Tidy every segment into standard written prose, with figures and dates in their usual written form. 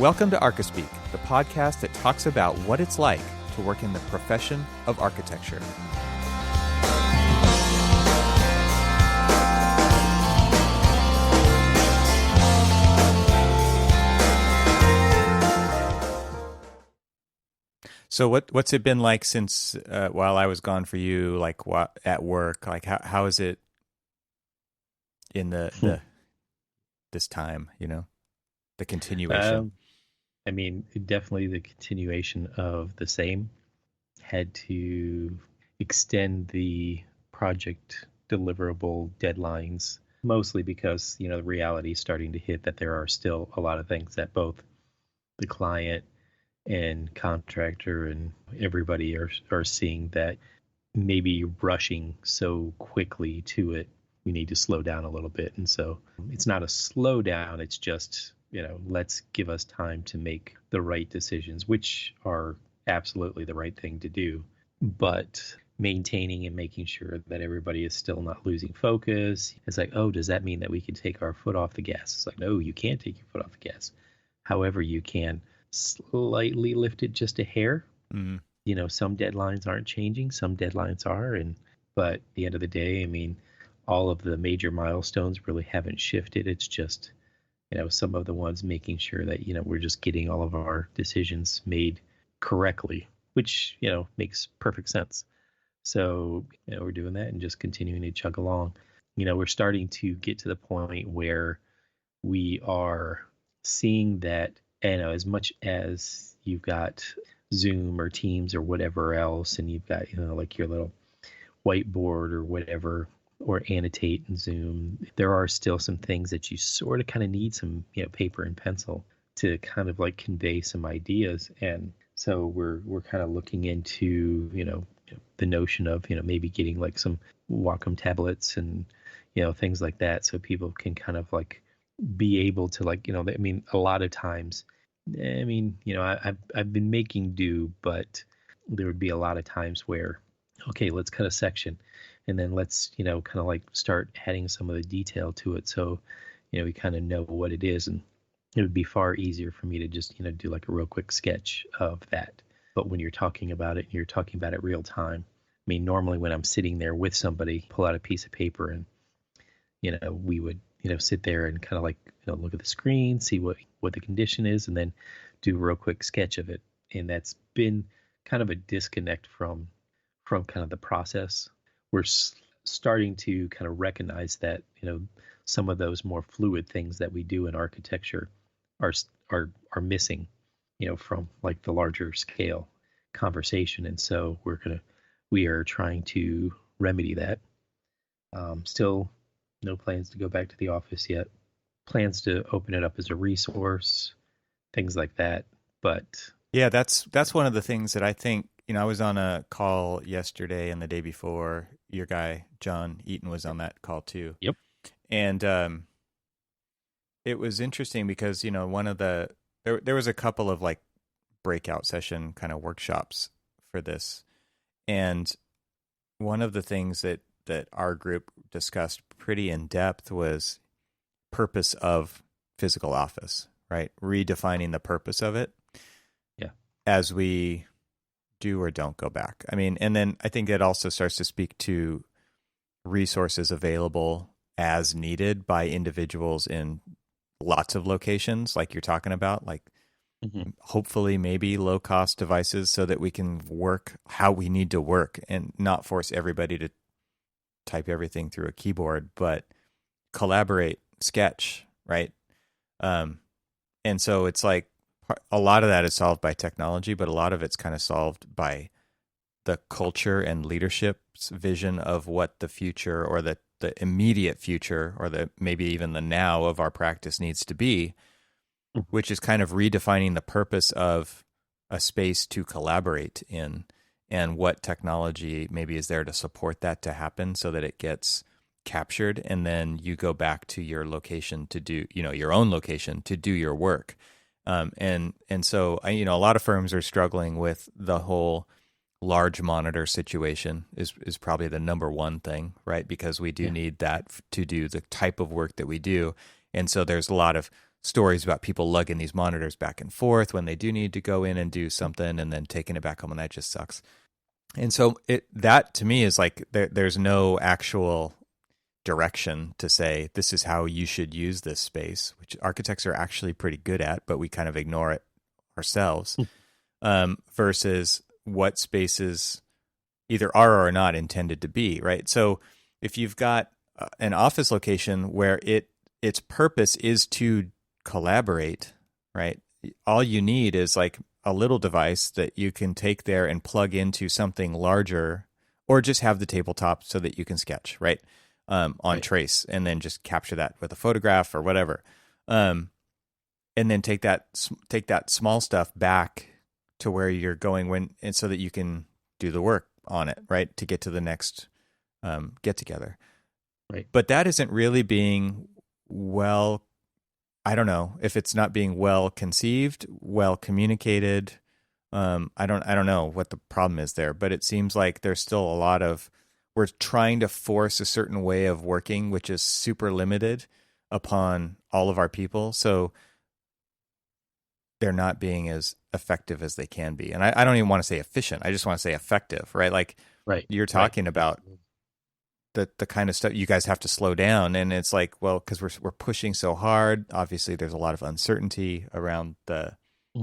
Welcome to Archispeak, the podcast that talks about what it's like to work in the profession of architecture. So what's it been like since while I was gone for you, like at work? Like how is it in the this time, the continuation? I mean, definitely the continuation of the same. Had to extend the project deliverable deadlines, mostly because, the reality is starting to hit that there are still a lot of things that both the client and contractor and everybody are seeing that maybe rushing so quickly to it, we need to slow down a little bit. And so it's not a slowdown, it's just, let's give us time to make the right decisions, which are absolutely the right thing to do, but maintaining and making sure that everybody is still not losing focus. It's like, oh, does that mean that we can take our foot off the gas? It's like, no, you can't take your foot off the gas. However, you can slightly lift it just a hair. Mm-hmm. Some deadlines aren't changing, some deadlines are, but at the end of the day, I mean, all of the major milestones really haven't shifted. It's just, some of the ones making sure that, we're just getting all of our decisions made correctly, which, makes perfect sense. So, we're doing that and just continuing to chug along. We're starting to get to the point where we are seeing that, as much as you've got Zoom or Teams or whatever else, and you've got, like your little whiteboard or whatever, or annotate in Zoom, there are still some things that you sort of kind of need some, paper and pencil to kind of like convey some ideas. And so we're kind of looking into, the notion of, maybe getting like some Wacom tablets and, things like that, so people can kind of like be able to like, I mean, a lot of times, I've been making do, but there would be a lot of times where, okay, let's cut a section and then let's, kind of like start adding some of the detail to it. So, we kind of know what it is, and it would be far easier for me to just, do like a real quick sketch of that. But when you're talking about it, you're talking about it real time. I mean, normally when I'm sitting there with somebody, pull out a piece of paper and, we would, sit there and kind of like, look at the screen, see what the condition is, and then do a real quick sketch of it. And that's been kind of a disconnect from kind of the process. We're starting to kind of recognize that, some of those more fluid things that we do in architecture are missing, from like the larger scale conversation. And so we are trying to remedy that. Still no plans to go back to the office yet. Plans to open it up as a resource, things like that. But yeah, that's one of the things that I think, I was on a call yesterday and the day before. Your guy, John Eaton, was on that call too. Yep. And it was interesting because, one of there was a couple of like breakout session kind of workshops for this. And one of the things that our group discussed pretty in depth was purpose of physical office, right? Redefining the purpose of it. Yeah. As we do or don't go back. I mean, and then I think it also starts to speak to resources available as needed by individuals in lots of locations, like you're talking about, like hopefully maybe low cost devices so that we can work how we need to work and not force everybody to type everything through a keyboard, but collaborate, sketch, right? And so it's like a lot of that is solved by technology, but a lot of it's kind of solved by the culture and leadership's vision of what the future or the immediate future or maybe even the now of our practice needs to be, which is kind of redefining the purpose of a space to collaborate in and what technology maybe is there to support that to happen so that it gets captured. And then you go back to your location to do, your own location to do your work. And so, a lot of firms are struggling with the whole large monitor situation is probably the number one thing, right? Because we do need that to do the type of work that we do. And so there's a lot of stories about people lugging these monitors back and forth when they do need to go in and do something and then taking it back home, and that just sucks. And so that to me is like there's no actual direction to say this is how you should use this space, which architects are actually pretty good at, but we kind of ignore it ourselves, versus what spaces either are or are not intended to be, right? So if you've got an office location where its purpose is to collaborate, right? All you need is like a little device that you can take there and plug into something larger, or just have the tabletop so that you can sketch, right? On Right. trace, and then just capture that with a photograph or whatever. And then take that small stuff back to where you're going and so that you can do the work on it, right? To get to the next get together. Right. But that isn't really being well, I don't know if it's not being well conceived, well communicated. I don't know what the problem is there, but it seems like there's still a lot of, we're trying to force a certain way of working, which is super limited upon all of our people. So they're not being as effective as they can be. And I don't even want to say efficient. I just want to say effective, right? Like Right. you're talking about the kind of stuff you guys have to slow down. And it's like, well, because we're pushing so hard. Obviously, there's a lot of uncertainty around the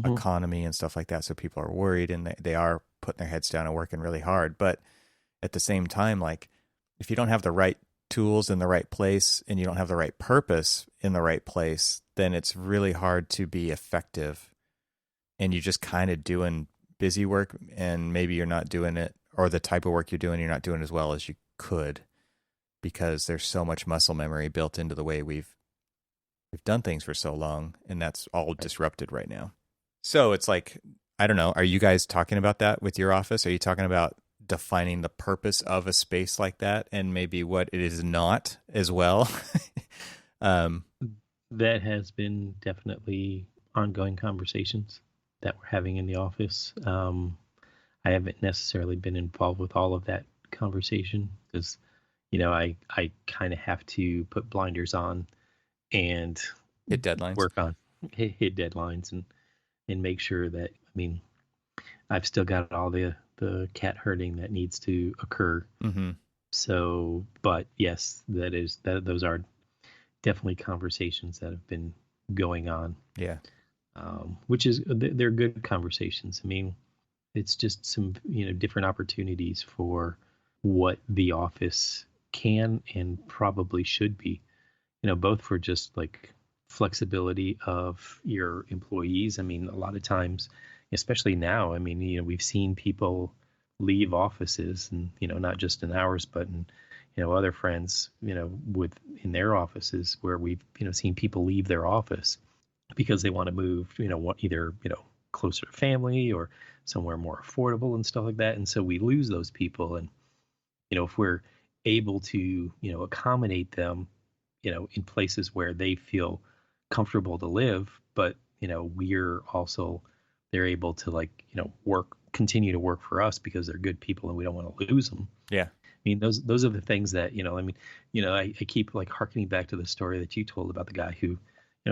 economy and stuff like that. So people are worried, and they are putting their heads down and working really hard. But at the same time, like if you don't have the right tools in the right place and you don't have the right purpose in the right place, then it's really hard to be effective. And you're just kind of doing busy work, and maybe you're not doing it, or the type of work you're doing, you're not doing as well as you could, because there's so much muscle memory built into the way we've done things for so long, and that's all disrupted right now. So it's like, I don't know, are you guys talking about that with your office? Are you talking about defining the purpose of a space like that, and maybe what it is not as well? That has been definitely ongoing conversations that we're having in the office. I haven't necessarily been involved with all of that conversation because, I kind of have to put blinders on and Hit deadlines. work on hit deadlines and make sure that, I've still got all the cat herding that needs to occur. Mm-hmm. So, but yes, those are definitely conversations that have been going on. Yeah. Which is, they're good conversations. It's just some, different opportunities for what the office can and probably should be, both for just like flexibility of your employees. A lot of times, especially now, we've seen people leave offices, and, not just in ours, but in, other friends, in their offices, where we've, seen people leave their office because they want to move, either, closer to family or somewhere more affordable and stuff like that. And so we lose those people. And, if we're able to, accommodate them, in places where they feel comfortable to live, but, we're also, they're able to continue to work for us because they're good people and we don't want to lose them. Yeah. Those are the things that, I keep harkening back to the story that you told about the guy who,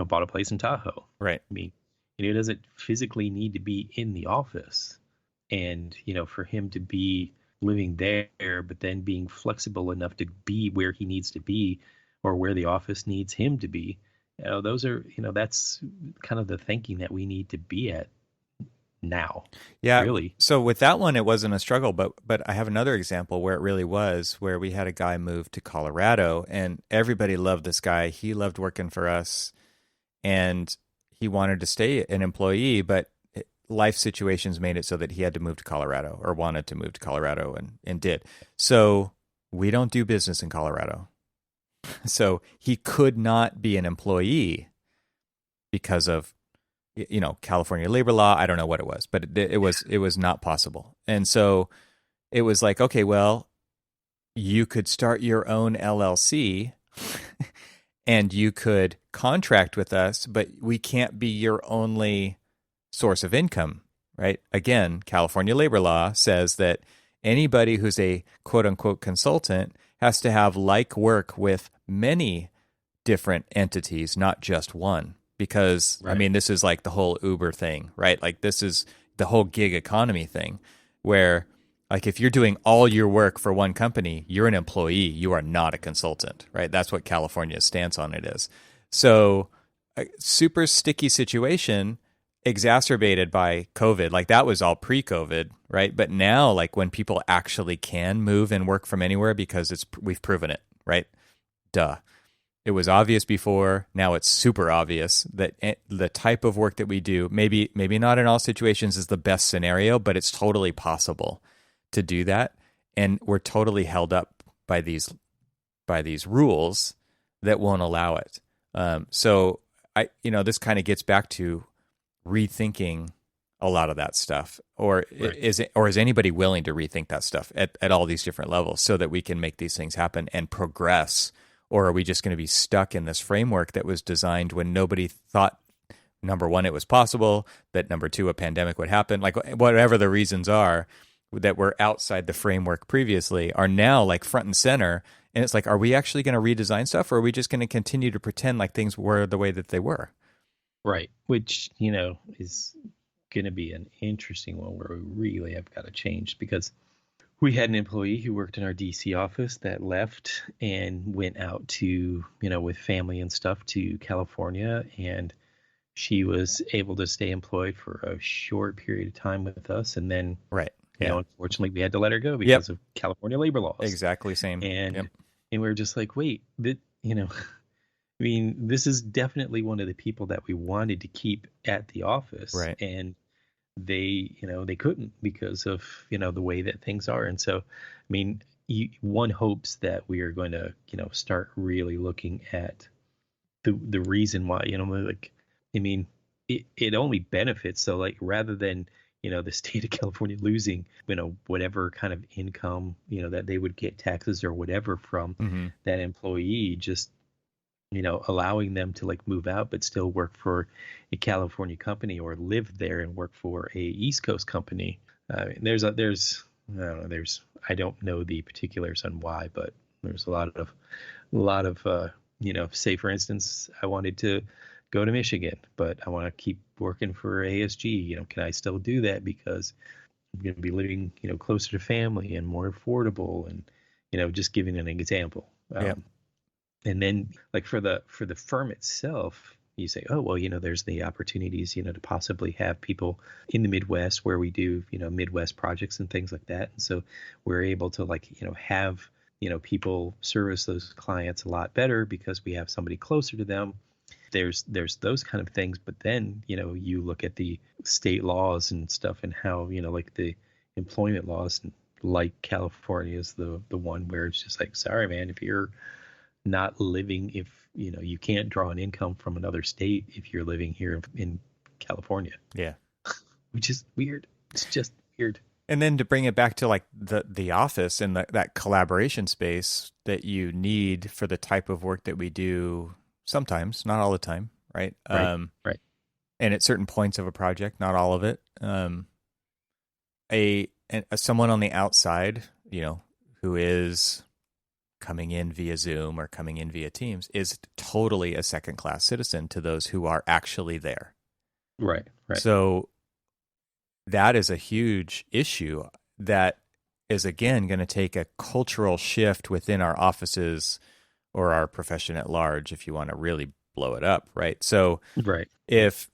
bought a place in Tahoe. Right. It doesn't physically need to be in the office. And, for him to be living there, but then being flexible enough to be where he needs to be or where the office needs him to be, those are, that's kind of the thinking that we need to be at now. Yeah. Really. So with that one, it wasn't a struggle, but I have another example where it really was, where we had a guy move to Colorado, and everybody loved this guy. He loved working for us, and he wanted to stay an employee, but life situations made it so that he had to move to Colorado, or wanted to move to Colorado, and did. So we don't do business in Colorado. So he could not be an employee because of, California labor law. I don't know what it was, but it was not possible. And so it was like, okay, well, you could start your own LLC and you could contract with us, but we can't be your only source of income, right? Again, California labor law says that anybody who's a quote unquote consultant has to have like work with many different entities, not just one. because I Right. mean, this is like the whole Uber thing, right? Like this is the whole gig economy thing where like if you're doing all your work for one company, you're an employee, you are not a consultant, right? That's what California's stance on it is. So a super sticky situation exacerbated by COVID. Like that was all pre-COVID, right? But now like when people actually can move and work from anywhere because we've proven it, right? Duh. It was obvious before. Now it's super obvious that the type of work that we do, maybe not in all situations is the best scenario, but it's totally possible to do that. And we're totally held up by these rules that won't allow it. So this kind of gets back to rethinking a lot of that stuff, or Right. is anybody willing to rethink that stuff at all these different levels so that we can make these things happen and progress? Or are we just going to be stuck in this framework that was designed when nobody thought, number one, it was possible, that number two, a pandemic would happen, like whatever the reasons are that were outside the framework previously are now like front and center. And it's like, are we actually going to redesign stuff, or are we just going to continue to pretend like things were the way that they were? Right. Which, is going to be an interesting one where we really have got to change, because we had an employee who worked in our DC office that left and went out to, with family and stuff to California. And she was able to stay employed for a short period of time with us. And then, Right. Yeah. unfortunately, we had to let her go because of California labor laws. Exactly same. And we were just like, wait, I mean, this is definitely one of the people that we wanted to keep at the office. Right. And they couldn't because of, the way that things are. And so, I mean, one hopes that we are going to, start really looking at the reason why, like, I mean, it only benefits. So like, rather than, the state of California losing, whatever kind of income, that they would get taxes or whatever from that employee, just, allowing them to like move out, but still work for a California company or live there and work for a East Coast company. I don't know the particulars on why, but there's a lot of, say for instance, I wanted to go to Michigan, but I want to keep working for ASG. Can I still do that because I'm going to be living, closer to family and more affordable, and, just giving an example. And then like for the firm itself, you say, oh, well, there's the opportunities, to possibly have people in the Midwest where we do, Midwest projects and things like that. And so we're able to like, have, people service those clients a lot better because we have somebody closer to them. There's those kind of things. But then, you look at the state laws and stuff and how, like the employment laws, like California is the one where it's just like, sorry, man, if you're not living, if you can't draw an income from another state if you're living here in California. Yeah. Which is weird. It's just weird. And then to bring it back to like the office and that collaboration space that you need for the type of work that we do, sometimes, not all the time, right? Right. And at certain points of a project, not all of it. Someone on the outside, who is coming in via Zoom or coming in via Teams is totally a second-class citizen to those who are actually there. Right. So that is a huge issue that is, again, going to take a cultural shift within our offices or our profession at large if you want to really blow it up, right? So right. If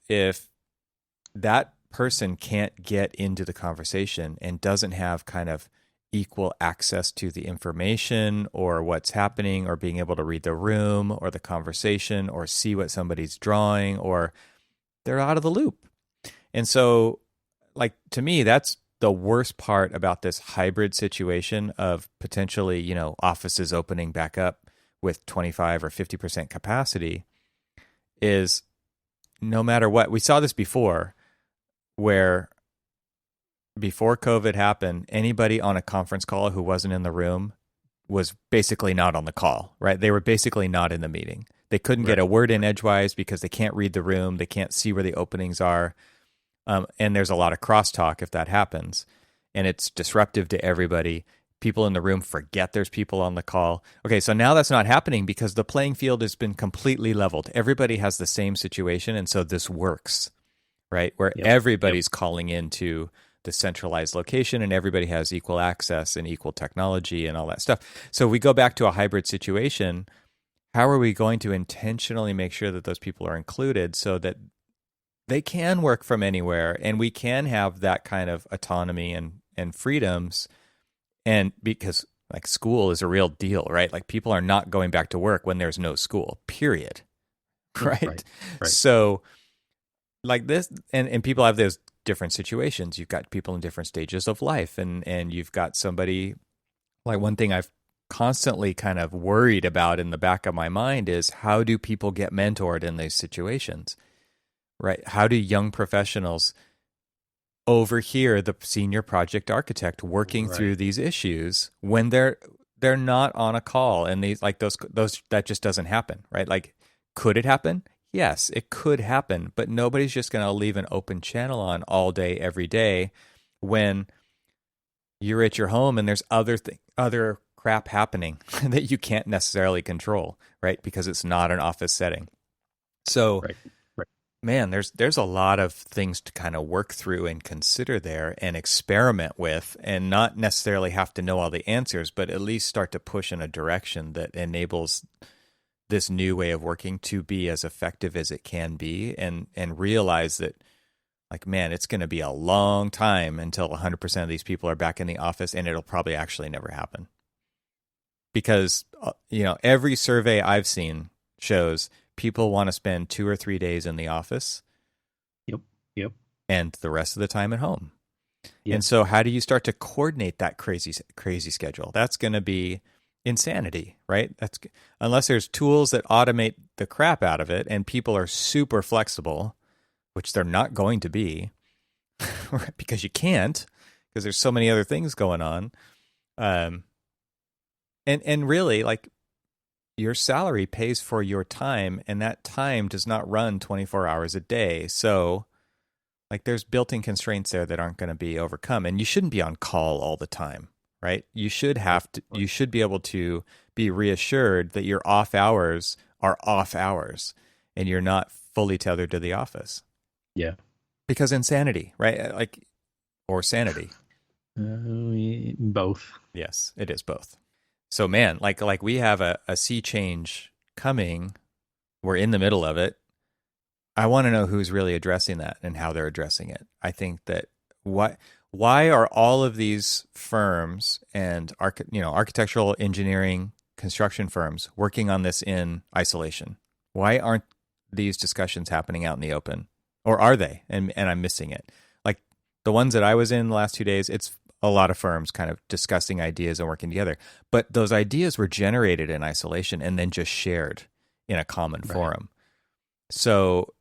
that person can't get into the conversation and doesn't have kind of equal access to the information or what's happening or being able to read the room or the conversation or see what somebody's drawing, or they're out of the loop. And so, like, to me, that's the worst part about this hybrid situation of potentially, offices opening back up with 25 or 50% capacity is no matter what. We saw this before where before COVID happened, anybody on a conference call who wasn't in the room was basically not on the call, right? They were basically not in the meeting. They couldn't get a word in edgewise because they can't read the room. They can't see where the openings are. And there's a lot of crosstalk if that happens. And it's disruptive to everybody. people in the room forget there's people on the call. Okay, so now that's not happening because the playing field has been completely leveled. Everybody has the same situation, and so this works, right? Where everybody's calling into the centralized location and everybody has equal access and equal technology and all that stuff. So we go back to a hybrid situation. How are we going to intentionally make sure that those people are included so that they can work from anywhere and we can have that kind of autonomy and freedoms? And because like school is a real deal, right? Like people are not going back to work when there's no school, period. Right? So like this, and people have those different situations. You've got people in different stages of life, and you've got somebody, like one thing I've constantly kind of worried about in the back of my mind is how do people get mentored in these situations, right? How do young professionals overhear the senior project architect working through these issues when they're not on a call? And these like those that just doesn't happen, right? Like, could it happen? Yes, it could happen, but nobody's just going to leave an open channel on all day, every day, when you're at your home and there's other crap happening that you can't necessarily control, right? Because it's not an office setting. So, man, there's a lot of things to kind of work through and consider there and experiment with, and not necessarily have to know all the answers, but at least start to push in a direction that enables this new way of working to be as effective as it can be, and realize that, like, man, it's going to be a long time until 100% of these people are back in the office, and it'll probably actually never happen. Because, every survey I've seen shows people want to spend 2 or 3 days in the office. Yep. And the rest of the time at home. Yep. And so how do you start to coordinate that crazy schedule? That's going to be insanity, right? That's unless there's tools that automate the crap out of it and people are super flexible, which they're not going to be because you can't, because there's so many other things going on. And really, like, your salary pays for your time, and that time does not run 24 hours a day. So, like, there's built-in constraints there that aren't going to be overcome, and you shouldn't be on call all the time, right? You should be able to be reassured that your off hours are off hours and you're not fully tethered to the office. Yeah. Because insanity, right? Like, or sanity. Both. Yes, it is both. So, man, like we have a sea change coming. We're in the middle of it. I want to know who's really addressing that and how they're addressing it. I think that why are all of these firms and architectural, engineering, construction firms working on this in isolation? Why aren't these discussions happening out in the open? Or are they? And I'm missing it. Like the ones that I was in the last 2 days, it's a lot of firms kind of discussing ideas and working together. But those ideas were generated in isolation and then just shared in a common forum. So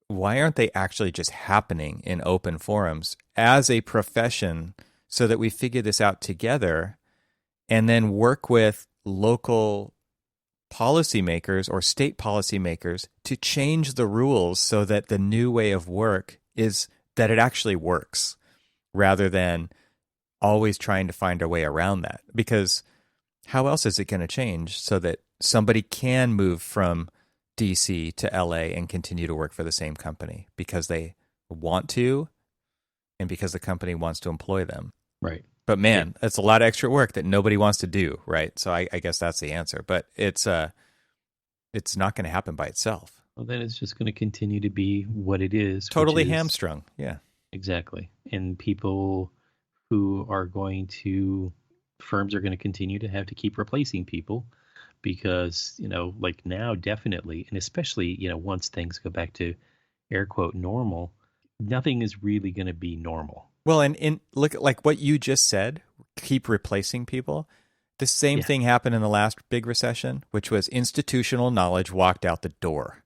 why aren't they actually just happening in open forums as a profession so that we figure this out together and then work with local policymakers or state policymakers to change the rules so that the new way of work is that it actually works, rather than always trying to find a way around that? Because how else is it going to change so that somebody can move from DC to LA and continue to work for the same company because they want to and because the company wants to employ them? Right. But man, that's a lot of extra work that nobody wants to do, right? So I guess that's the answer. But it's not going to happen by itself. Well, then it's just going to continue to be what it is. Totally hamstrung. Yeah. Exactly. And firms are going to continue to have to keep replacing people because, like now, definitely, and especially, once things go back to air quote normal, nothing is really going to be normal. Well, and look at like what you just said, keep replacing people. The same thing happened in the last big recession, which was institutional knowledge walked out the door.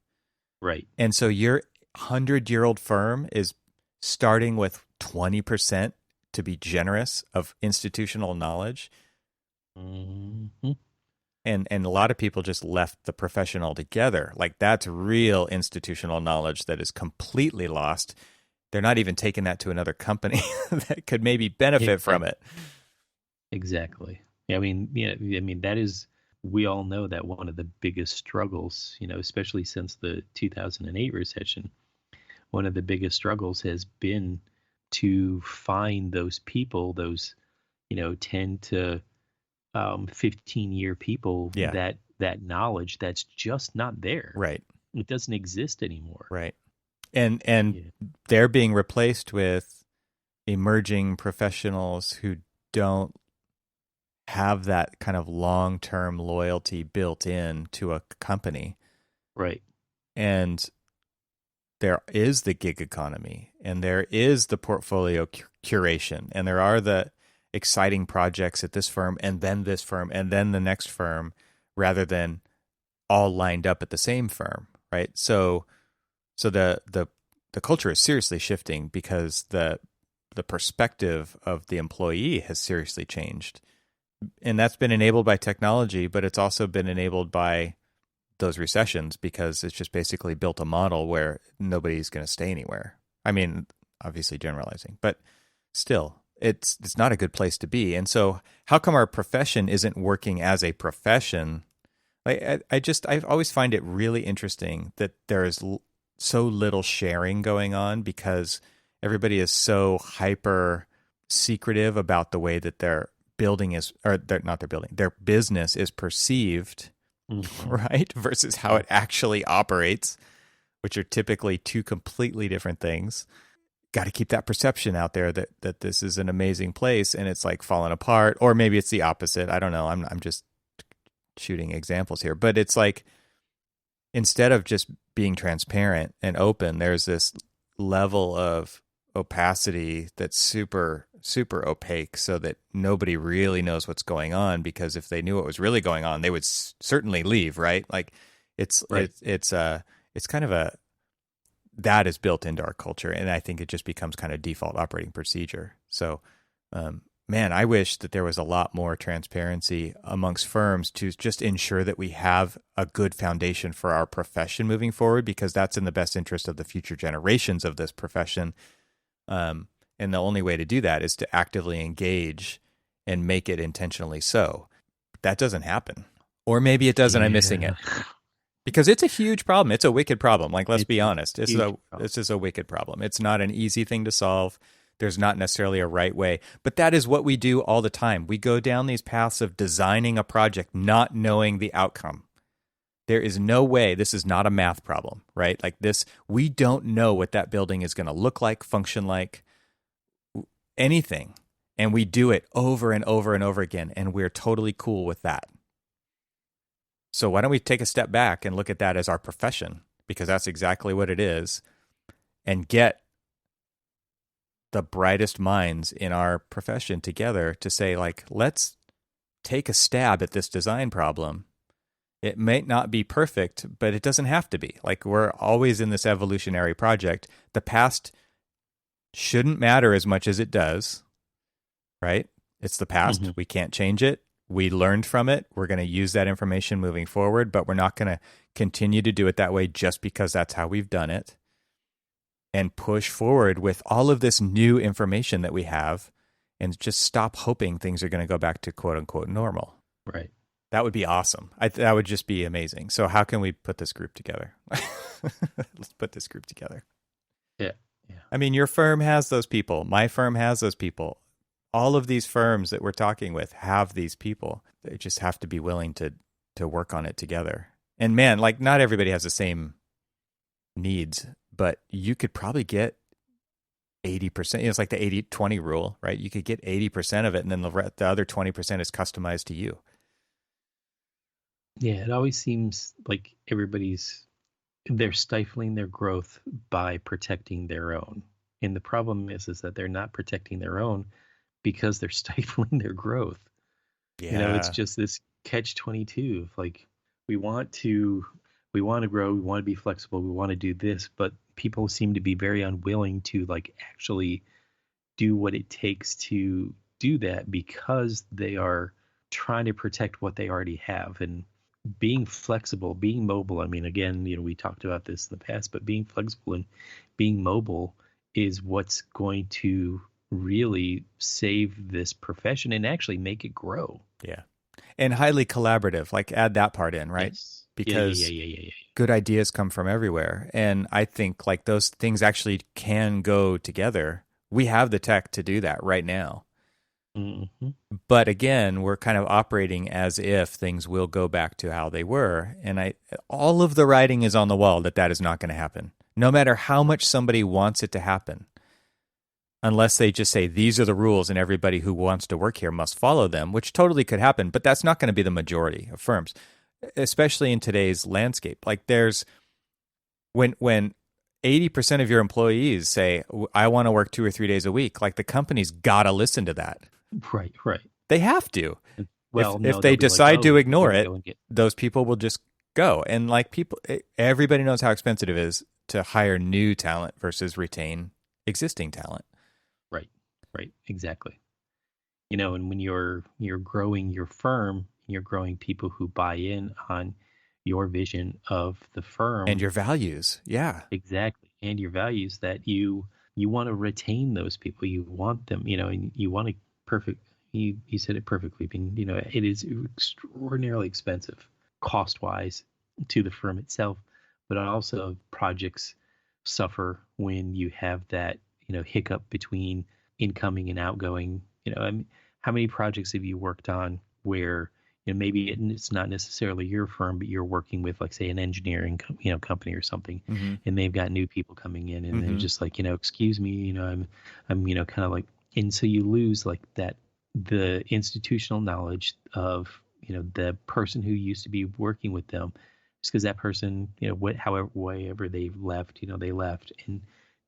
Right. And so your 100-year-old firm is starting with 20%, to be generous, of institutional knowledge. Mm-hmm. And a lot of people just left the profession altogether. Like, that's real institutional knowledge that is completely lost. They're not even taking that to another company that could maybe benefit from it. Exactly. Yeah, I mean, yeah, I mean that is, we all know that one of the biggest struggles, especially since the 2008 recession, one of the biggest struggles has been to find those people, those, 10 to 15-year people, Yeah. that knowledge that's just not there. Right. It doesn't exist anymore. Right. And Yeah. they're being replaced with emerging professionals who don't have that kind of long-term loyalty built in to a company. Right. And there is the gig economy, and there is the portfolio curation, and there are the exciting projects at this firm and then this firm and then the next firm, rather than all lined up at the same firm, right? So the culture is seriously shifting because the perspective of the employee has seriously changed. And that's been enabled by technology, but it's also been enabled by those recessions, because it's just basically built a model where nobody's going to stay anywhere. I mean, obviously generalizing, but still, it's not a good place to be. And so how come our profession isn't working as a profession? I always find it really interesting that there is so little sharing going on, because everybody is so hyper secretive about the way that their building is, or they're not their building, their business is perceived, Mhm. right? Versus how it actually operates, which are typically two completely different things. Got to keep that perception out there that this is an amazing place, and it's like falling apart, or maybe it's the opposite. I don't know. I'm just shooting examples here, but it's like, instead of just being transparent and open, there's this level of opacity that's super super opaque, so that nobody really knows what's going on, because if they knew what was really going on, they would certainly leave, right? Like Right. it's kind of a, that is built into our culture, and I think it just becomes kind of default operating procedure. So man, I wish that there was a lot more transparency amongst firms to just ensure that we have a good foundation for our profession moving forward, because that's in the best interest of the future generations of this profession. And the only way to do that is to actively engage and make it intentionally so. That doesn't happen. Or maybe it does and I'm missing Yeah. it. Because it's a huge problem. It's a wicked problem. Like, let's It's be a honest. huge problem. This is a wicked problem. It's not an easy thing to solve. There's not necessarily a right way. But that is what we do all the time. We go down these paths of designing a project, not knowing the outcome. There is no way, this is not a math problem, right? Like this, we don't know what that building is going to look like, function like, anything. And we do it over and over and over again. And we're totally cool with that. So why don't we take a step back and look at that as our profession? Because that's exactly what it is. And get the brightest minds in our profession together to say, like, let's take a stab at this design problem. It may not be perfect, but it doesn't have to be. Like, we're always in this evolutionary project. The past shouldn't matter as much as it does, right? It's the past. Hmm. We can't change it. We learned from it. We're going to use that information moving forward, but we're not going to continue to do it that way just because that's how we've done it. And push forward with all of this new information that we have, and just stop hoping things are going to go back to quote unquote normal. Right. That would be awesome. That would just be amazing. So how can we put this group together? Let's put this group together. Yeah. Yeah. I mean, your firm has those people. My firm has those people. All of these firms that we're talking with have these people. They just have to be willing to work on it together. And man, like, not everybody has the same needs, but you could probably get 80%. It's like the 80-20 rule, right? You could get 80% of it, and then the other 20% is customized to you. Yeah. It always seems like they're stifling their growth by protecting their own. And the problem is that they're not protecting their own because they're stifling their growth. It's Yeah. just this catch 22 of like, we want to grow, we want to be flexible, we want to do this, but people seem to be very unwilling to like actually do what it takes to do that, because they are trying to protect what they already have. And being flexible, being mobile, I mean, again, we talked about this in the past, but being flexible and being mobile is what's going to really save this profession and actually make it grow. Yeah. And highly collaborative, like add that part in, right? Yes. Because Yeah. good ideas come from everywhere. And I think like those things actually can go together. We have the tech to do that right now. Mm-hmm. But again, we're kind of operating as if things will go back to how they were. And all of the writing is on the wall that that is not going to happen, no matter how much somebody wants it to happen. Unless they just say, these are the rules and everybody who wants to work here must follow them, which totally could happen. But that's not going to be the majority of firms, especially in today's landscape. Like when 80% of your employees say, I want to work 2 or 3 days a week, like the company's got to listen to that. Right. They have to. Well, if they decide like, to ignore it, go those people will just go. And like everybody knows how expensive it is to hire new talent versus retain existing talent. Right. Exactly. And when you're growing your firm, you're growing people who buy in on your vision of the firm and your values. Yeah, exactly. And your values, that you want to retain those people. You want them, and you want to perfect. You said it perfectly. It is extraordinarily expensive cost wise to the firm itself, but also projects suffer when you have that, hiccup between incoming and outgoing. How many projects have you worked on where maybe it's not necessarily your firm, but you're working with, like, say, an engineering company or something, mm-hmm. and they've got new people coming in, and mm-hmm. they're just like, excuse me, I'm kind of like, and so you lose like that, the institutional knowledge of the person who used to be working with them, just because that person, however they left, they left, and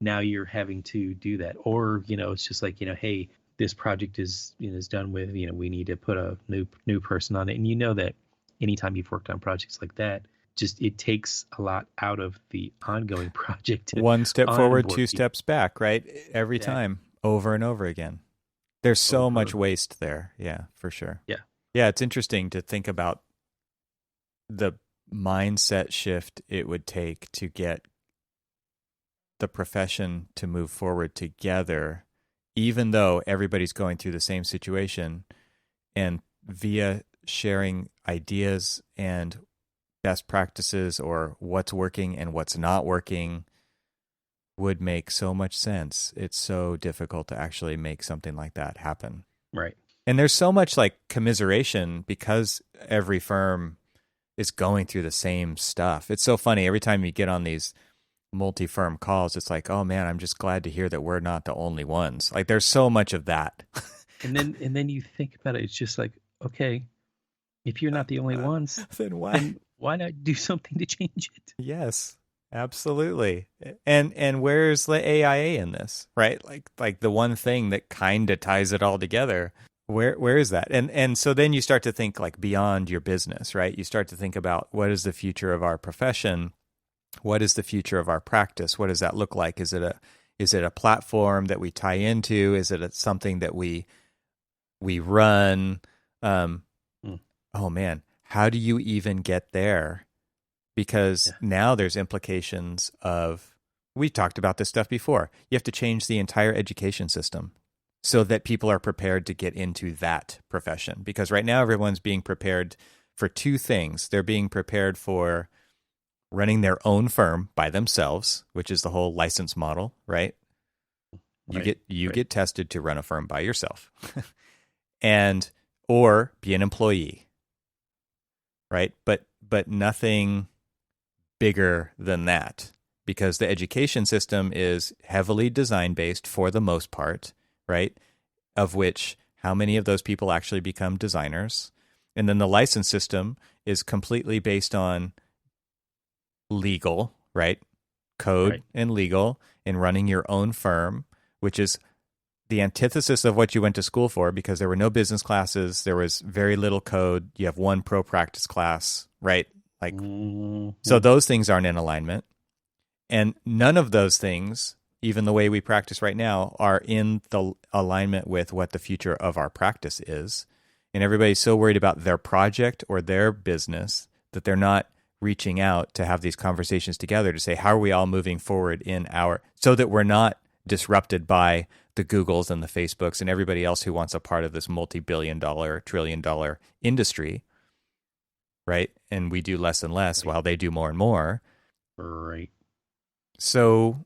now you're having to do that. Or it's just like, hey, this project is is done with, we need to put a new person on it. And that anytime you've worked on projects like that, just it takes a lot out of the ongoing project. One step forward, 2 people. steps back, right? Every time, over and over again. There's so much waste there. Yeah, for sure. Yeah, it's interesting to think about the mindset shift it would take to get the profession to move forward together, even though everybody's going through the same situation, and via sharing ideas and best practices or what's working and what's not working would make so much sense. It's so difficult to actually make something like that happen. Right. And there's so much like commiseration because every firm is going through the same stuff. It's so funny. Every time you get on these multi-firm calls, it's like, oh man, I'm just glad to hear that we're not the only ones. Like there's so much of that. and then you think about it, it's just like, okay, if you're not the only ones, then why not do something to change it? Yes, absolutely. And where's the AIA in this, right? Like the one thing that kind of ties it all together. Where is that? And so then you start to think like beyond your business, right? You start to think about what is the future of our profession? What is the future of our practice? What does that look like? Is it a platform that we tie into? Is it something that we run? Oh man, how do you even get there? Because now there's implications of, we talked about this stuff before. You have to change the entire education system so that people are prepared to get into that profession. Because right now everyone's being prepared for 2 things. They're being prepared for running their own firm by themselves, which is the whole license model, right? You get tested to run a firm by yourself. Or be an employee. Right? But nothing bigger than that, because the education system is heavily design based for the most part, right? Of which, how many of those people actually become designers? And then the license system is completely based on legal, right? Code and legal, and running your own firm, which is the antithesis of what you went to school for, because there were no business classes, there was very little code. You have one pro practice class, right? Like, so those things aren't in alignment. And none of those things, even the way we practice right now, are in the alignment with what the future of our practice is. And everybody's so worried about their project or their business that they're not reaching out to have these conversations together to say, how are we all moving forward so that we're not disrupted by the Googles and the Facebooks and everybody else who wants a part of this multi-billion-dollar, trillion-dollar industry, right? And we do less and less while they do more and more. Right. So,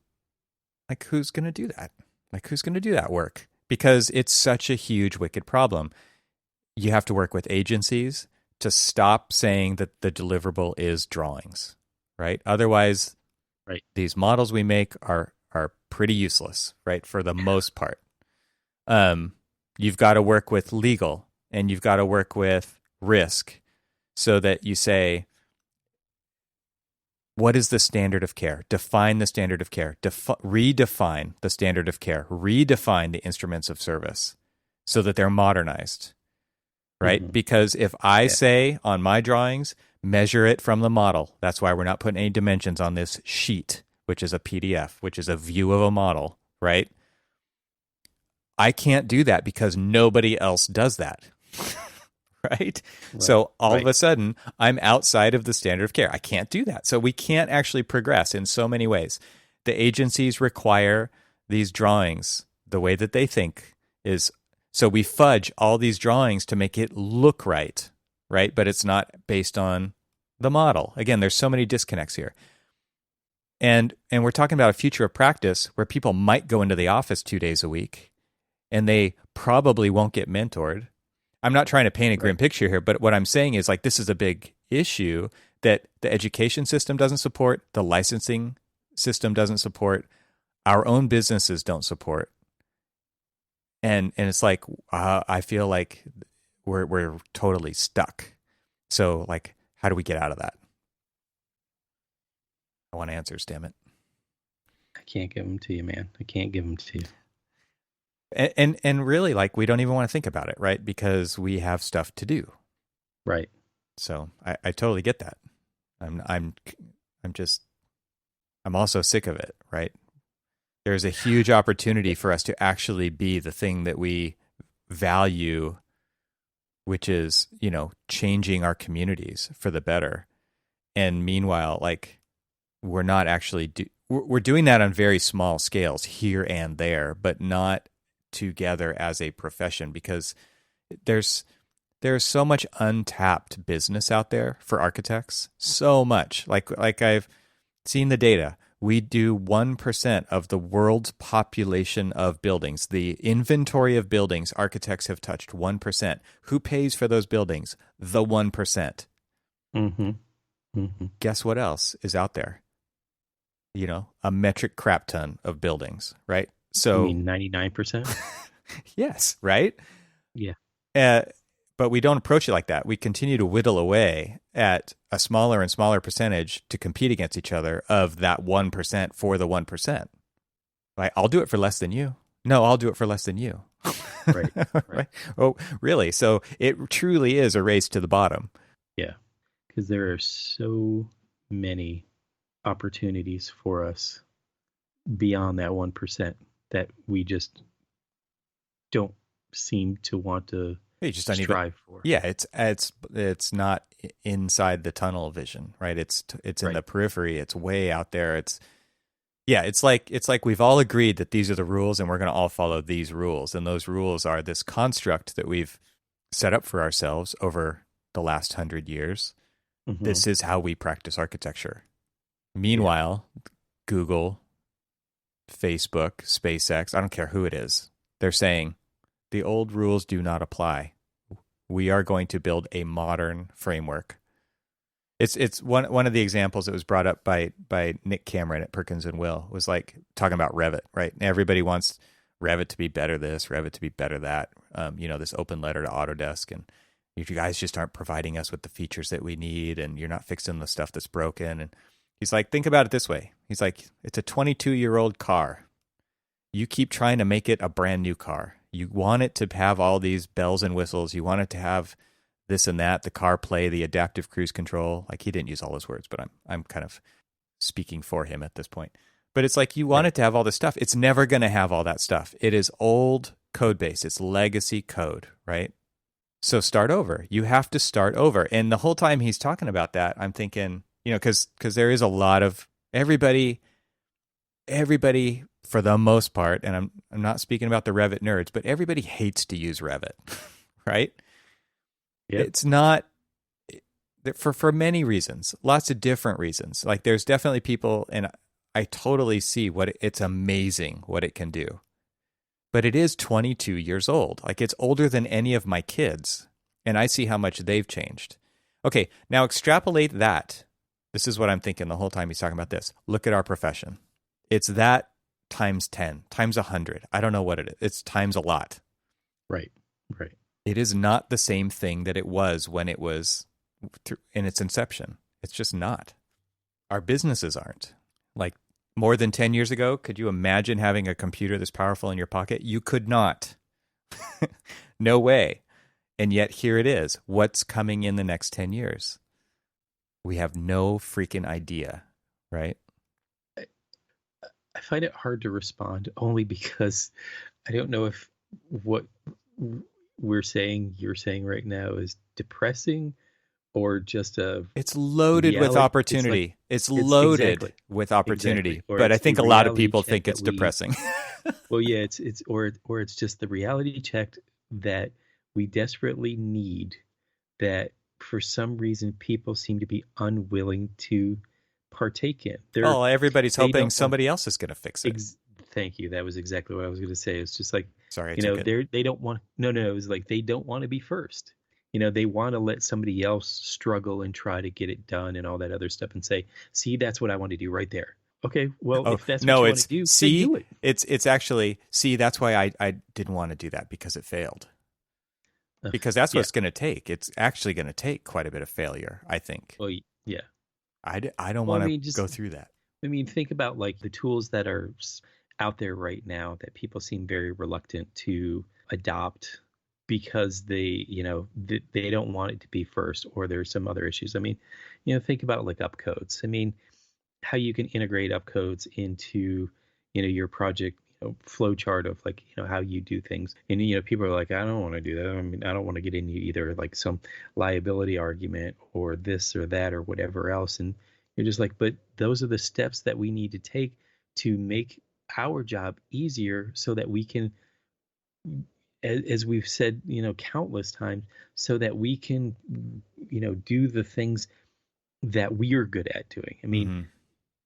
like, who's going to do that? Like, who's going to do that work? Because it's such a huge, wicked problem. You have to work with agencies to stop saying that the deliverable is drawings, right? Otherwise, right, these models we make are pretty useless, right? For the most part. You've got to work with legal and you've got to work with risk so that you say, what is the standard of care? Define the standard of care. Redefine the standard of care. Redefine the instruments of service so that they're modernized, right? Mm-hmm. Because if I say on my drawings, measure it from the model, that's why we're not putting any dimensions on this sheet, which is a PDF, which is a view of a model, right? I can't do that because nobody else does that. Right? So all of a sudden, I'm outside of the standard of care. I can't do that. So we can't actually progress in so many ways. The agencies require these drawings. The way that they think is, so we fudge all these drawings to make it look right? But it's not based on the model. Again, there's so many disconnects here. And we're talking about a future of practice where people might go into the office 2 days a week and they probably won't get mentored. I'm not trying to paint a grim picture here, but what I'm saying is, like, this is a big issue that the education system doesn't support, the licensing system doesn't support, our own businesses don't support. And it's like, I feel like we're totally stuck. So, like, how do we get out of that? I want answers, damn it. I can't give them to you, man. I can't give them to you. And really, like, we don't even want to think about it, right? Because we have stuff to do. Right. So I totally get that. I'm also sick of it, right? There's a huge opportunity for us to actually be the thing that we value, which is, changing our communities for the better. And meanwhile, like, we're not actually we're doing that on very small scales here and there, but not together as a profession, because there's so much untapped business out there for architects. So much. Like I've seen the data. We do 1% of the world's population of buildings. The inventory of buildings architects have touched 1%. Who pays for those buildings? The 1%. Mm-hmm. Mm-hmm. Guess what else is out there? A metric crap ton of buildings, right? So, you mean 99%? Yes, right? Yeah. But we don't approach it like that. We continue to whittle away at a smaller and smaller percentage to compete against each other of that 1% for the 1%. Right? I'll do it for less than you. No, I'll do it for less than you. Right. Right. Oh, really? So it truly is a race to the bottom. Yeah. Because there are so many opportunities for us beyond that 1% that we just don't seem to want to strive for. Yeah, it's not inside the tunnel vision, right? It's in the periphery. It's way out there. It's like we've all agreed that these are the rules and we're going to all follow these rules. And those rules are this construct that we've set up for ourselves over the last 100 years. Mm-hmm. This is how we practice architecture. Meanwhile, Google, Facebook, SpaceX, I don't care who it is, they're saying the old rules do not apply. We are going to build a modern framework. It's one of the examples that was brought up by Nick Cameron at Perkins and Will was like talking about Revit, right? Everybody wants Revit to be better this, Revit to be better that. This open letter to Autodesk, and you guys just aren't providing us with the features that we need, and you're not fixing the stuff that's broken. And he's like, think about it this way. He's like, it's a 22-year-old car. You keep trying to make it a brand new car. You want it to have all these bells and whistles. You want it to have this and that, the CarPlay, the adaptive cruise control. Like, he didn't use all those words, but I'm kind of speaking for him at this point. But it's like, you want it to have all this stuff. It's never going to have all that stuff. It is old code base. It's legacy code, right? So start over. You have to start over. And the whole time he's talking about that, I'm thinking, because there is a lot of everybody for the most part, and I'm not speaking about the Revit nerds, but everybody hates to use Revit, right? Yep. It's not for many reasons, lots of different reasons. Like there's definitely people, and I totally see it's amazing what it can do. But it is 22 years old. Like it's older than any of my kids, and I see how much they've changed. Okay, now extrapolate that. This is what I'm thinking the whole time he's talking about this. Look at our profession. It's that times 10, times 100. I don't know what it is. It's times a lot. Right. It is not the same thing that it was when it was in its inception. It's just not. Our businesses aren't. Like more than 10 years ago, could you imagine having a computer this powerful in your pocket? You could not. No way. And yet here it is. What's coming in the next 10 years? We have no freaking idea, right? I find it hard to respond only because I don't know if what you're saying right now is depressing or just a it's loaded with reality. opportunity. It's loaded exactly, with opportunity. exactly. But I think a lot of people think it's that we- depressing. Well, yeah, it's or it's just the reality check that we desperately need, that for some reason people seem to be unwilling to partake in. Oh, everybody's they hoping don't somebody else is going to fix it. Thank you. That was exactly what I was going to say. It's just like, Sorry, I you know, took it. they don't want. No. It was like they don't want to be first. You know, they want to let somebody else struggle and try to get it done and all that other stuff, and say, "See, that's what I want to do right there." Okay, well, if that's what you want to do, see, then do it. It's actually see. That's why I didn't want to do that because it failed. Because that's what it's going to take. It's actually going to take quite a bit of failure, I think. Well, yeah. I don't want to go through that. I mean, think about like the tools that are out there right now that people seem very reluctant to adopt because they don't want it to be first, or there's some other issues. I mean, think about like upcodes. I mean, how you can integrate upcodes into, your project flow chart of like, how you do things. And, people are like, I don't want to do that. I mean, I don't want to get into either like some liability argument or this or that or whatever else. And you're just like, but those are the steps that we need to take to make our job easier so that we can, as we've said, countless times, so that we can, do the things that we are good at doing. I mean,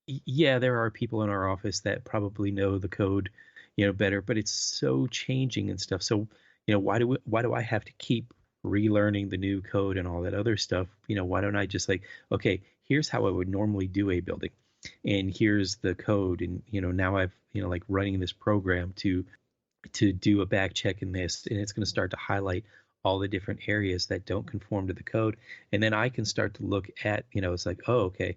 yeah, there are people in our office that probably know the code, better, but it's so changing and stuff. So, why do I have to keep relearning the new code and all that other stuff? Why don't I just like, okay, here's how I would normally do a building, and here's the code, and now I've like running this program to do a back check in this, and it's going to start to highlight all the different areas that don't conform to the code, and then I can start to look at, it's like, oh, okay,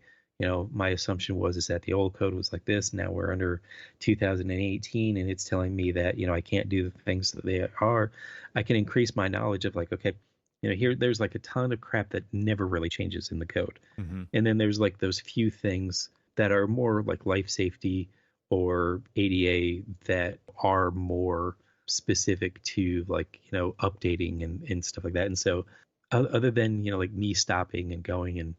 my assumption is that the old code was like this. Now we're under 2018, and it's telling me that I can't do the things that they are. I can increase my knowledge of like, okay, here there's like a ton of crap that never really changes in the code, and then there's like those few things that are more like life safety or ADA that are more specific to like, updating and stuff like that. And so other than, like me stopping and going and,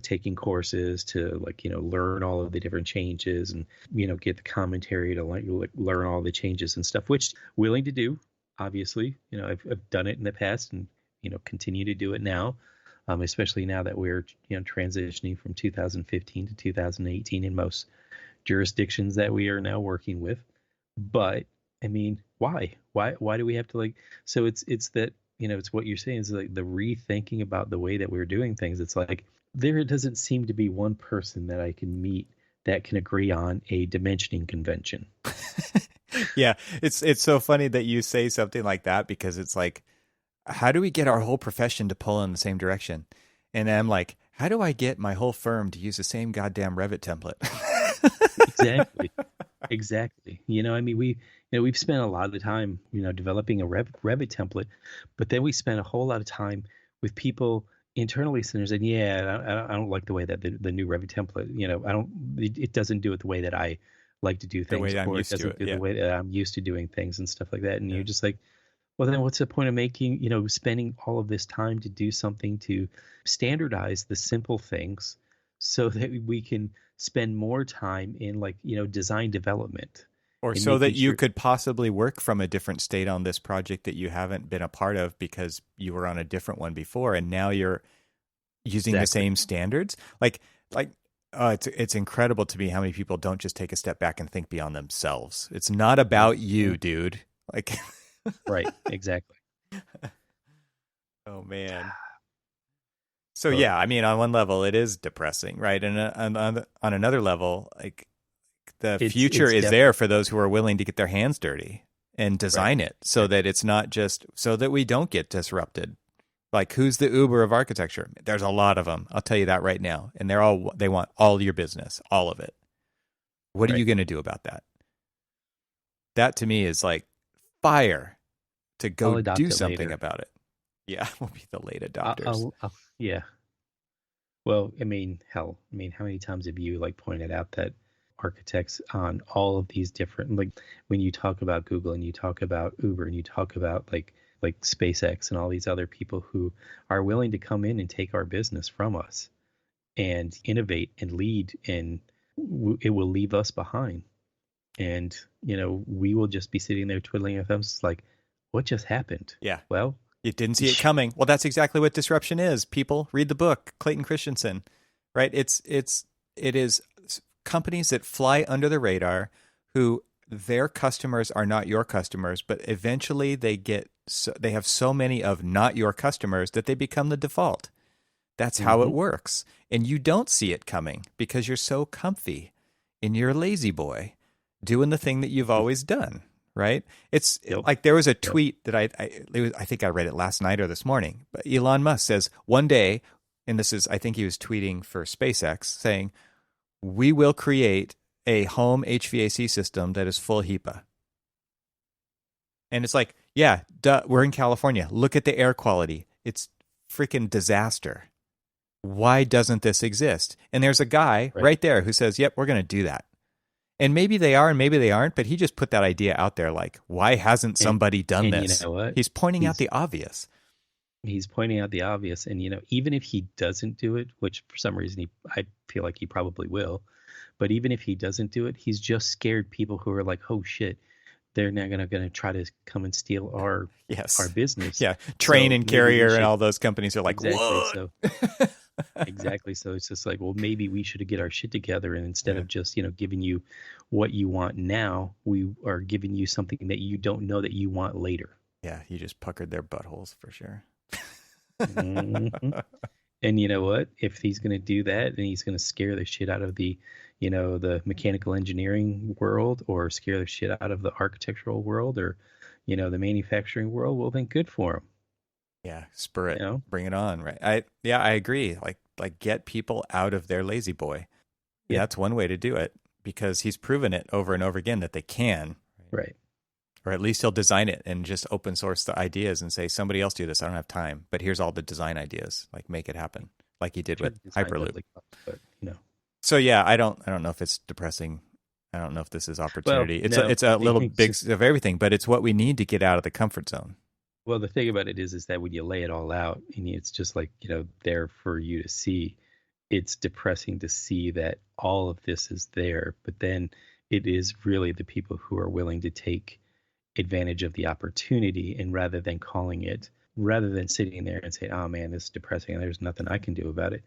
taking courses to like, learn all of the different changes and, get the commentary to learn all the changes and stuff, which willing to do, obviously, I've done it in the past and, continue to do it now. Especially now that we're, transitioning from 2015 to 2018 in most jurisdictions that we are now working with. But I mean, why do we have to like, so it's that, it's what you're saying is like the rethinking about the way that we're doing things. It's like, there doesn't seem to be one person that I can meet that can agree on a dimensioning convention. Yeah. It's so funny that you say something like that, because it's like, how do we get our whole profession to pull in the same direction? And then I'm like, how do I get my whole firm to use the same goddamn Revit template? Exactly. I mean, we've spent a lot of the time, developing a Revit template, but then we spent a whole lot of time with people internally saying, yeah, I don't like the way that the new Revit template, it doesn't do it the way that I like to do things, or it doesn't do the way that I'm used to doing things and stuff like that. And you're just like, well, then what's the point of making, spending all of this time to do something to standardize the simple things so that we can spend more time in like, design development Or and so that making you sure could possibly work from a different state on this project that you haven't been a part of because you were on a different one before, and now you're using the exactly. same standards. Like it's incredible to me how many people don't just take a step back and think beyond themselves. It's not about you, Mhm. dude. Like, Right, exactly. oh man. So Well, yeah, I mean, on one level, it is depressing, right? And on another level, like the future it's is definitely there for those who are willing to get their hands dirty and right. design it so Exactly. that it's not just so that we don't get disrupted. Like, who's the Uber of architecture? There's a lot of them. I'll tell you that right now. And they want all your business, all of it. What are you Right. going to do about that? That to me is like fire to go I'll do adopt it something later. about it. Yeah, we'll be the late I'll, adopters. I'll yeah. Well, I mean, hell, I mean, how many times have you like pointed out that architects on all of these different, like when you talk about Google and you talk about Uber and you talk about like SpaceX and all these other people who are willing to come in and take our business from us and innovate and lead, and it will leave us behind. And we will just be sitting there twiddling our thumbs, like, what just happened? Yeah. Well, You didn't see it coming. Well, that's exactly what disruption is. People read the book, Clayton Christensen, right? It is companies that fly under the radar who their customers are not your customers, but eventually they have so many of not your customers that they become the default. That's how it hmm works. And you don't see it coming because you're so comfy and you're a lazy boy doing the thing that you've always done, right? It's yep, like there was a yep, tweet that I think I read it last night or this morning. But Elon Musk says one day, and this is, I think he was tweeting for SpaceX saying, we will create a home HVAC system that is full HEPA. And it's like, yeah, duh, we're in California. Look at the air quality. It's freaking disaster. Why doesn't this exist? And there's a guy right. right there who says, yep, we're going to do that. And maybe they are and maybe they aren't, but he just put that idea out there like, why hasn't And somebody done and you this? know what? He's pointing out He's the obvious. he's pointing out the obvious, and even if he doesn't do it, which for some reason I feel like he probably will, but even if he doesn't do it, he's just scared people who are like, oh shit, they're not gonna try to come and steal our Yes. business. Yeah. Train So and maybe we Carrier and should all those companies are like, exactly. what? So exactly. So it's just like, well, maybe we should get our shit together, and instead Yeah. of just giving you what you want now, we are giving you something that you don't know that you want later. Yeah. You just puckered their buttholes for sure. hmm And you know what? If he's going to do that, then he's going to scare the shit out of the mechanical engineering world, or scare the shit out of the architectural world, or, the manufacturing world. Well, then good for him. Yeah. Spur You it. know? Bring it on. Right. I agree. Like get people out of their lazy boy. Yep. That's one way to do it because he's proven it over and over again that they can. Right. Or at least he'll design it and just open source the ideas and say, somebody else do this. I don't have time, but here's all the design ideas. Like make it happen, like he did Sure, with design Hyperloop. does come, but So yeah, I don't know if it's depressing. I don't know if this is well, opportunity. no, It's a little it's big just of everything, but it's what we need to get out of the comfort zone. well, the thing about it is that when you lay it all out and it's just like there for you to see, it's depressing to see that all of this is there, but then it is really the people who are willing to take advantage of the opportunity, and rather than sitting there and say, oh man, this is depressing and there's nothing I can do about it,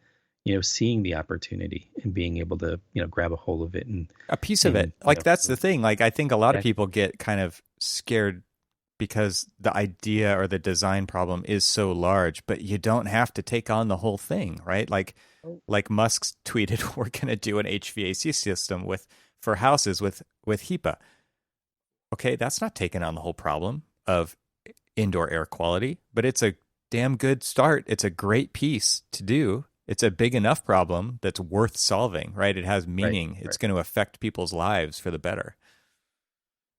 seeing the opportunity and being able to grab a hold of it, A piece of it. and Like that's the thing. Like I think a lot of exactly. people get kind of scared because the idea or the design problem is so large, but you don't have to take on the whole thing, right? Like Musk's tweeted, we're going to do an HVAC system for houses with HEPA. Okay, that's not taking on the whole problem of indoor air quality, but it's a damn good start. It's a great piece to do. It's a big enough problem that's worth solving, right? It has Right, meaning. It's right. going to affect people's lives for the better.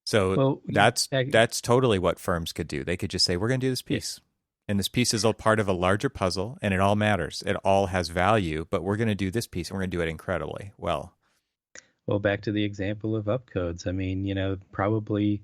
So Well, that's totally what firms could do. They could just say, we're going to do this yeah. piece. And this piece is a part of a larger puzzle and it all matters. It all has value, but we're going to do this piece and we're going to do it incredibly well. Well, back to the example of upcodes. I mean, probably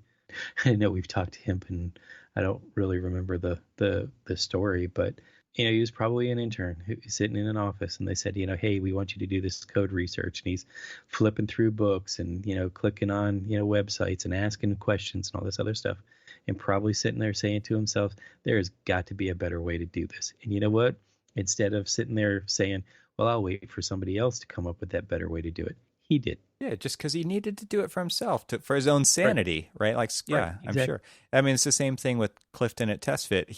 I know we've talked to him, and I don't really remember the story, but he was probably an intern sitting in an office, and they said, hey, we want you to do this code research. And he's flipping through books and, clicking on, websites and asking questions and all this other stuff. And probably sitting there saying to himself, there's got to be a better way to do this. And you know what? Instead of sitting there saying, well, I'll wait for somebody else to come up with that better way to do it, he did. Yeah, just because he needed to do it for himself, for his own sanity, right? Like, yeah, Right, I'm exactly. sure. I mean, it's the same thing with Clifton at TestFit.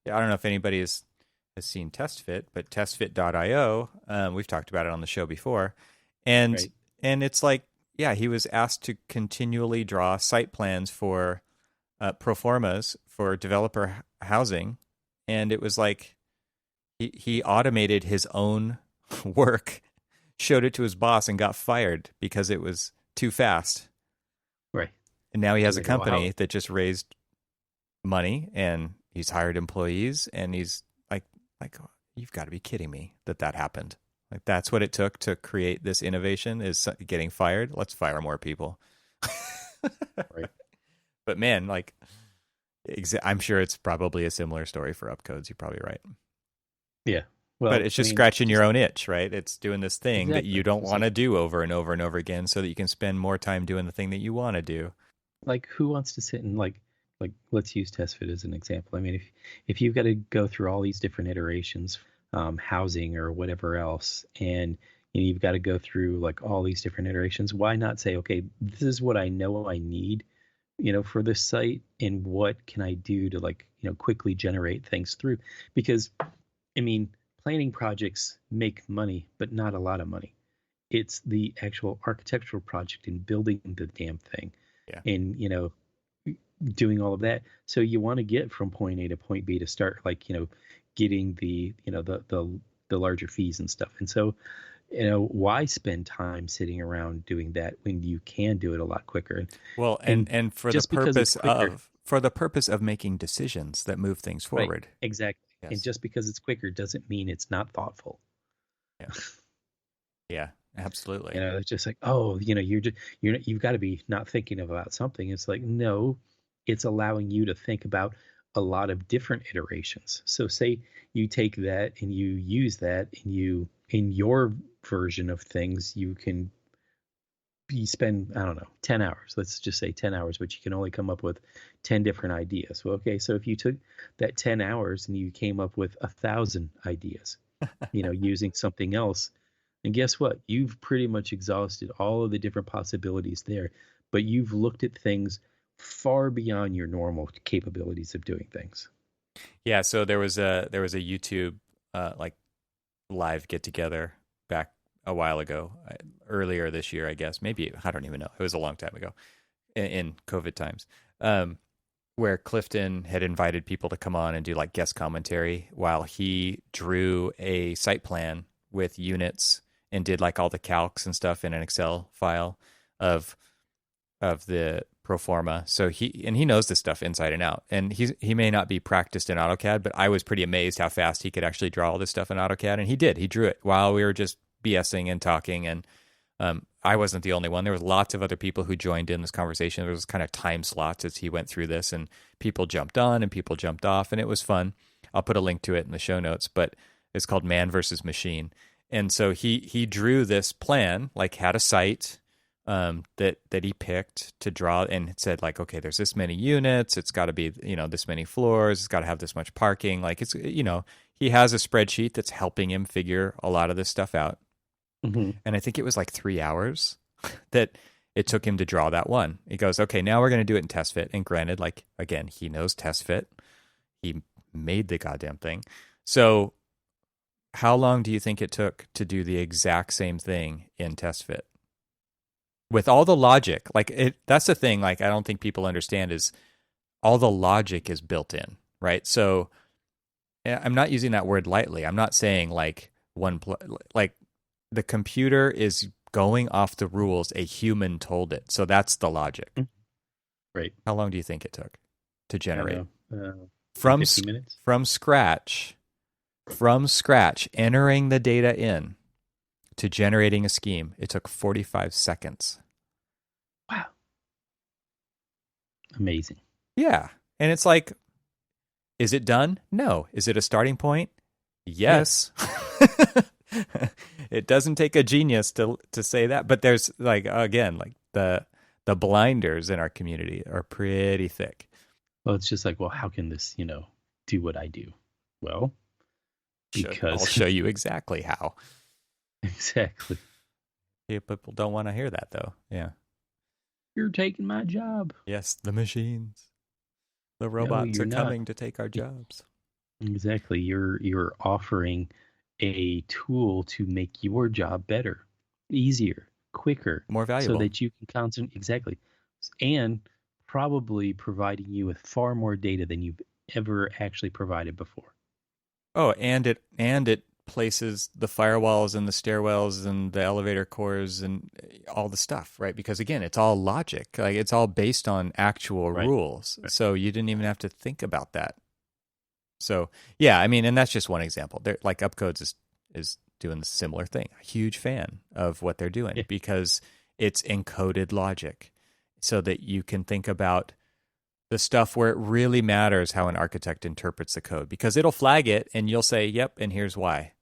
I don't know if anybody has seen TestFit, but testfit.io, we've talked about it on the show before. And, Right. and it's like, yeah, he was asked to continually draw site plans for pro formas for developer housing. And it was like, he automated his own work, showed it to his boss, and got fired because it was too fast. Right. And now he has a Like, well, company that just raised money, and he's hired employees, and he's like, oh, you've got to be kidding me that happened. Like, that's what it took to create this innovation, is getting fired. Let's fire more people. right. But man, like, I'm sure it's probably a similar story for Upcodes. You're probably right. Yeah. Well, But it's just scratching your own itch, right? It's doing this thing that exactly. you don't It's want to like, do over and over and over again, so that you can spend more time doing the thing that you want to do. who wants to sit and let's use TestFit as an example. I mean, if you've got to go through all these different iterations, housing or whatever else, and you've got to go through like all these different iterations, why not say, okay, this is what I know I need, for this site, and what can I do to quickly generate things through? Because I mean, planning projects make money, but not a lot of money. It's the actual architectural project and building the damn thing, Yeah. and doing all of that. So you want to get from point A to point B to start getting the the larger fees and stuff. And so why spend time sitting around doing that when you can do it a lot quicker? Well, And and just because it's quicker, for the purpose of making decisions that move things right? forward. Exactly. And Yes. just because it's quicker doesn't mean it's not thoughtful. Yeah. Yeah. Absolutely. It's just like, oh, you've got to be not thinking about something. It's like, no, it's allowing you to think about a lot of different iterations. So say you take that and you use that, and in your version of things, you spend, I don't know, 10 hours. Let's just say 10 hours, but you can only come up with 10 different ideas. Well, okay, so if you took that 10 hours and you came up with 1,000 ideas, using something else, and guess what? You've pretty much exhausted all of the different possibilities there, but you've looked at things far beyond your normal capabilities of doing things. Yeah. So there was a YouTube like live get together back a while ago, earlier this year, I guess. Maybe, I don't even know. It was a long time ago in COVID times, where Clifton had invited people to come on and do like guest commentary while he drew a site plan with units and did like all the calcs and stuff in an Excel file of the pro forma. So he knows this stuff inside and out. And he may not be practiced in AutoCAD, but I was pretty amazed how fast he could actually draw all this stuff in AutoCAD. And he did. He drew it while we were just BSing and talking. And I wasn't the only one. There was lots of other people who joined in this conversation. There was kind of time slots as he went through this, and people jumped on and people jumped off, and it was fun. I'll put a link to it in the show notes, but it's called Man versus Machine. And so he drew this plan, like had a site that he picked to draw, and it said like, okay, there's this many units. It's got to be, this many floors. It's got to have this much parking. Like, it's, he has a spreadsheet that's helping him figure a lot of this stuff out. Mm-hmm. And I think it was like 3 hours that it took him to draw that one. He goes, okay, now we're going to do it in TestFit. And granted, like, again, he knows TestFit. He made the goddamn thing. So how long do you think it took to do the exact same thing in TestFit? With all the logic, that's the thing, like, I don't think people understand, is all the logic is built in, right? So I'm not using that word lightly. I'm not saying like like the computer is going off the rules a human told it. So that's the logic. Right. How long do you think it took to generate? From 50 minutes? From scratch, entering the data in to generating a scheme, it took 45 seconds. Wow. Amazing. Yeah. And it's like, Is it done? No. Is it a starting point? Yes. It doesn't take a genius to say that, but there's like, again, like the blinders in our community are pretty thick. Well, it's just like, well, how can this, do what I do? Well, because I'll show you exactly how. Exactly. Yeah, people don't want to hear that though. Yeah. You're taking my job. Yes, the machines. The robots are coming to take our jobs. Exactly. You're offering a tool to make your job better, easier, quicker, more valuable, so that you can concentrate. Exactly. And probably providing you with far more data than you've ever actually provided before. Oh, and it places the firewalls and the stairwells and the elevator cores and all the stuff, right? Because again, it's all logic. Like it's all based on actual rules. Right. So you didn't even have to think about that. So yeah, I mean, and that's just one example. They're, like Upcodes is doing a similar thing. A huge fan of what they're doing because it's encoded logic so that you can think about the stuff where it really matters how an architect interprets the code, because it'll flag it and you'll say, yep, and here's why.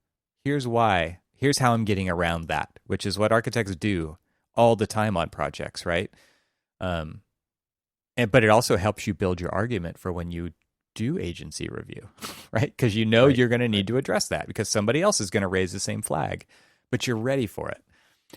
Here's why. Here's how I'm getting around that, which is what architects do all the time on projects, right? But it also helps you build your argument for when you do agency review, right? Because you're going to need to address that because somebody else is going to raise the same flag, but you're ready for it.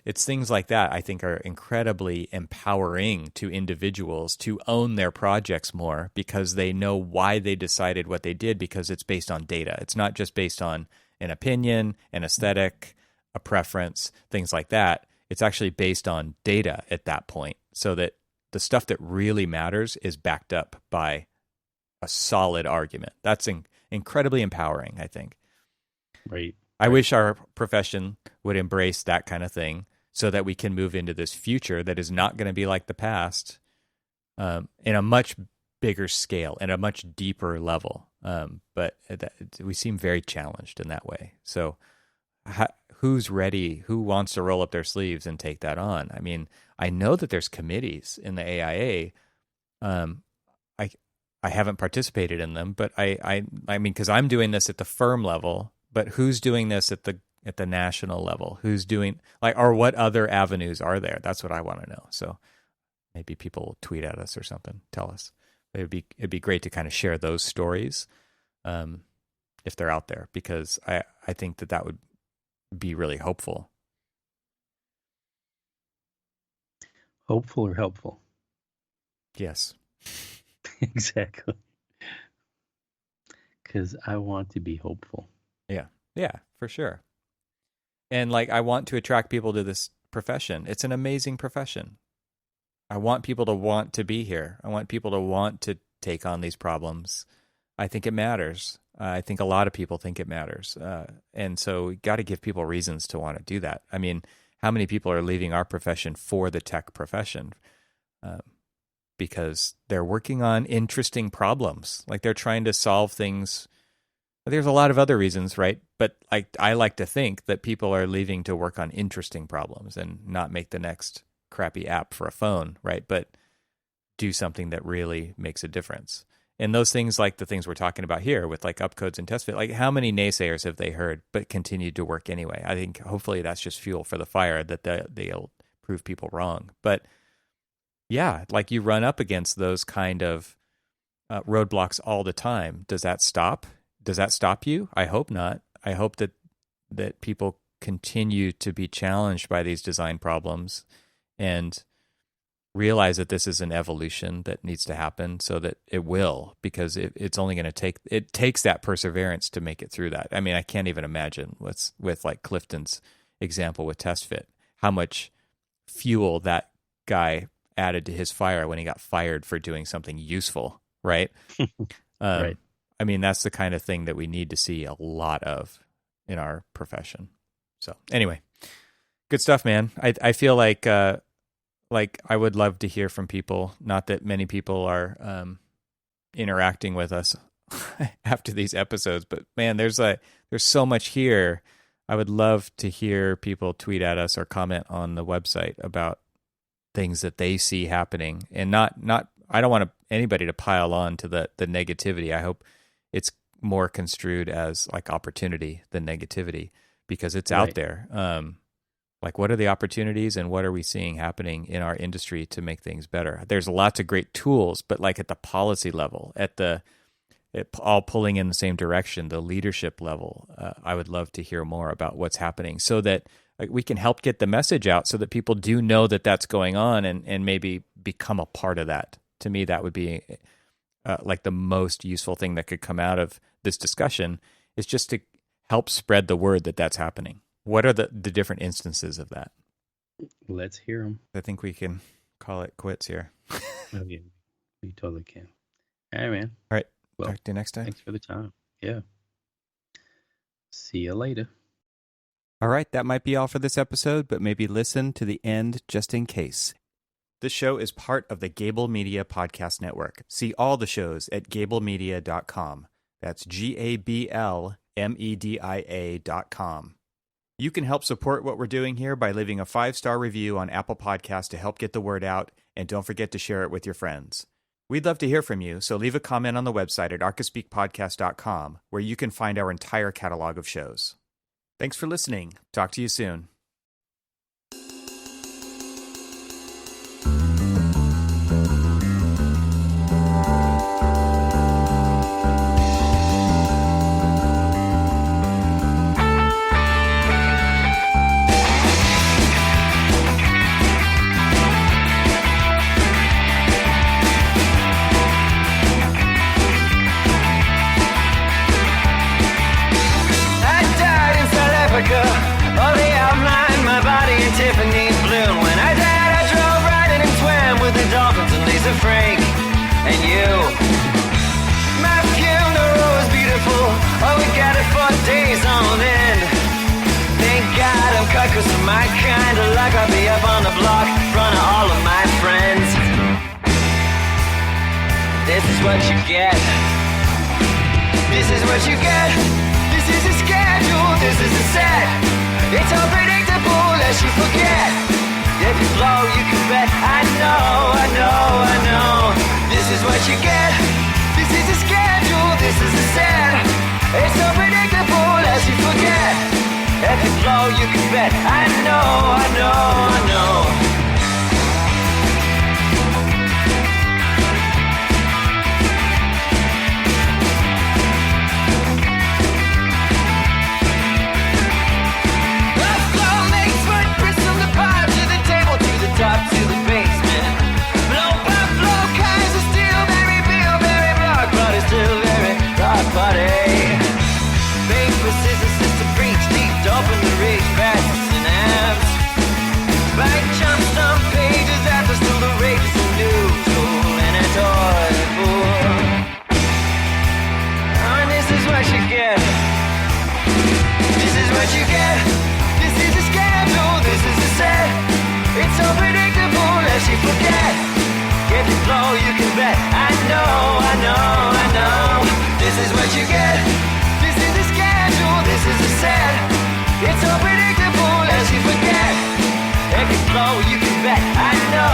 It's things like that I think are incredibly empowering to individuals to own their projects more because they know why they decided what they did, because it's based on data. It's not just based on an opinion, an aesthetic, a preference, things like that. It's actually based on data at that point, so that the stuff that really matters is backed up by a solid argument. That's incredibly empowering, I think. Right. I wish our profession would embrace that kind of thing so that we can move into this future that is not going to be like the past, in a much bigger scale and a much deeper level. But we seem very challenged in that way. So who's ready? Who wants to roll up their sleeves and take that on? I mean, I know that there's committees in the AIA. I haven't participated in them, but I mean, because I'm doing this at the firm level. But who's doing this at the national level? Who's doing or what other avenues are there? That's what I want to know. So maybe people will tweet at us or something, tell us. It'd be great to kind of share those stories, if they're out there, because I think that would be really hopeful. Hopeful or helpful? Yes. Exactly. Because I want to be hopeful. Yeah, for sure. And I want to attract people to this profession. It's an amazing profession. I want people to want to be here. I want people to want to take on these problems. I think it matters. I think a lot of people think it matters. And so we got to give people reasons to want to do that. I mean, how many people are leaving our profession for the tech profession? Because they're working on interesting problems. They're trying to solve things. There's a lot of other reasons, right? But I like to think that people are leaving to work on interesting problems and not make the next crappy app for a phone, right? But do something that really makes a difference. And those things, like the things we're talking about here with Upcodes and TestFit, how many naysayers have they heard but continued to work anyway? I think hopefully that's just fuel for the fire, that they'll prove people wrong. But yeah, you run up against those kind of roadblocks all the time. Does that stop? Does that stop you? I hope not. I hope that people continue to be challenged by these design problems and realize that this is an evolution that needs to happen, so that it will, because it's only going to takes that perseverance to make it through that. I mean, I can't even imagine with Clifton's example with TestFit, how much fuel that guy added to his fire when he got fired for doing something useful, right? Right. I mean, that's the kind of thing that we need to see a lot of in our profession. So anyway, good stuff, man. I feel like I would love to hear from people. Not that many people are interacting with us after these episodes, but man, there's so much here. I would love to hear people tweet at us or comment on the website about things that they see happening, and not. I don't want anybody to pile on to the negativity. I hope it's more construed as like opportunity than negativity because it's out there. Like, what are the opportunities and what are we seeing happening in our industry to make things better? There's lots of great tools, but like at the policy level, all pulling in the same direction, the leadership level, I would love to hear more about what's happening so that like, we can help get the message out so that people do know that that's going on and maybe become a part of that. To me, that would be like the most useful thing that could come out of this discussion is just to help spread the word that that's happening. What are the different instances of that? Let's hear them. I think we can call it quits here. Oh, yeah, we totally can. All right, man. All right. Well, talk to you next time. Thanks for the time. Yeah. See you later. All right. That might be all for this episode, but maybe listen to the end just in case. This show is part of the Gable Media Podcast Network. See all the shows at gablemedia.com. That's GABLMEDIA.com. You can help support what we're doing here by leaving a 5-star review on Apple Podcasts to help get the word out, and don't forget to share it with your friends. We'd love to hear from you, so leave a comment on the website at archispeakpodcast.com, where you can find our entire catalog of shows. Thanks for listening. Talk to you soon. Frank and you. My funeral was beautiful. Oh, we got it for days on end. Thank God I'm cut, cause of my kind of luck I'll be up on the block in front of all of my friends. This is what you get. This is what you get. This is a schedule. This is a set. It's unpredictable lest you forget. If you blow, you can bet. I know. This is what you get. This is a schedule. This is a set. It's so predictable as you forget. If you blow, you can bet. I know. Top to the basement. Blow by blow, kinds of steel, very real, very rock, but it's still very rock body. Paper, scissors, sister, preach, deep, open the reach, fast synapse. Bite jumps on pages after still the rage is a new tool and a toy fool. Oh, and this is what you get. This is what you get. This is a schedule, this is a set. It's so predictable as you forget. If you blow, you can bet. I know. This is what you get. This is the schedule. This is the set. It's so predictable as you forget. If you blow, you can bet. I know.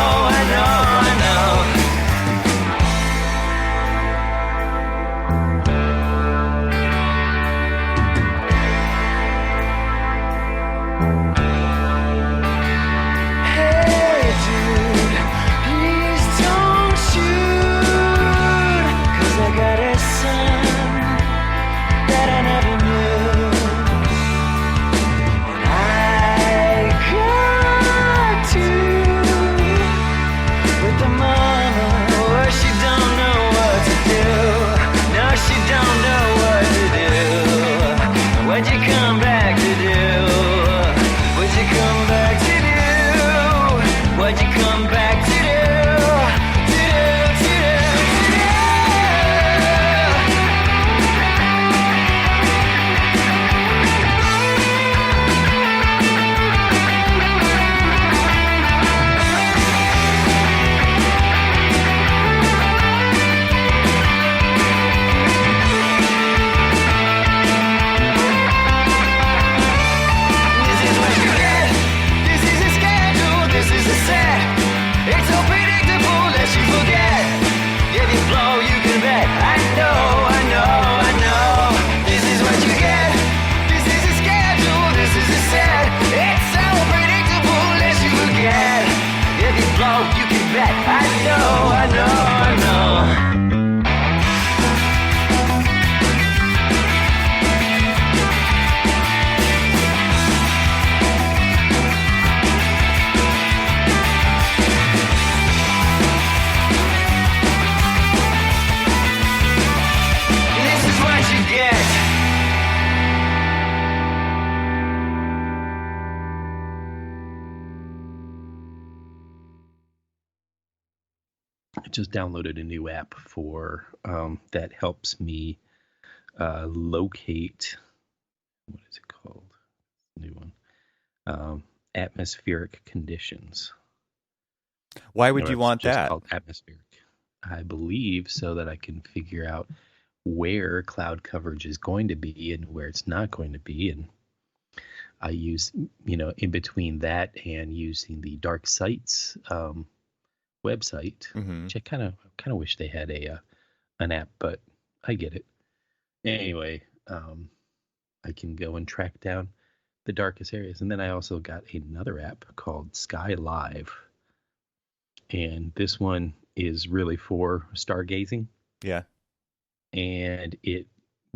I just downloaded a new app for that helps me locate, what is it called? New one. Atmospheric conditions. Why would Or you it's want just that? called atmospheric. I believe so that I can figure out where cloud coverage is going to be and where it's not going to be. And I use, in between that and using the Dark Sites website, which I kind of wish they had an app, but I get it. Anyway, I can go and track down the darkest areas. And then I also got another app called Sky Live. And this one is really for stargazing. Yeah. And it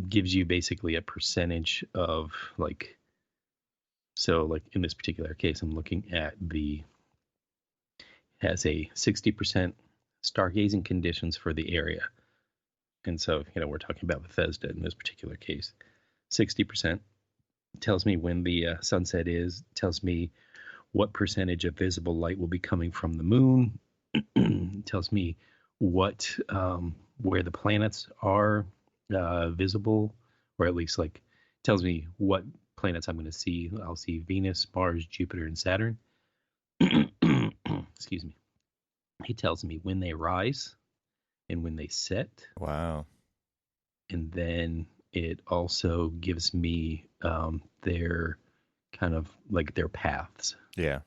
gives you basically a percentage of so in this particular case, I'm looking at has a 60% stargazing conditions for the area. And so, we're talking about Bethesda in this particular case. 60% tells me when the sunset is, tells me what percentage of visible light will be coming from the moon, tells me what where the planets are visible, or at least tells me what planets I'm going to see. I'll see Venus, Mars, Jupiter, and Saturn. Excuse me. He tells me when they rise and when they set. Wow. And then it also gives me their kind of their paths. Yeah.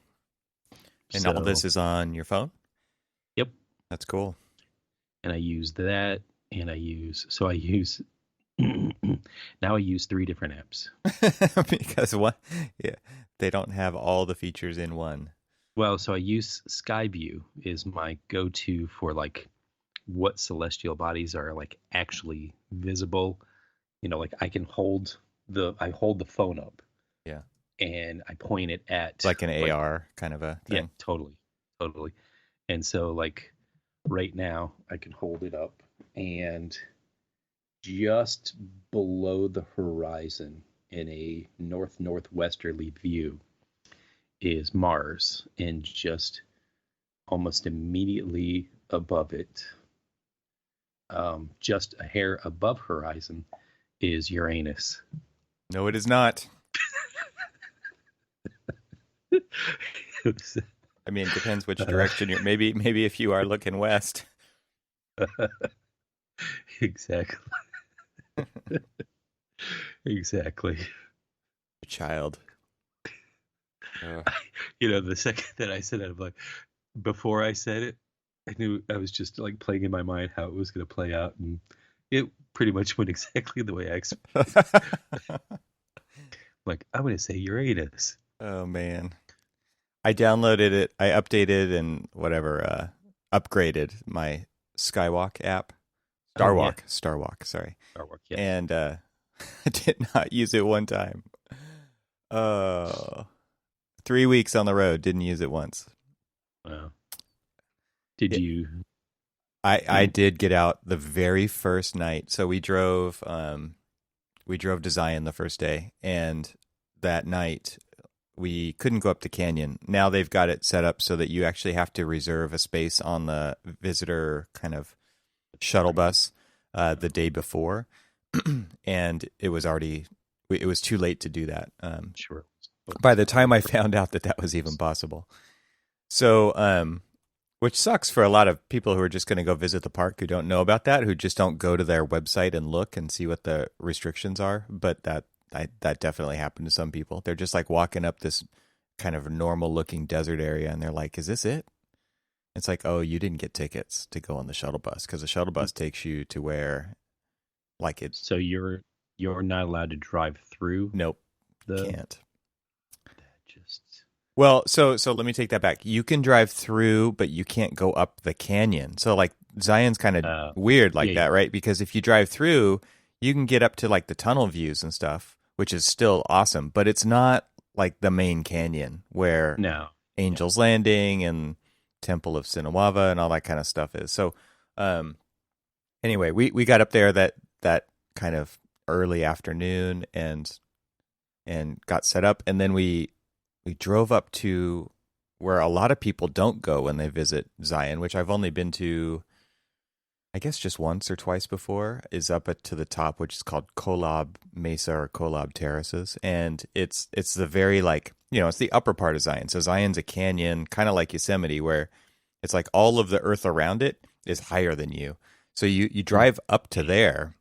And all this is on your phone? Yep. That's cool. And I use that, and I use now I use 3 different apps. Because what? Yeah, they don't have all the features in one. Well, so I use Skyview is my go-to for what celestial bodies are actually visible. I can hold the phone up. Yeah. And I point it at like an AR kind of a thing. Yeah, totally. And so right now I can hold it up, and just below the horizon in a northwesterly view is Mars, and just almost immediately above it, just a hair above horizon, is Uranus. No, it is not. I mean, it depends which direction you're. Maybe if you are looking west. Exactly. Exactly. Child. The second that I said it, before I said it, I knew I was just playing in my mind how it was going to play out, and it pretty much went exactly the way I expected. I'm going to say Uranus. Oh man. I downloaded it, I updated and upgraded my Skywalk app. Starwalk, sorry. Starwalk, yeah. And I did not use it one time. 3 weeks on the road, didn't use it once. Wow. Did you? I did get out the very first night. So we drove to Zion the first day, and that night we couldn't go up the canyon. Now they've got it set up so that you actually have to reserve a space on the visitor kind of shuttle bus the day before, and it was too late to do that. Sure. By the time I found out that was even possible. So, which sucks for a lot of people who are just going to go visit the park who don't know about that, who just don't go to their website and look and see what the restrictions are. But that definitely happened to some people. They're just walking up this kind of normal looking desert area, and they're like, "Is this it?" It's like, "Oh, you didn't get tickets to go on the shuttle bus, because the shuttle bus takes you to where, it's." So you're not allowed to drive through. Nope, can't. Just well, so let me take that back. You can drive through, but you can't go up the canyon. So Zion's kind of weird that, right? Because if you drive through, you can get up to the tunnel views and stuff, which is still awesome, but it's not the main canyon where Angel's Landing and Temple of Sinawava and all that kind of stuff is. So anyway, we got up there that kind of early afternoon and got set up, and then we drove up to where a lot of people don't go when they visit Zion, which I've only been to, I guess, just once or twice before, is up to the top, which is called Kolob Mesa or Kolob Terraces. And it's the very, like, it's the upper part of Zion. So Zion's a canyon, kind of like Yosemite, where it's like all of the earth around it is higher than you. So you drive up to there,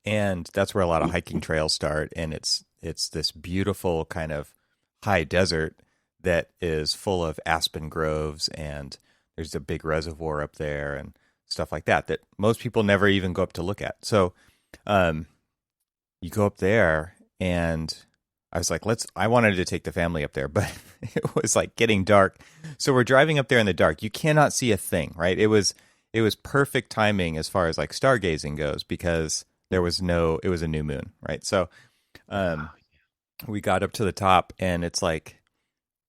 and that's where a lot of hiking trails start. And it's this beautiful kind of high desert that is full of aspen groves, and there's a big reservoir up there and stuff like that most people never even go up to look at. So you go up there, and I was like, I wanted to take the family up there, but it was like getting dark. So we're driving up there in the dark. You cannot see a thing, right? It was perfect timing as far as like stargazing goes, because it was a new moon, right? So we got up to the top, and it's like,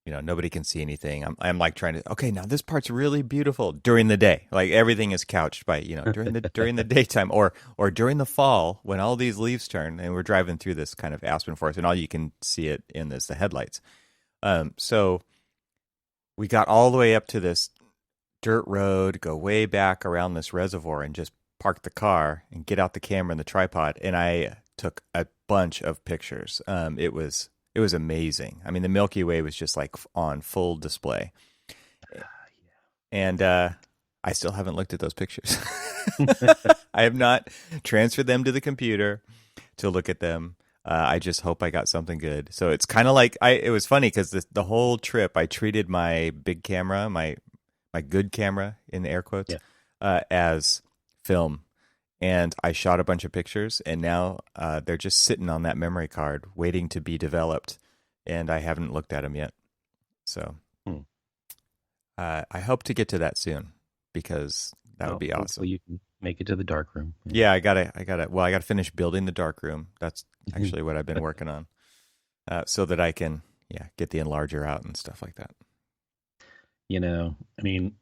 nobody can see anything. I'm like trying to, okay, now this part's really beautiful during the day. Like everything is couched by, during the daytime or during the fall when all these leaves turn, and we're driving through this kind of aspen forest, and all you can see it in is the headlights. So we got all the way up to this dirt road, go way back around this reservoir, and just park the car and get out the camera and the tripod. And I took a bunch of pictures. It was amazing. I mean, the Milky Way was just like on full display. And I still haven't looked at those pictures. I have not transferred them to the computer to look at them. I just hope I got something good. So it's kind of like, it was funny because the whole trip I treated my big camera, my good camera in air quotes, as film. And I shot a bunch of pictures, and now they're just sitting on that memory card waiting to be developed, and I haven't looked at them yet. So I hope to get to that soon, because that would be awesome. You can make it to the darkroom. Yeah, I gotta finish building the darkroom. That's actually what I've been working on, so that I can get the enlarger out and stuff like that. I mean,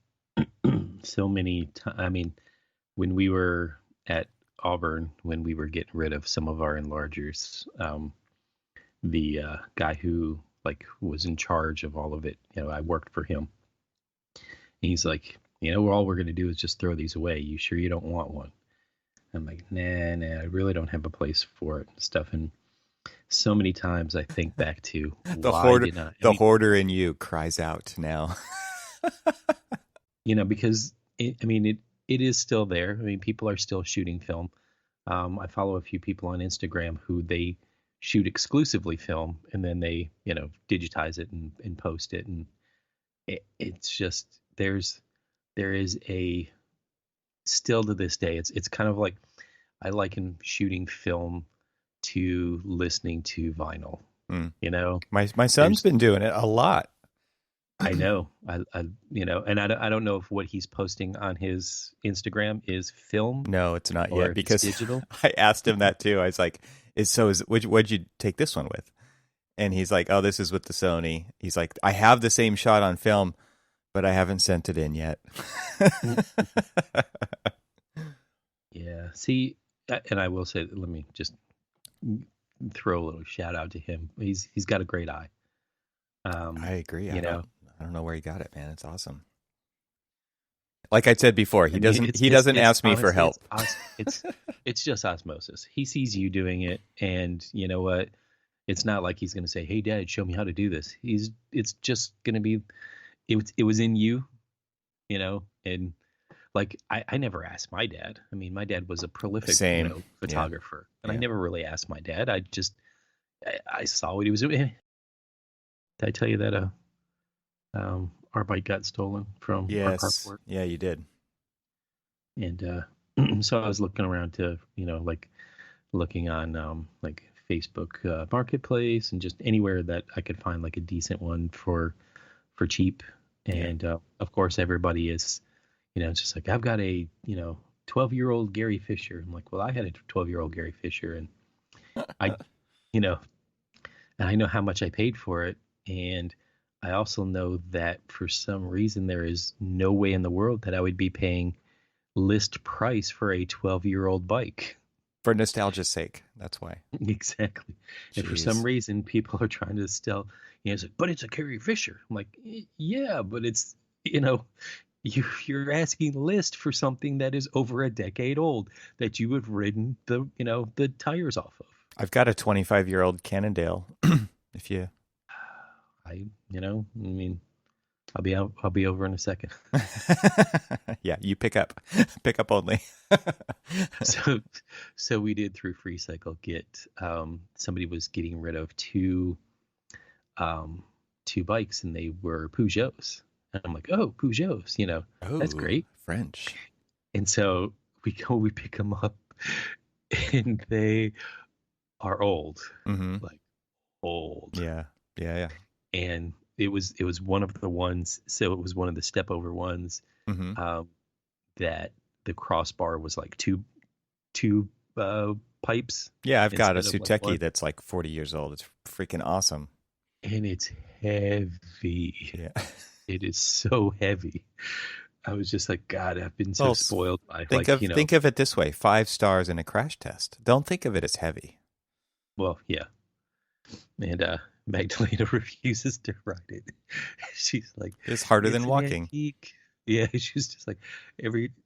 so many times. I mean, when we were at Auburn, when we were getting rid of some of our enlargers, the guy who was in charge of all of it, I worked for him. And he's like, all we're going to do is just throw these away. You sure you don't want one? I'm like, nah, I really don't have a place for it and stuff. And so many times I think back to the hoarder in you cries out now. Because it is still there. I mean, people are still shooting film. I follow a few people on Instagram who they shoot exclusively film, and then they, digitize it and post it. And it's just, there is a, still to this day, it's kind of like, I liken shooting film to listening to vinyl, My son's been doing it a lot. I know, and I don't know if what he's posting on his Instagram is film. No, it's not yet, because digital. I asked him that too. I was like, what'd you take this one with? And he's like, oh, this is with the Sony. He's like, I have the same shot on film, but I haven't sent it in yet. Yeah. See, and I will say, let me just throw a little shout out to him. He's got a great eye. I agree. I don't know where he got it, man. It's awesome. Like I said before, he doesn't ask me for help. It's just osmosis. He sees you doing it, and you know what? It's not like he's going to say, "Hey, Dad, show me how to do this." It's just going to be, it was in you, and like I never asked my dad. I mean, my dad was a prolific photographer, and I never really asked my dad. I saw what he was doing. Did I tell you that our bike got stolen from our carport? Yeah, you did. And so I was looking around to, looking on Facebook Marketplace and just anywhere that I could find like a decent one for cheap. And of course, everybody is, it's just like, I've got a 12-year-old Gary Fisher. I'm like, well, I had a 12-year-old Gary Fisher, and I know how much I paid for it. And I also know that for some reason there is no way in the world that I would be paying list price for a 12-year-old bike. For nostalgia's sake. That's why. Exactly. And for some reason, people are trying to still, it's like, but it's a Carrie Fisher. I'm like, yeah, but it's, you're asking List for something that is over a decade old that you have ridden the tires off of. I've got a 25-year-old Cannondale. If you, I'll be over in a second. Yeah, you pick up only. So we did through Free Cycle get somebody was getting rid of two bikes, and they were Peugeots, and I'm like, oh, Peugeots, that's great, French. And so we pick them up, and they are old, like old. Yeah. And it was one of the ones. So it was one of the step over ones that the crossbar was like two pipes. Yeah, I've got a Suteki like that's like 40 years old. It's freaking awesome. And it's heavy. Yeah. It is so heavy. I was just like, God, I've been so spoiled by think of it this way: 5 stars in a crash test. Don't think of it as heavy. Well, yeah. And Magdalena refuses to ride it. She's like, it's harder than walking. Antique. Yeah, she's just like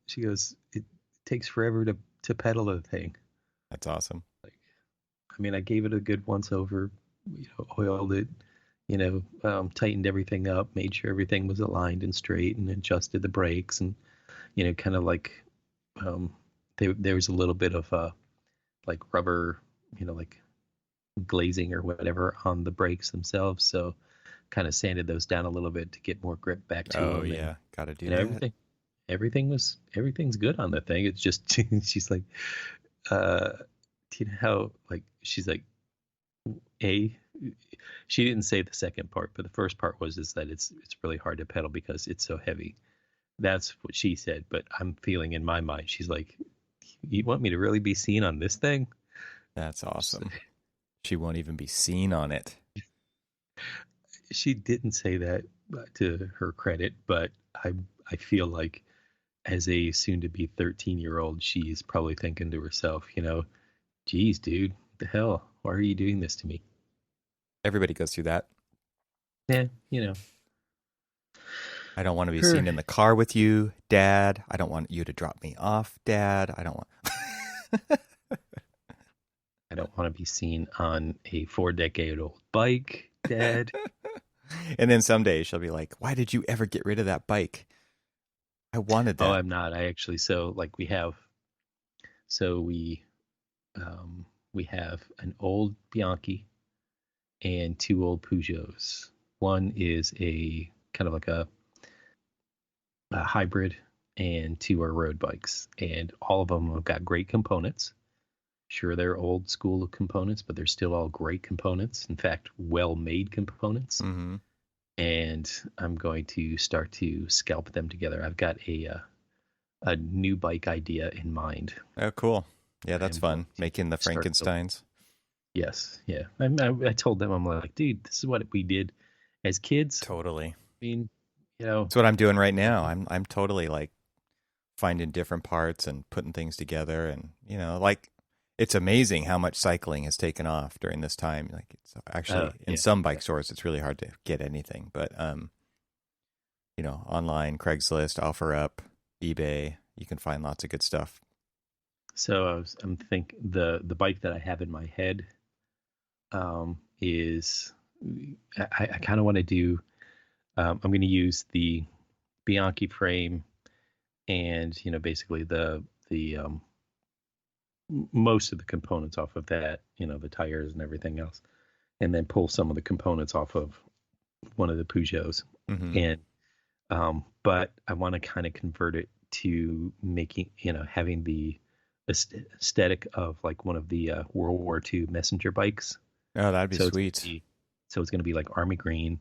she goes, it takes forever to pedal the thing. That's awesome. Like, I gave it a good once over, oiled it, tightened everything up, made sure everything was aligned and straight, and adjusted the brakes, and kind of like there was a little bit of like rubber, like glazing or whatever on the brakes themselves, so kind of sanded those down a little bit to get more grip back to them. Oh yeah, gotta do that. Everything's good on the thing. It's just she's like, do you know how, like, she's like, she didn't say the second part, but the first part is that it's really hard to pedal because it's so heavy. That's what she said, but I'm feeling in my mind, she's like, you want me to really be seen on this thing? That's awesome. She won't even be seen on it. She didn't say that, to her credit, but I feel like as a soon-to-be 13-year-old, she's probably thinking to herself, geez, dude, what the hell? Why are you doing this to me? Everybody goes through that. Yeah, I don't want to be seen in the car with you, Dad. I don't want you to drop me off, Dad. I don't want to be seen on a 4-decade-old bike, Dad. And then someday she'll be like, why did you ever get rid of that bike? I wanted that. Oh, I'm not. I actually, we have an old Bianchi and 2 old Peugeots. One is a kind of like a hybrid, and 2 are road bikes, and all of them have got great components. Sure, they're old school components, but they're still all great components. In fact, well-made components. Mm-hmm. And I'm going to start to scalp them together. I've got a new bike idea in mind. Oh, cool. Yeah, that's fun. Making the Frankensteins. Yes, yeah. I told them, I'm like, dude, this is what we did as kids. Totally. That's what I'm doing right now. I'm totally like finding different parts and putting things together, and like, it's amazing how much cycling has taken off during this time. Like, it's actually in some bike stores, it's really hard to get anything, but online, Craigslist, OfferUp, eBay, you can find lots of good stuff. So I'm thinking the bike that I have in my head is I kind of want to do. I'm going to use the Bianchi frame, and basically the most of the components off of that, the tires and everything else, and then pull some of the components off of one of the Peugeots. Mm-hmm. And but I want to kind of convert it to making, having the aesthetic of like one of the World War II messenger bikes. Oh, that'd be sweet. So it's going to be like army green,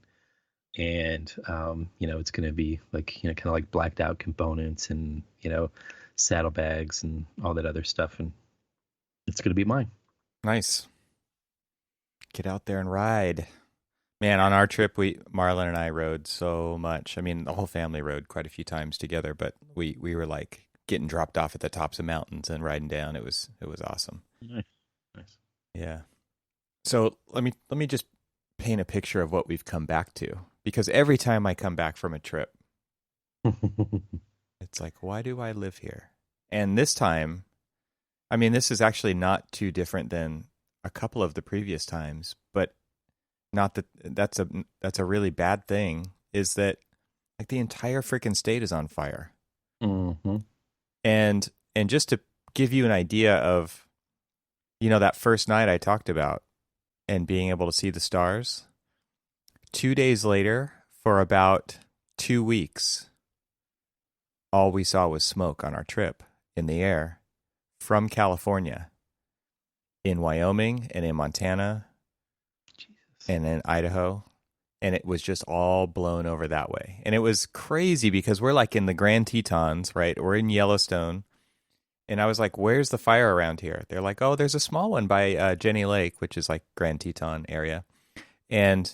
and it's going to be like, kind of like blacked out components, and saddlebags and all that other stuff, and it's going to be mine. Nice. Get out there and ride. Man, on our trip, Marlon and I rode so much. I mean, the whole family rode quite a few times together, but we were like getting dropped off at the tops of mountains and riding down. It was awesome. Nice. Yeah. So let me just paint a picture of what we've come back to, because every time I come back from a trip, it's like, why do I live here? And this time, I mean, this is actually not too different than a couple of the previous times, but not that that's a really bad thing, is that like the entire freaking state is on fire. Mm-hmm. And just to give you an idea of, that first night I talked about and being able to see the stars, 2 days later, for about 2 weeks, all we saw was smoke on our trip in the air from California, in Wyoming and in Montana, and in Idaho. And it was just all blown over that way. And it was crazy because we're like in the Grand Tetons, right? We're in Yellowstone. And I was like, where's the fire around here? They're like, oh, there's a small one by Jenny Lake, which is like Grand Teton area. And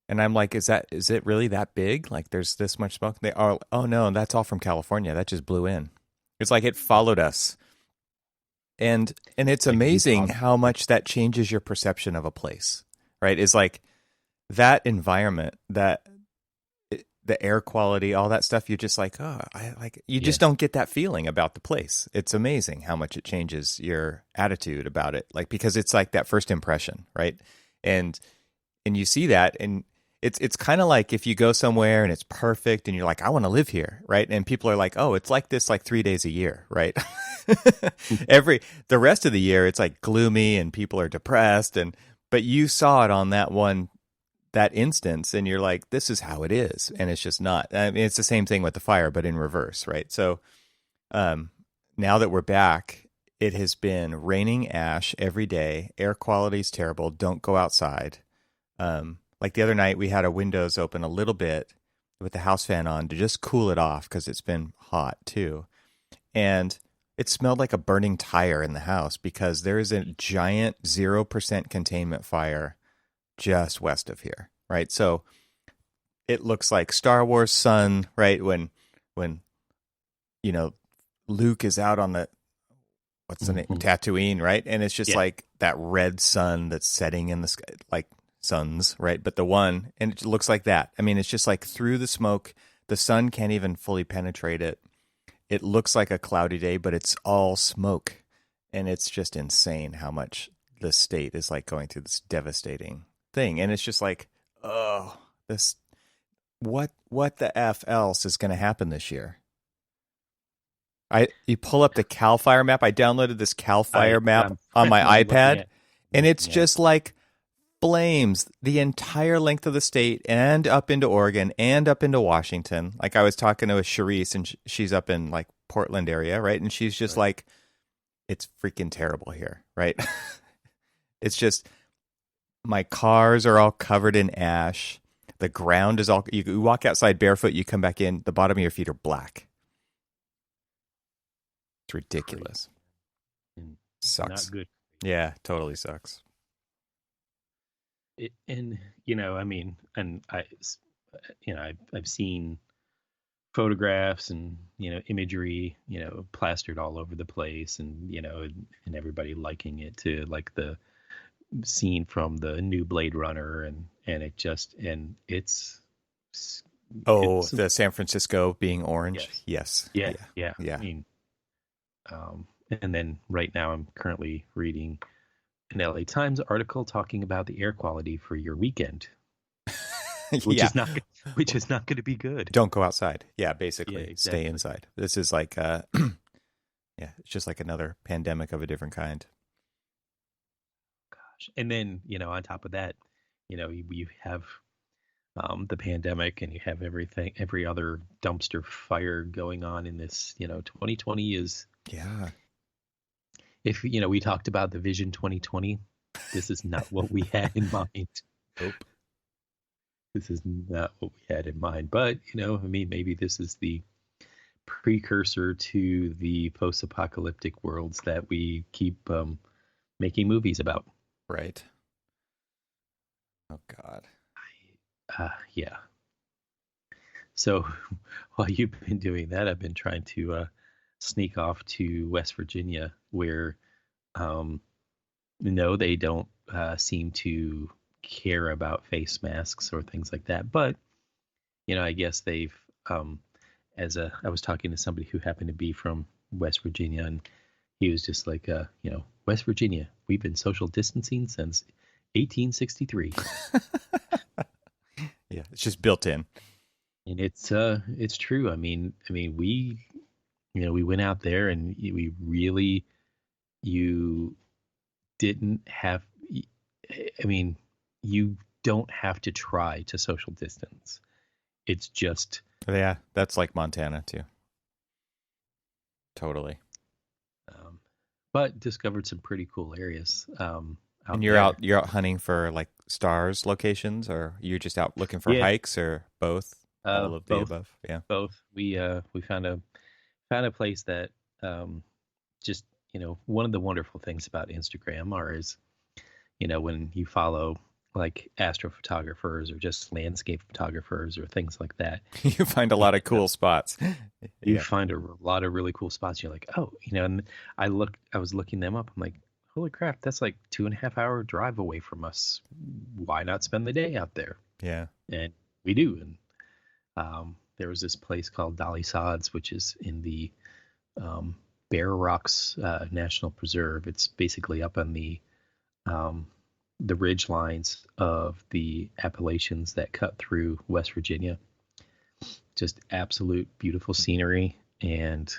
I'm like, is it really that big? Like there's this much smoke? They are, oh no, that's all from California. That just blew in. It's like it followed us. And it's amazing how much that changes your perception of a place, right? It's like that environment, that the air quality, all that stuff, you're just like, oh, just don't get that feeling about the place. It's amazing how much it changes your attitude about it. Like, because it's like that first impression, right? And you see that, and it's kind of like if you go somewhere and it's perfect and you're like, I want to live here, right? And people are like, oh, it's like this like 3 days a year, right? The rest of the year it's like gloomy and people are depressed, but you saw it on that instance, and you're like, this is how it is, and it's just not. I mean, it's the same thing with the fire, but in reverse, right? So now that we're back, it has been raining ash every day. Air quality's terrible. Don't go outside. Like the other night, we had our windows open a little bit with the house fan on to just cool it off because it's been hot too. And it smelled like a burning tire in the house because there is a giant 0% containment fire just west of here, right? So it looks like Star Wars sun, right? When Luke is out on what's the name, Tatooine, right? And it's just like that red sun that's setting in the sky, like suns, right? But and it looks like that. I mean, it's just like through the smoke, the sun can't even fully penetrate it. It looks like a cloudy day, but it's all smoke, and it's just insane how much the state is like going through this devastating thing. And it's just like, oh, this, what the F else is going to happen this year? You pull up the CAL FIRE map. I downloaded this CAL FIRE map on my iPad, and it's just like flames the entire length of the state and up into Oregon and up into Washington. Like I was talking to Charisse, and she's up in like Portland area, right? And she's just like, it's freaking terrible here, right? It's just, my cars are all covered in ash. The ground is all, you walk outside barefoot, you come back in, the bottom of your feet are black. It's ridiculous. Sucks. Not good. Yeah, totally sucks. I've seen photographs and imagery plastered all over the place, and and everybody liking it to like the scene from the new Blade Runner, and it's the San Francisco being orange. Yes. Yeah. I mean, and then right now I'm currently reading an LA Times article talking about the air quality for your weekend, which is not going to be good. Don't go outside. Yeah, basically, exactly. Stay inside. This is like, it's just like another pandemic of a different kind. Gosh, and then on top of that, you have the pandemic, and you have every other dumpster fire going on in this. 2020 is. Yeah. If we talked about the Vision 2020, this is not what we had in mind. Nope. This is not what we had in mind. But maybe this is the precursor to the post-apocalyptic worlds that we keep making movies about. Right. Oh God. Yeah. So while you've been doing that, I've been trying to sneak off to West Virginia, where no, they don't seem to care about face masks or things like that. But I guess they've I was talking to somebody who happened to be from West Virginia, and he was just like, West Virginia, we've been social distancing since 1863. Yeah, it's just built in. And it's true. I mean, we went out there, and we really, you didn't have, I mean, you don't have to try to social distance. It's just, Yeah, that's like Montana too. Totally. But discovered some pretty cool areas. And you're out hunting for like stars locations, or you're just out looking for hikes, or both? All of the above. Yeah. Both. We found a place that just, one of the wonderful things about Instagram is, when you follow like astrophotographers or just landscape photographers or things like that, you find a lot of cool spots. You find a lot of really cool spots. You're like, oh, and I was looking them up. I'm like, holy crap, that's like 2.5 hour drive away from us. Why not spend the day out there? Yeah. And we do. And there was this place called Dolly Sods, which is in the Bear Rocks National Preserve. It's basically up on the ridge lines of the Appalachians that cut through West Virginia. Just absolute beautiful scenery, and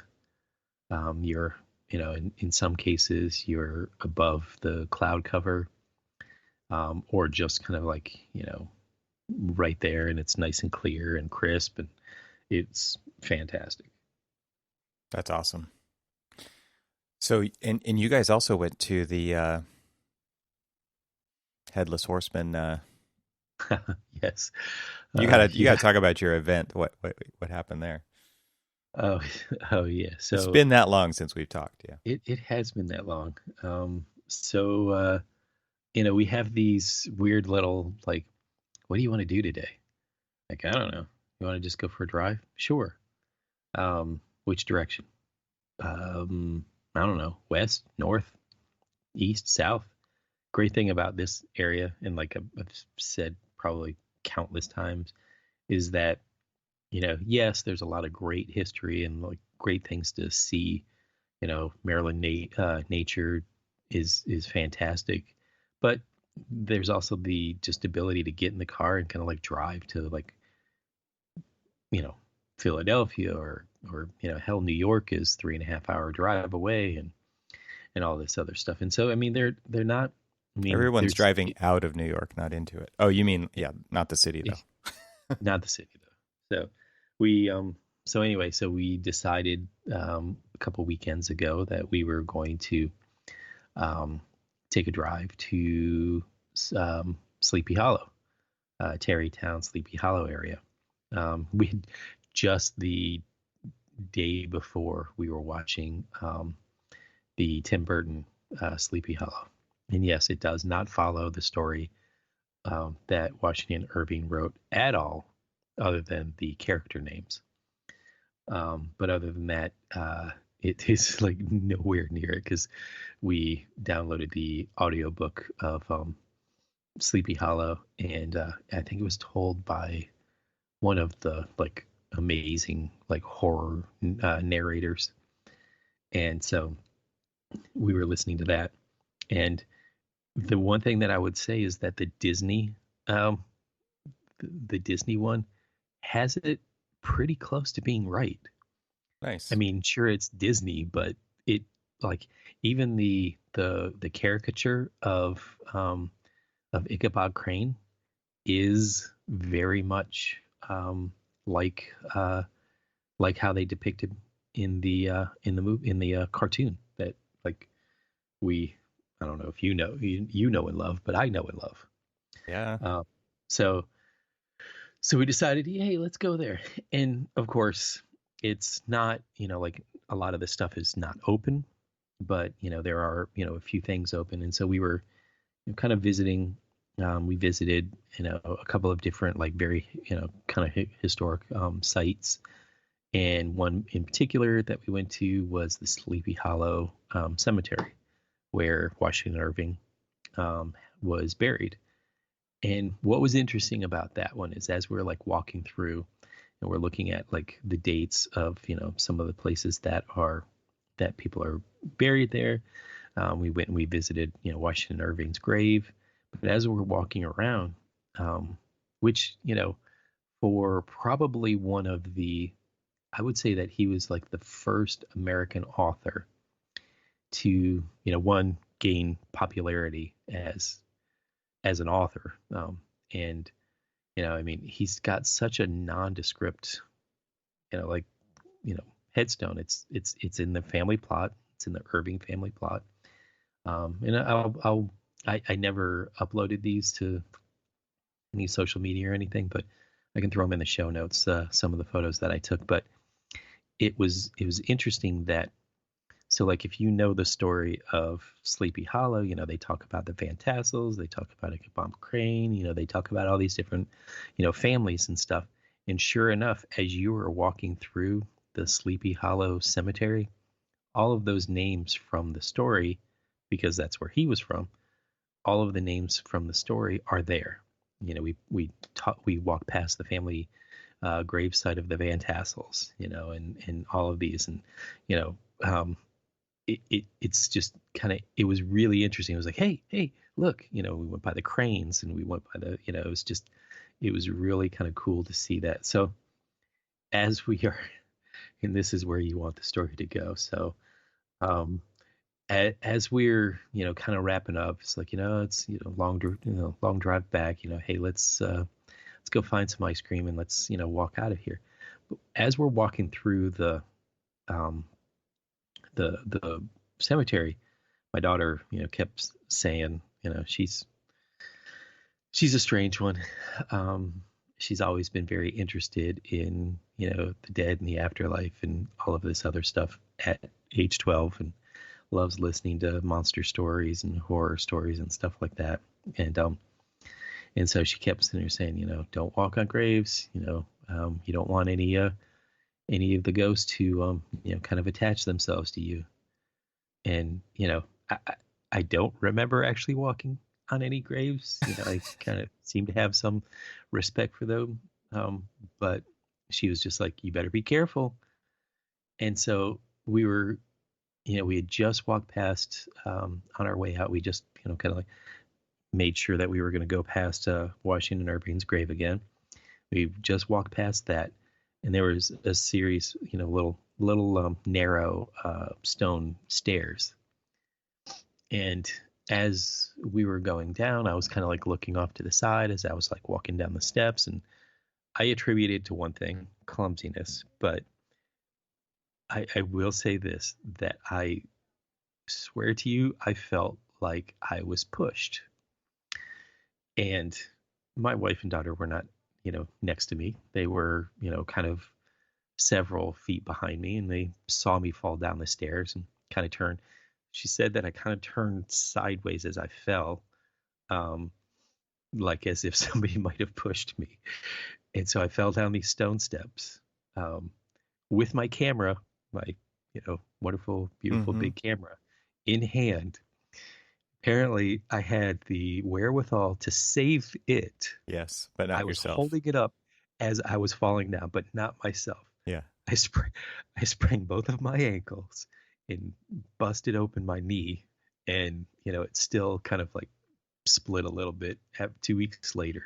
you're, in some cases you're above the cloud cover, or just kind of like, right there, and it's nice and clear and crisp, and it's fantastic. That's awesome. So, and you guys also went to the Headless Horseman. Yes. You gotta talk about your event. What happened there? Oh yeah. So it's been that long since we've talked. Yeah. It has been that long. So we have these weird little, like, what do you want to do today? Like, I don't know. You want to just go for a drive? Sure. Which direction? I don't know. West, north, east, south. Great thing about this area, and like I've said probably countless times, is that, yes, there's a lot of great history and like great things to see. Maryland nature is fantastic, but there's also the just ability to get in the car and kind of like drive to, like, Philadelphia or hell, New York is 3.5 hour drive away, and all this other stuff. And so, I mean, they're not. Everyone's driving out of New York, not into it. Oh, you mean, not the city though. Not the city though. So we so we decided a couple weekends ago that we were going to take a drive to Sleepy Hollow, Tarrytown, Sleepy Hollow area. We just the day before we were watching the Tim Burton Sleepy Hollow. And yes, it does not follow the story that Washington Irving wrote at all, other than the character names. But other than that, it is like nowhere near it, because we downloaded the audiobook of Sleepy Hollow, and I think it was told by one of the like amazing like horror narrators. And so we were listening to that, and the one thing that I would say is that the Disney one has it pretty close to being right. Nice. I mean, sure, it's Disney, but it, like, even the caricature of Ichabod Crane is very much like how they depicted in the movie, in the cartoon that, like, I don't know if you know and love, but I know and love. Yeah. So we decided, hey, let's go there. And of course, it's not, like, a lot of this stuff is not open, but there are a few things open. And so we were kind of visiting. We visited a couple of different, like, very kind of historic sites, And one in particular that we went to was the Sleepy Hollow Cemetery, where Washington Irving was buried. And what was interesting about that one is as we're like walking through and we're looking at like the dates of, some of the places that people are buried there. We went and we visited, Washington Irving's grave. But as we're walking around, which, for probably one of the, I would say that he was like the first American author to, one, gain popularity as an author. And, I mean, he's got such a nondescript, headstone. It's in the family plot. It's in the Irving family plot. And I never uploaded these to any social media or anything, but I can throw them in the show notes, some of the photos that I took. But it was interesting that, so like if you know the story of Sleepy Hollow, they talk about the Van Tassels, they talk about Ichabod Crane, they talk about all these different, families and stuff. And sure enough, as you were walking through the Sleepy Hollow Cemetery, all of those names from the story, because that's where he was from, all of the names from the story are there. We walked past the family gravesite of the Van Tassels, and all of these, and it's just kind of, it was really interesting. It was like, hey, look, we went by the Cranes and we went by the, it was really kind of cool to see that. So as we are, and this is where you want the story to go. So as we're, kind of wrapping up, it's like, it's, long drive back, hey, let's go find some ice cream and let's, walk out of here. But as we're walking through the cemetery, my daughter, kept saying, she's a strange one. She's always been very interested in, the dead and the afterlife and all of this other stuff at age 12, and loves listening to monster stories and horror stories and stuff like that. And so she kept sitting there saying, don't walk on graves, you don't want any of the ghosts to, kind of attach themselves to you. And, I don't remember actually walking on any graves. I kind of seem to have some respect for them. But she was just like, you better be careful. And so we were, we had just walked past, on our way out, we just, kind of like made sure that we were going to go past Washington Irving's grave again. We just walked past that. And there was a series, little narrow stone stairs. And as we were going down, I was kind of like looking off to the side as I was like walking down the steps. And I attributed to one thing, clumsiness. But I will say this, that I swear to you, I felt like I was pushed. And my wife and daughter were not, next to me. They were, kind of several feet behind me, and they saw me fall down the stairs and kind of turn. She said that I kind of turned sideways as I fell, like as if somebody might have pushed me. And so I fell down these stone steps with my camera, my, wonderful, beautiful big camera in hand. Apparently, I had the wherewithal to save it. Yes, but not yourself. I was holding it up as I was falling down, but not myself. Yeah. I sprained both of my ankles and busted open my knee, and it still kind of like split a little bit 2 weeks later,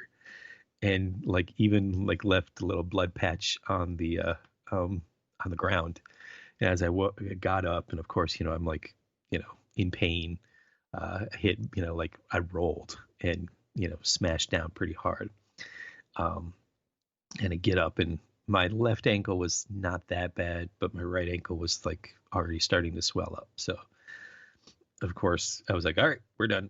and like even like left a little blood patch on the ground. And as I got up, and of course, I'm like, in pain. Hit, like I rolled and, smashed down pretty hard. And I get up, and my left ankle was not that bad, but my right ankle was like already starting to swell up. So of course I was like, all right, we're done,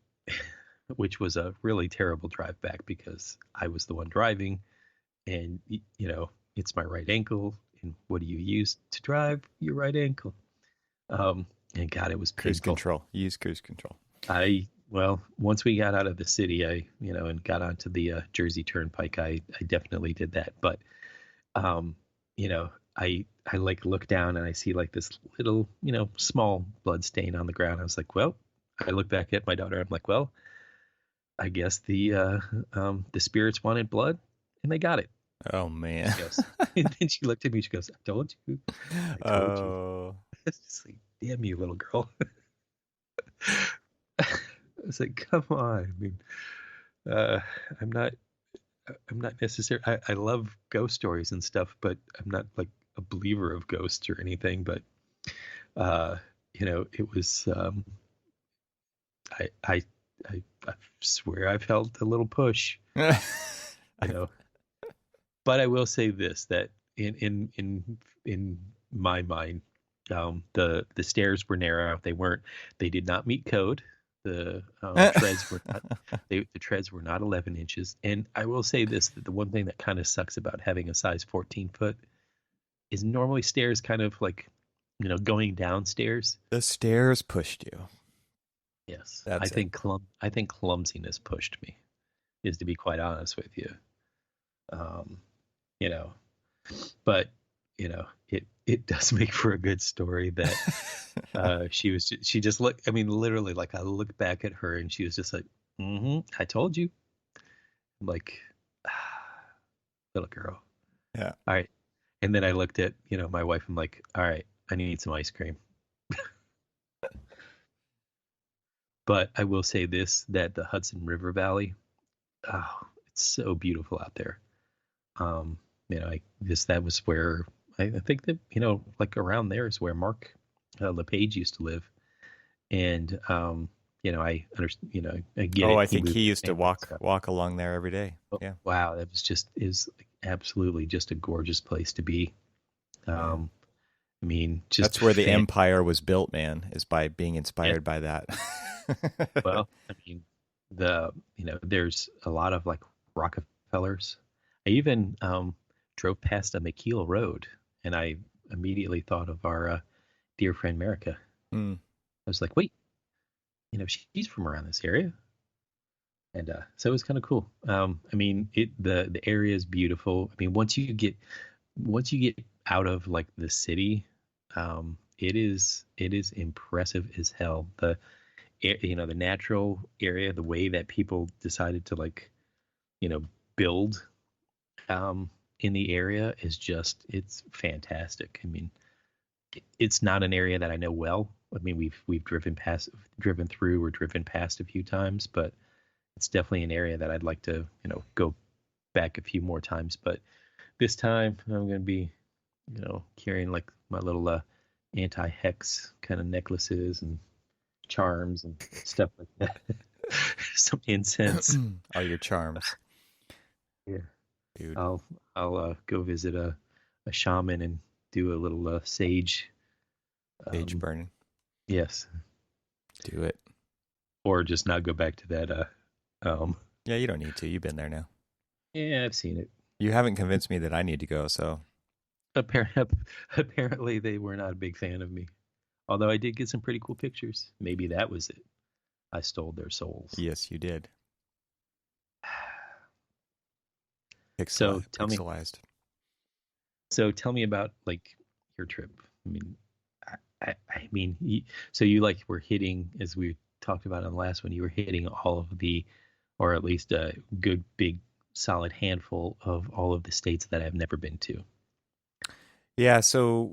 which was a really terrible drive back because I was the one driving, and, it's my right ankle. And what do you use to drive your right ankle? And God, it was painful. Cruise control. Use cruise control. Once we got out of the city, and got onto the Jersey Turnpike, I definitely did that. But, I like look down and I see like this little, small blood stain on the ground. I was like, well, I look back at my daughter. I'm like, well, I guess the spirits wanted blood and they got it. Oh man. She goes, and then she looked at me. She goes, I told you. I told you. Oh. It's just like, damn you, little girl. I was like, come on. I mean, I'm not necessarily. I love ghost stories and stuff, but I'm not like a believer of ghosts or anything. But it was. I swear I felt a little push. But I will say this: that in my mind, the stairs were narrow. They did not meet code. The treads were not. The treads were not 11 inches. And I will say this: that the one thing that kind of sucks about having a size 14 foot is normally stairs kind of like, going downstairs. The stairs pushed you. Yes, I think clumsiness pushed me. Is to be quite honest with you. But it does make for a good story that she just looked. I mean, literally, like I looked back at her and she was just like, I told you. I'm like, little girl. Yeah. All right. And then I looked at, my wife. I'm like, all right, I need some ice cream. But I will say this, that the Hudson River Valley, it's so beautiful out there. That was where I think that, like around there is where Mark LePage used to live. And, I understand, I get it. Oh, I think he used to walk along there every day. Yeah. Wow. That is absolutely just a gorgeous place to be. I mean, that's where the empire was built, man, is by being inspired by that. Well, I mean, there's a lot of like Rockefellers. I even drove past a McKeel Road, and I immediately thought of our dear friend Merica. I was like, wait, she's from around this area. And so it was kind of cool. I mean, the area is beautiful. I mean, once you get out of like the city, it is impressive as hell. The natural area, the way that people decided to like, build in the area is it's fantastic. I mean, it's not an area that I know well. I mean, we've driven through or driven past a few times, but it's definitely an area that I'd like to, go back a few more times. But this time I'm going to be, carrying like my little anti-hex kind of necklaces and charms and stuff like that. Some incense. All your charms. Yeah. Dude. I'll go visit a shaman and do a little sage burning. Yes. Do it. Or just not go back to that. Yeah, you don't need to. You've been there now. Yeah, I've seen it. You haven't convinced me that I need to go, so. Apparently they were not a big fan of me. Although I did get some pretty cool pictures. Maybe that was it. I stole their souls. Yes, you did. So pixelized. So tell me about like your trip. I mean, I mean, so you like were hitting, as we talked about on the last one, you were hitting all of the, or at least a good big solid handful of all of the states that I've never been to. Yeah. So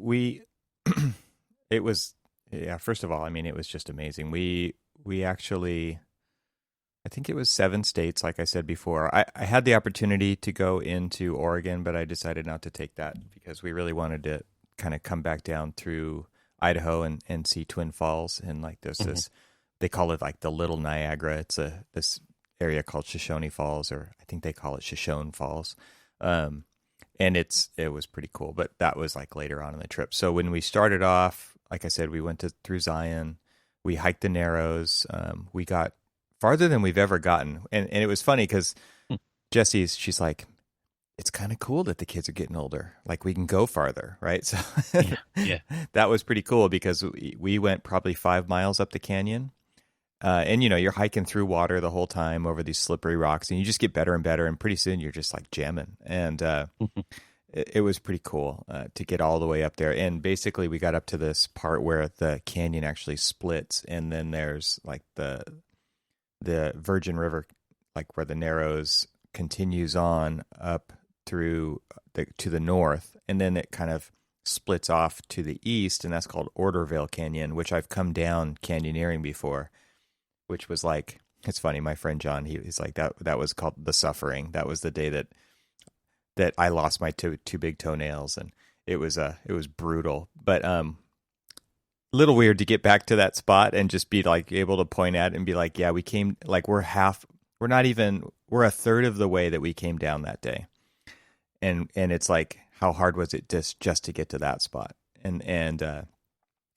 first of all, I mean, it was just amazing. We actually, I think it was 7 states, like I said before. I had the opportunity to go into Oregon, but I decided not to take that because we really wanted to kind of come back down through Idaho and see Twin Falls. And like there's this, they call it like the Little Niagara. It's this area called Shoshone Falls, or I think they call it Shoshone Falls. And it was pretty cool, but that was like later on in the trip. So when we started off, like I said, we went through Zion, we hiked the Narrows, we got farther than we've ever gotten. And it was funny because she's like, it's kind of cool that the kids are getting older. Like we can go farther, right? So yeah. That was pretty cool because we went probably 5 miles up the canyon. And you're hiking through water the whole time over these slippery rocks, and you just get better and better. And pretty soon you're just like jamming. And it was pretty cool to get all the way up there. And basically, we got up to this part where the canyon actually splits, and then there's like the Virgin River, like where the Narrows continues on up through to the north, and then it kind of splits off to the east, and that's called Ordervale Canyon, which I've come down canyoneering before, which was like, it's funny. My friend John, he's like, that was called the Suffering. That was the day that I lost my two big toenails, and it was brutal, but little weird to get back to that spot and just be like able to point at it and be like, yeah, we came, like we're a third of the way that we came down that day. And it's like, how hard was it just to get to that spot? And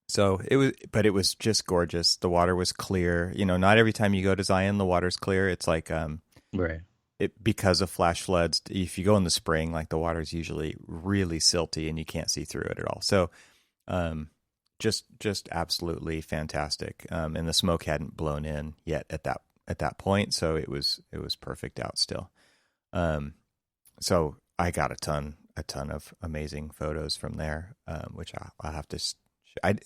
so it was just gorgeous. The water was clear. You know, not every time you go to Zion, the water's clear. It's like, Right. Because of flash floods, if you go in the spring, like the water's usually really silty and you can't see through it at all. So, just absolutely fantastic. And the smoke hadn't blown in yet at that point. So it was perfect out still. So I got a ton of amazing photos from there, which I'll have to.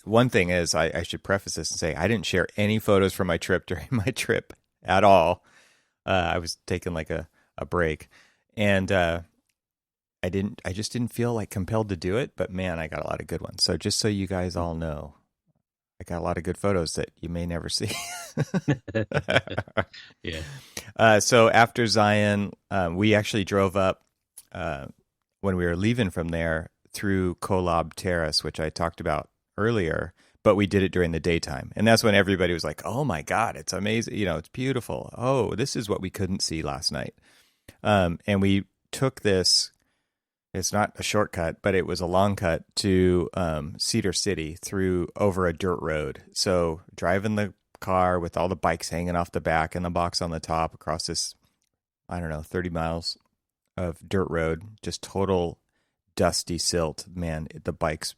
One thing is, I should preface this and say I didn't share any photos from my trip during my trip at all. I was taking like a break, and I just didn't feel like compelled to do it. But man, I got a lot of good ones. So just so you guys all know, I got a lot of good photos that you may never see. Yeah. So after Zion, we actually drove up when we were leaving from there through Kolob Terrace, which I talked about earlier, but we did it during the daytime. And that's when everybody was like, oh my God, it's amazing. You know, it's beautiful. Oh, this is what we couldn't see last night. And we took this, it's not a shortcut, but it was a long cut to Cedar City over a dirt road. So driving the car with all the bikes hanging off the back and the box on the top across this, 30 miles of dirt road, just total dusty silt. Man, the bikes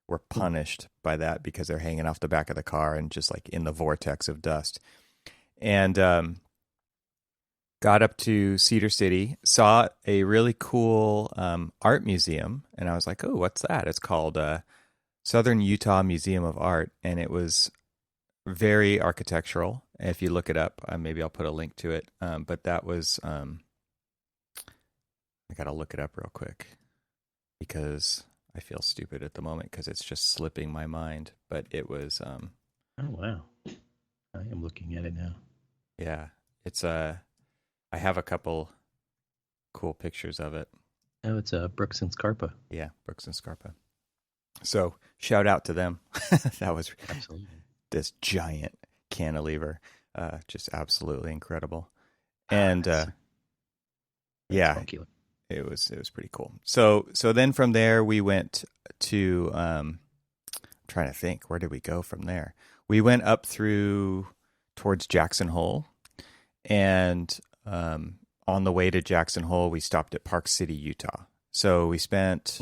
were punished by that because they're hanging off the back of the car and just like in the vortex of dust. And got up to Cedar City, saw a really cool art museum, and I was like, oh, what's that? It's called Southern Utah Museum of Art, and it was very architectural. If you look it up, maybe I'll put a link to it. But that was, I got to look it up real quick because I feel stupid at the moment because it's just slipping my mind. But it was. Oh wow! I am looking at it now. Yeah, it's I have a couple cool pictures of it. Oh, it's Brooks and Scarpa. Yeah, Brooks and Scarpa. So shout out to them. That was absolutely this giant cantilever, just absolutely incredible. And yeah, it was pretty cool. So then from there we went to I'm trying to think, where did we go from there? We went up towards Jackson Hole, and on the way to Jackson Hole we stopped at Park City, Utah. So we spent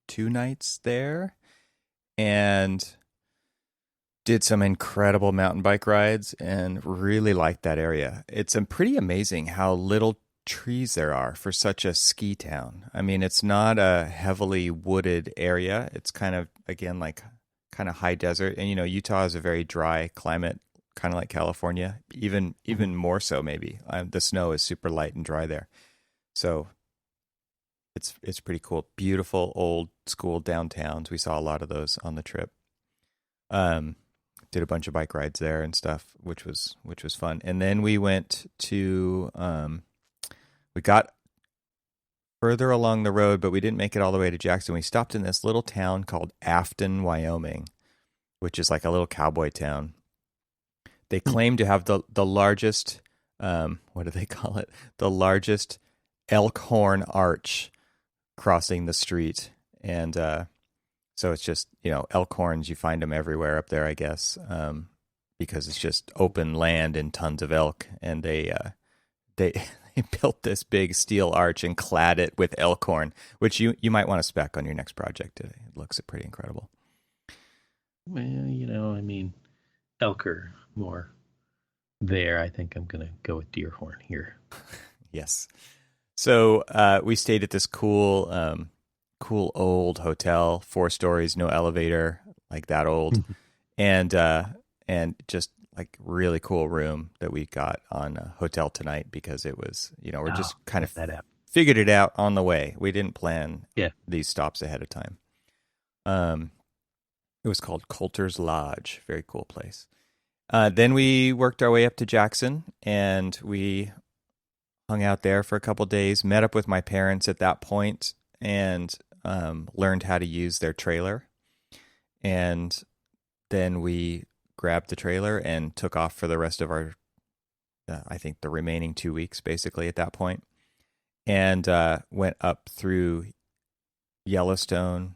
2 nights there and did some incredible mountain bike rides and really liked that area. It's pretty amazing how little trees there are for such a ski town. I mean, it's not a heavily wooded area. It's kind of, again, like kind of high desert. And, Utah is a very dry climate, kind of like California, even more so maybe. The snow is super light and dry there. So it's pretty cool. Beautiful old school downtowns. We saw a lot of those on the trip. Did a bunch of bike rides there and stuff, which was fun. And then we went to we got further along the road, but we didn't make it all the way to Jackson. We stopped in this little town called Afton, Wyoming, which is like a little cowboy town. They claim to have the largest, what do they call it? The largest elk horn arch crossing the street. And so it's just, elk horns, you find them everywhere up there, I guess, because it's just open land and tons of elk. And they built this big steel arch and clad it with elk horn, which you might want to spec on your next project. It looks pretty incredible. Well, elk are more there. I think I'm going to go with deer horn here. Yes. So we stayed at this cool cool old hotel, 4 stories, no elevator, like that old, and just like really cool room that we got on Hotel Tonight because it was, we're just kind of that app. figured it out on the way. We didn't plan Yeah. these stops ahead of time. It was called Coulter's Lodge. Very cool place. Then we worked our way up to Jackson, and we hung out there for a couple days, met up with my parents at that point, and learned how to use their trailer. And then we grabbed the trailer and took off for the rest of our, I think the remaining 2 weeks, basically, at that point. And went up through Yellowstone,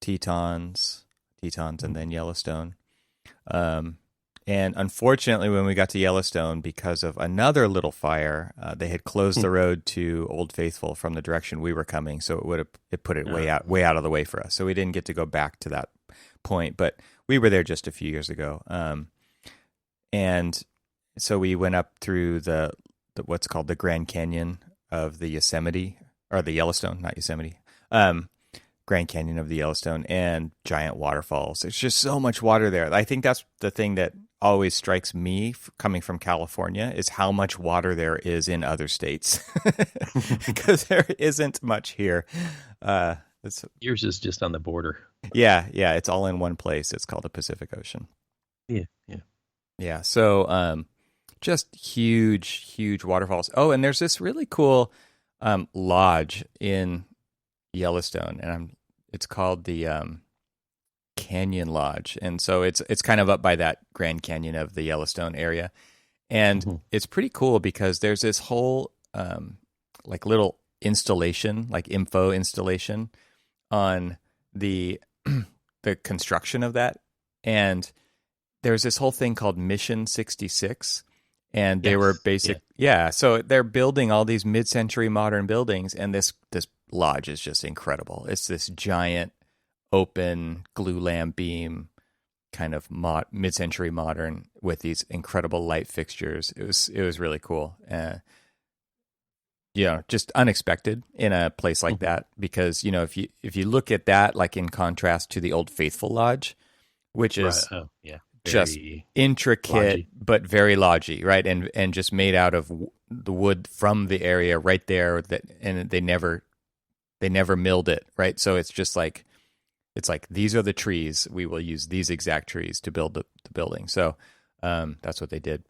Tetons, and then Yellowstone. And unfortunately, when we got to Yellowstone, because of another little fire, they had closed the road to Old Faithful from the direction we were coming, so it put it way out of the way for us. So we didn't get to go back to that point, but we were there just a few years ago. And so we went up through the what's called the Grand Canyon of the Yosemite, or the Yellowstone, not Yosemite. Grand Canyon of the Yellowstone, and giant waterfalls. There's just so much water there. I think that's the thing that always strikes me coming from California is how much water there is in other states, because there isn't much here. Yours is just on the border. Yeah, it's all in one place. It's called the Pacific Ocean. Yeah. So just huge waterfalls. Oh, and there's this really cool lodge in Yellowstone, and it's called the Canyon Lodge, and so it's kind of up by that Grand Canyon of the Yellowstone area, and it's pretty cool because there's this whole like little installation, like info installation on the the construction of that, and there's this whole thing called Mission 66. And they were so they're building all these mid-century modern buildings, and this lodge is just incredible. It's this giant open glulam beam kind of mid-century modern with these incredible light fixtures. It was really cool. Just unexpected in a place like that, because if you look at that like in contrast to the Old Faithful Lodge, which is just intricate lodgy, but very lodgy, right? And just made out of the wood from the area right there, and they never milled it, right? So it's just like these are the trees. We will use these exact trees to build the building. So that's what they did.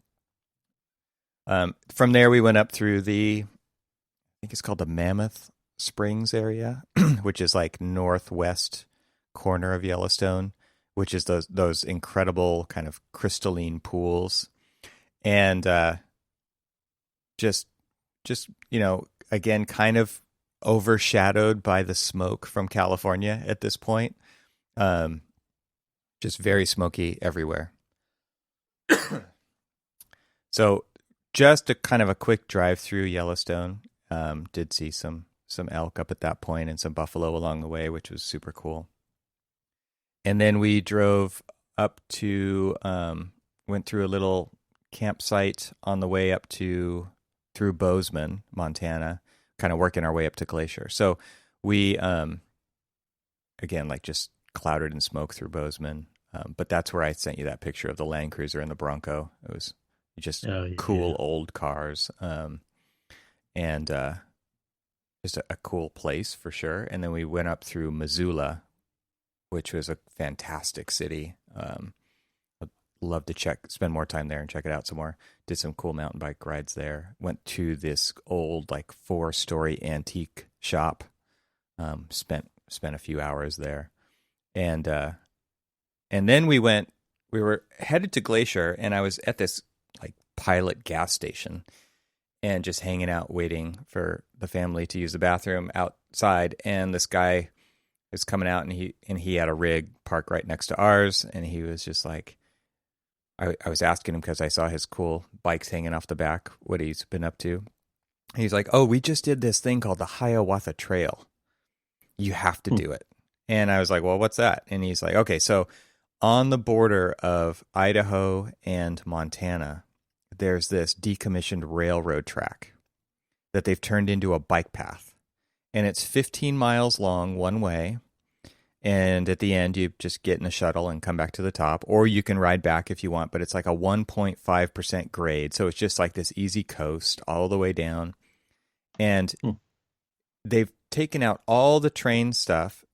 From there, we went up through I think it's called the Mammoth Springs area, which is like northwest corner of Yellowstone, which is those incredible kind of crystalline pools, and just again, kind of overshadowed by the smoke from California at this point. Just very smoky everywhere. So just a kind of a quick drive through Yellowstone. Did see some elk up at that point and some buffalo along the way, which was super cool. And then we drove up to, went through a little campsite on the way up through Bozeman, Montana, kind of working our way up to Glacier. So we, again, like just clouded in smoke through Bozeman. But that's where I sent you that picture of the Land Cruiser and the Bronco. It was just cool old cars. And just a cool place for sure. And then we went up through Missoula, which was a fantastic city. I'd love to spend more time there and check it out some more. Did some cool mountain bike rides there. Went to this old, like 4-story antique shop. Spent a few hours there, and then we were headed to Glacier, and I was at this like Pilot gas station, and just hanging out, waiting for the family to use the bathroom outside, and this guy was coming out, and he had a rig parked right next to ours, and he was just like, I was asking him because I saw his cool bikes hanging off the back, what he's been up to. He's like, "Oh, we just did this thing called the Hiawatha Trail. You have to do it." And I was like, "Well, what's that?" And he's like, "Okay, so on the border of Idaho and Montana, there's this decommissioned railroad track that they've turned into a bike path. and it's 15 miles long one way. And at the end, you just get in a shuttle and come back to the top, or you can ride back if you want, but it's like a 1.5% grade. So it's just like this easy coast all the way down. And they've taken out all the train stuff,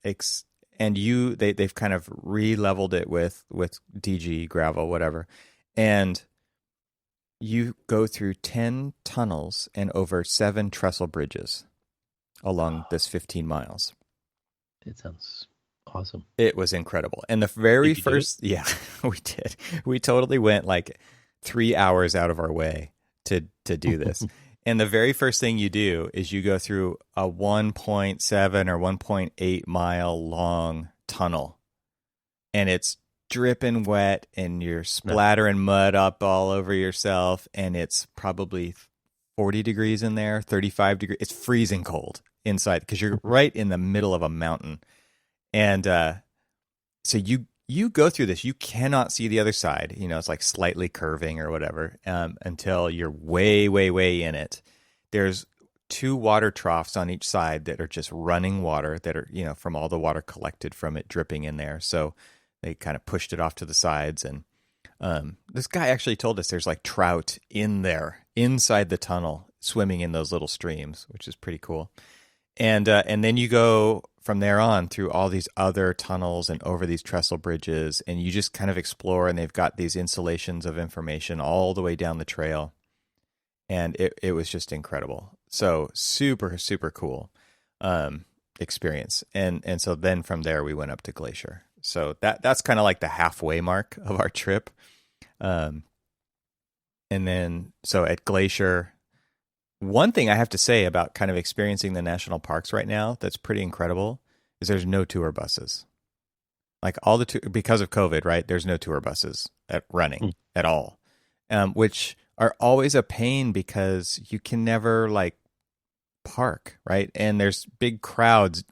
and they've kind of re-leveled it with DG, gravel, whatever. And you go through 10 tunnels and over 7 trestle bridges along this 15 miles. It sounds awesome. It was incredible. And the very first, yeah, we did. We totally went like 3 hours out of our way to do this. And the very first thing you do is you go through a 1.7 or 1.8 mile long tunnel. And it's dripping wet and you're splattering mud up all over yourself. And it's probably 40 degrees in there, 35 degrees. It's freezing cold inside because you're right in the middle of a mountain. And so you go through this. You cannot see the other side. You know, it's like slightly curving or whatever until you're way, way, way in it. There's 2 water troughs on each side that are just running water that are, you know, from all the water collected from it dripping in there. So they kind of pushed it off to the sides. And this guy actually told us there's like trout in there inside the tunnel swimming in those little streams, which is pretty cool. And then you go from there on through all these other tunnels and over these trestle bridges, and you just kind of explore, and they've got these installations of information all the way down the trail. And it was just incredible. So super, super cool experience. And so then from there we went up to Glacier. So that's kind of like the halfway mark of our trip. And then so at Glacier, one thing I have to say about kind of experiencing the national parks right now that's pretty incredible is there's no tour buses. Like all because of COVID, right? There's no tour buses running at all, which are always a pain because you can never like park, right? And there's big crowds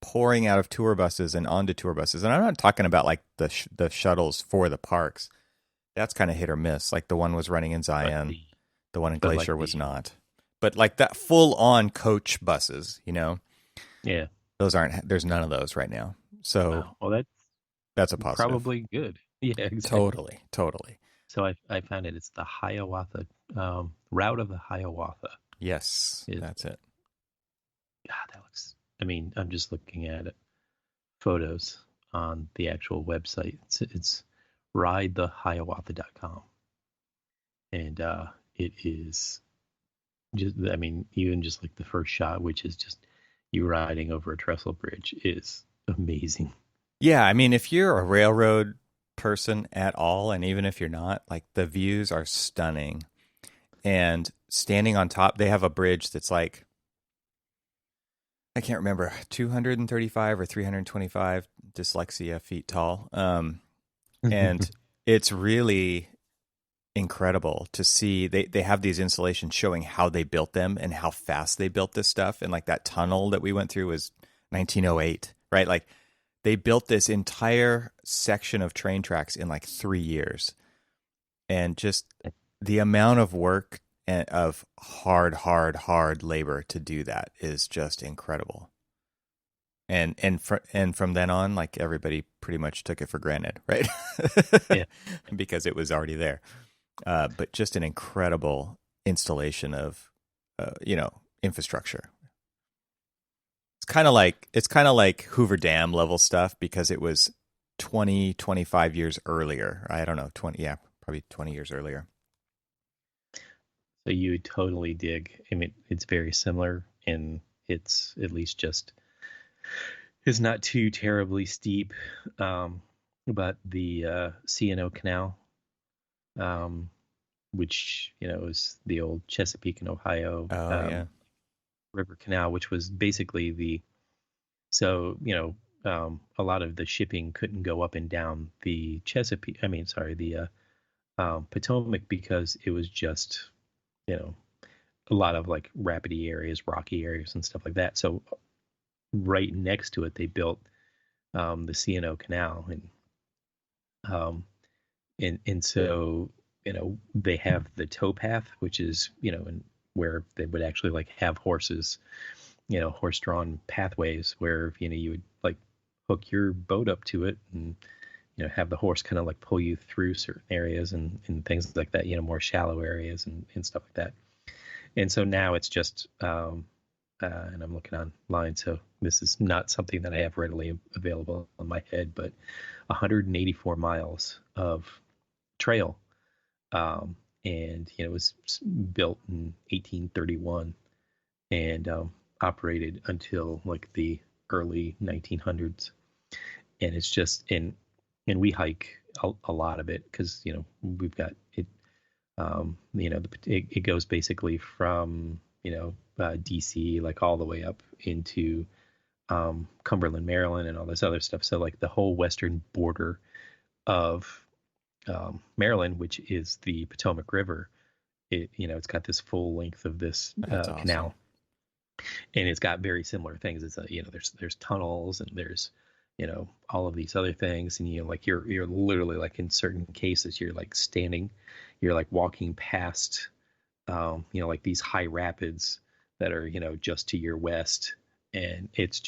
pouring out of tour buses and onto tour buses. And I'm not talking about like the shuttles for the parks. That's kind of hit or miss. Like the one was running in Zion, the one in Glacier was not. But like that full-on coach buses, you know? Yeah. There's none of those right now. So well, that's a positive. Probably good. Yeah, exactly. Totally. So I found it. It's the Hiawatha, route of the Hiawatha. Yes, that's it. God, that looks, I mean, I'm just looking at it. Photos on the actual website. It's ridethehiawatha.com. And it is just, I mean, even just like the first shot, which is just you riding over a trestle bridge, is amazing. Yeah, I mean, if you're a railroad person at all, and even if you're not, like the views are stunning. And standing on top, they have a bridge that's like, I can't remember, 235 or 325 dyslexia feet tall. And it's really incredible to see. They have these installations showing how they built them and how fast they built this stuff. And like that tunnel that we went through was 1908, right? Like they built this entire section of train tracks in like 3 years. And just the amount of work and of hard labor to do that is just incredible. And from then on, like everybody pretty much took it for granted, right? Yeah. Because it was already there. But just an incredible installation of, infrastructure. It's kind of like Hoover Dam level stuff because it was 25 years earlier. I don't know, probably 20 years earlier. So you would totally dig. I mean, it's very similar, and it's at least just, it's not too terribly steep. But the C&O Canal, which, is the old Chesapeake and Ohio River Canal, which was basically a lot of the shipping couldn't go up and down the Potomac because it was just, a lot of like rapidy areas, rocky areas and stuff like that. So right next to it, they built the C&O Canal, and so they have the towpath, which is and where they would actually like have horses horse-drawn pathways where, you would like hook your boat up to it and, have the horse kind of like pull you through certain areas and things like that, more shallow areas and stuff like that. And so now it's just, and I'm looking online, so this is not something that I have readily available on my head, but 184 miles of trail. And, it was built in 1831 and operated until like the early 1900s. And it's just, and we hike a lot of it because, we've got it, it goes basically from, DC, like all the way up into Cumberland, Maryland, and all this other stuff. So like the whole western border of Maryland, which is the Potomac River, it's got this full length of this That's canal, awesome. and it's got very similar things. It's there's tunnels and there's all of these other things, and you're literally like in certain cases you're like standing, you're like walking past like these high rapids that are just to your west, and it's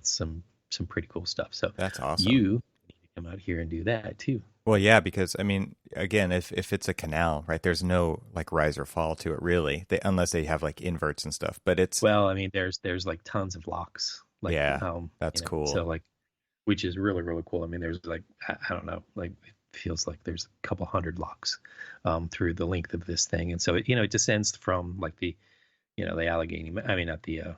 some pretty cool stuff. So That's awesome. you need to come out here and do that too. Well, yeah, because I mean, again, if it's a canal, right, there's no like rise or fall to it really, unless they have like inverts and stuff. But it's Well, I mean, there's like tons of locks. Like, yeah, that's cool. So like, which is really, really cool. I mean, there's like, I don't know, like it feels like there's a couple hundred locks through the length of this thing. And so it descends from like the Allegheny, I mean, not the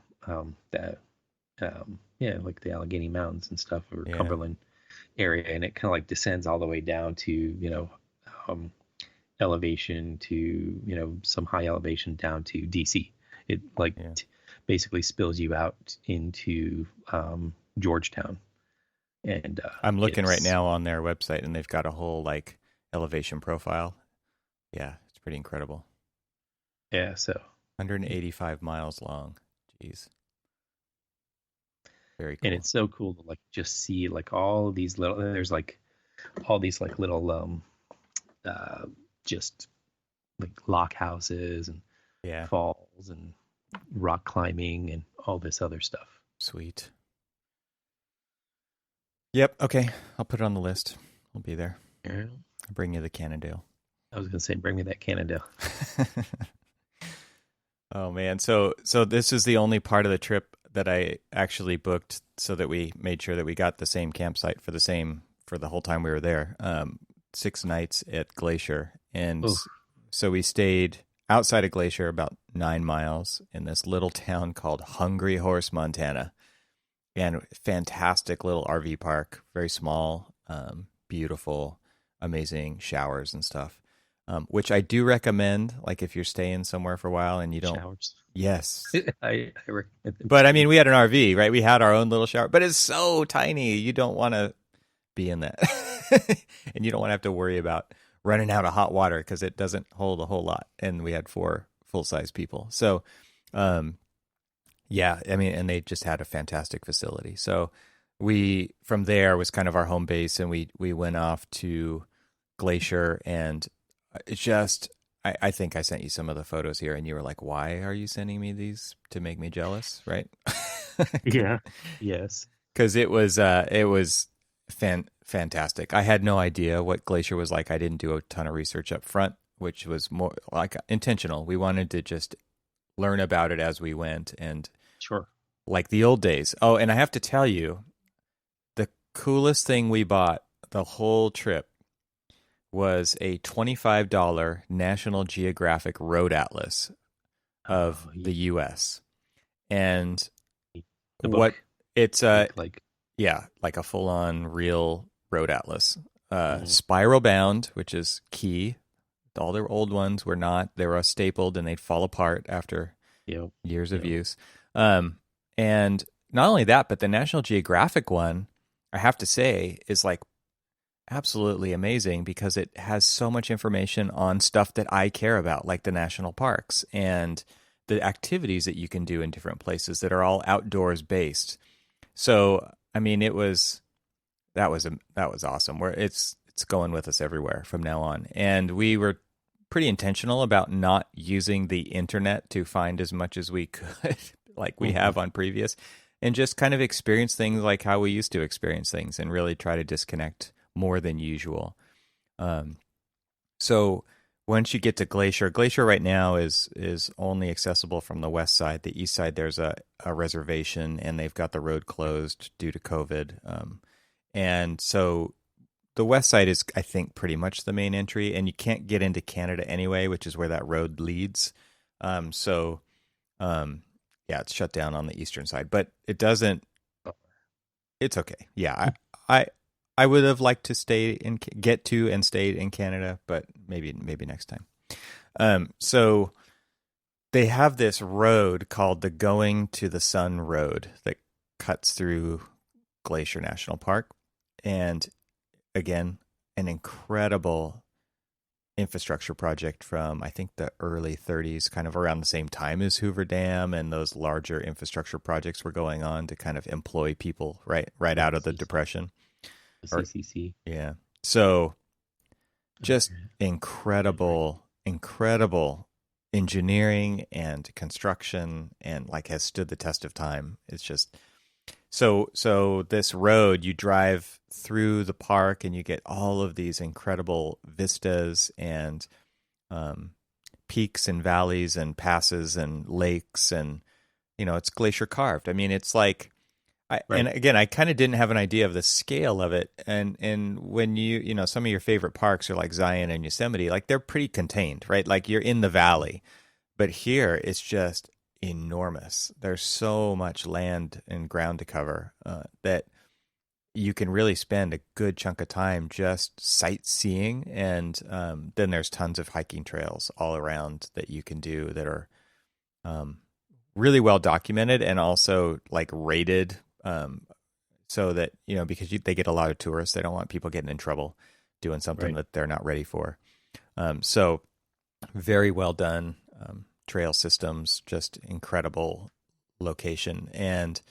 like the Allegheny Mountains and stuff, or Cumberland area, and it kind of like descends all the way down to elevation to some high elevation down to DC. It like basically spills you out into Georgetown. And I'm looking right now on their website, and they've got a whole like elevation profile. Yeah, it's pretty incredible. Yeah, so 185 miles long. Jeez. Very cool. And it's so cool to like just see like all of these little, there's like all these like little just like lock houses and falls and rock climbing and all this other stuff. Sweet. Yep. Okay. I'll put it on the list. We'll be there. Yeah. I'll bring you the Cannondale. I was going to say, bring me that Cannondale. Oh man. So this is the only part of the trip that I actually booked so that we made sure that we got the same campsite for the whole time we were there. 6 nights at Glacier. And so we stayed outside of Glacier about 9 miles in this little town called Hungry Horse, Montana. And fantastic little RV park, very small, beautiful, amazing showers and stuff, which I do recommend. Like if you're staying somewhere for a while and you don't, showers. Yes, I recommend them. But I mean, we had an RV, right? We had our own little shower, but it's so tiny. You don't want to be in that, and you don't want to have to worry about running out of hot water because it doesn't hold a whole lot. And we had 4 full-size people, so. Yeah, I mean, and they just had a fantastic facility. So we, from there, was kind of our home base, and we went off to Glacier, and it's just, I think I sent you some of the photos here, and you were like, why are you sending me these? To make me jealous, right? Yeah. Yes. Because it was fantastic. I had no idea what Glacier was like. I didn't do a ton of research up front, which was more like intentional. We wanted to just learn about it as we went, and sure, like the old days. Oh, and I have to tell you, the coolest thing we bought the whole trip was a $25 National Geographic Road Atlas of the U.S. And the book. What it's like a full-on real road atlas, spiral bound, which is key. All their old ones were not. They were stapled and they'd fall apart after years of use. And not only that, but the National Geographic one, I have to say, is like absolutely amazing because it has so much information on stuff that I care about, like the national parks and the activities that you can do in different places that are all outdoors based. So, I mean, that was awesome. It's going with us everywhere from now on. And we were pretty intentional about not using the internet to find as much as we could. like we have on previous, and just kind of experience things like how we used to experience things, and really try to disconnect more than usual. So once you get to Glacier right now is only accessible from the west side. The east side, there's a reservation, and they've got the road closed due to COVID. And so the west side is, I think, pretty much the main entry, and you can't get into Canada anyway, which is where that road leads. Yeah, it's shut down on the eastern side, but it doesn't. It's okay. Yeah, I would have liked to stay and stayed in Canada, but maybe next time. So they have this road called the Going to the Sun Road that cuts through Glacier National Park, and again, an incredible infrastructure project from, I think, the early 30s, kind of around the same time as Hoover Dam, and those larger infrastructure projects were going on to kind of employ people right out of the Depression. The CCC. Yeah. So just incredible engineering and construction, and like has stood the test of time. It's just so this road, you drive through the park and you get all of these incredible vistas and peaks and valleys and passes and lakes, and it's glacier carved. I mean, it's like and again, I kind of didn't have an idea of the scale of it. And when some of your favorite parks are like Zion and Yosemite, like they're pretty contained, right? Like you're in the valley. But here it's just enormous. There's so much land and ground to cover that you can really spend a good chunk of time just sightseeing. And then there's tons of hiking trails all around that you can do that are really well documented, and also like rated. So that, because they get a lot of tourists, they don't want people getting in trouble doing something that they're not ready for. So very well done trail systems, just incredible location. And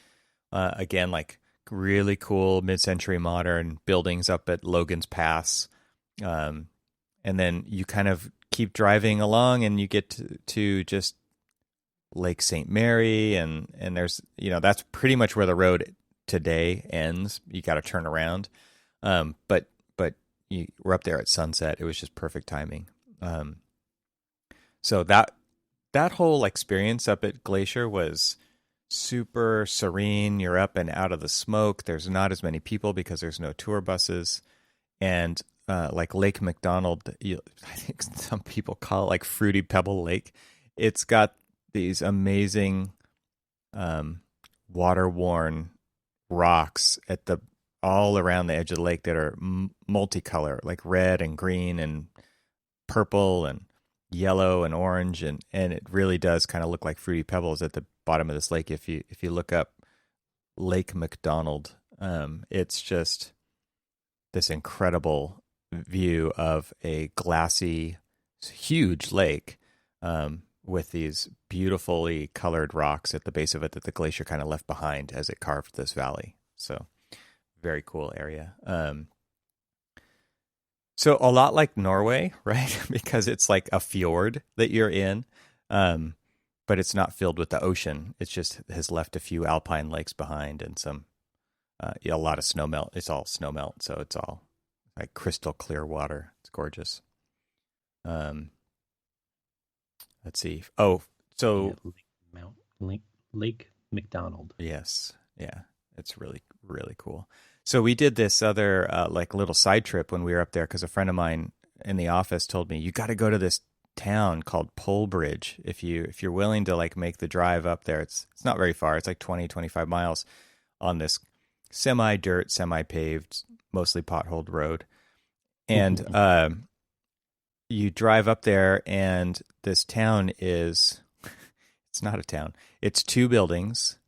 again, like really cool mid-century modern buildings up at Logan's Pass. And then you kind of keep driving along and you get to just Lake St. Mary, and there's that's pretty much where the road today ends. You got to turn around, but we're up there at sunset. It was just perfect timing. So that whole experience up at Glacier was super serene. You're up and out of the smoke. There's not as many people because there's no tour buses, and like Lake McDonald, I think some people call it like Fruity Pebble Lake. It's got these amazing water-worn rocks all around the edge of the lake that are multicolor, like red and green and purple and yellow and orange, and it really does kind of look like fruity pebbles at the bottom of this lake. If you look up Lake McDonald, it's just this incredible view of a glassy, huge lake with these beautifully colored rocks at the base of it that the glacier kind of left behind as it carved this valley. So very cool area. So a lot like Norway, right? Because it's like a fjord that you're in, but it's not filled with the ocean. It just has left a few alpine lakes behind and some a lot of snow melt. It's all snow melt, so it's all like crystal clear water. It's gorgeous. Let's see. Oh, so Lake McDonald. Yes, yeah, it's really, really cool. So we did this other like little side trip when we were up there because a friend of mine in the office told me, you got to go to this town called Polebridge if you're willing to like make the drive up there. It's not very far. It's like 25 miles on this semi-dirt, semi-paved, mostly potholed road. And you drive up there, and this town it's not a town. It's two buildings,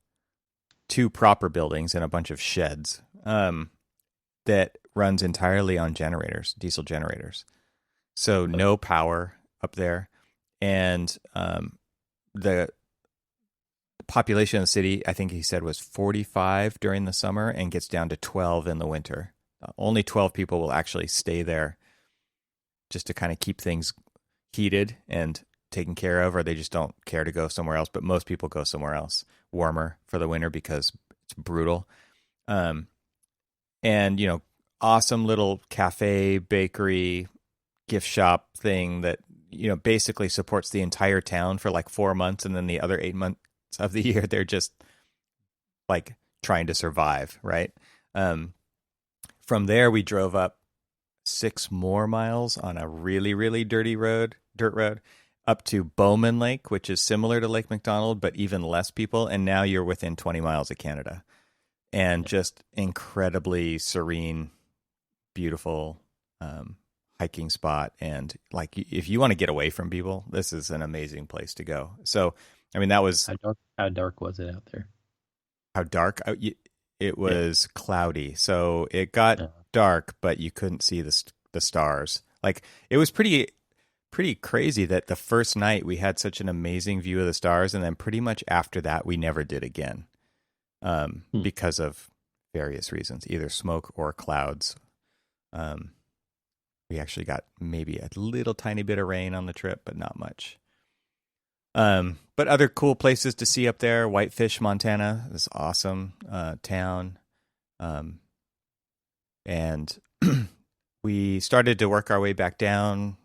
two proper buildings, and a bunch of sheds that runs entirely on generators, diesel generators. So no power up there. And the population of the city, I think he said, was 45 during the summer and gets down to 12 in the winter. Only 12 people will actually stay there just to kind of keep things heated and taken care of, or they just don't care to go somewhere else. But most people go somewhere else, warmer for the winter because it's brutal. And, you know, awesome little cafe, bakery, gift shop thing that, you know, basically supports the entire town for like 4 months. And then the other 8 months of the year, they're just like trying to survive, right? From there, we drove up 6 more miles on a really, really dirt road, up to Bowman Lake, which is similar to Lake McDonald, but even less people. And now you're within 20 miles of Canada. And just incredibly serene, beautiful hiking spot. And like, if you want to get away from people, this is an amazing place to go. So, I mean, that was... How dark was it out there? How dark? It was cloudy. So it got dark, but you couldn't see the stars. Like, it was pretty crazy that the first night we had such an amazing view of the stars. And then pretty much after that, we never did again. Because of various reasons, either smoke or clouds. We actually got maybe a little tiny bit of rain on the trip, but not much. But other cool places to see up there: Whitefish, Montana, this awesome town. And we started to work our way back down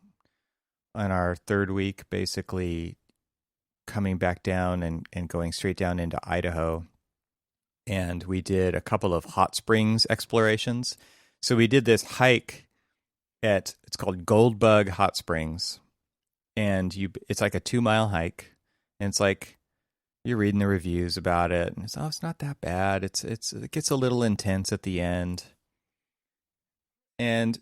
on our third week, basically coming back down and going straight down into Idaho. And we did a couple of hot springs explorations. So we did this hike it's called Goldbug Hot Springs. And it's like a 2-mile hike. And it's like, you're reading the reviews about it. And it's not that bad. It gets a little intense at the end. And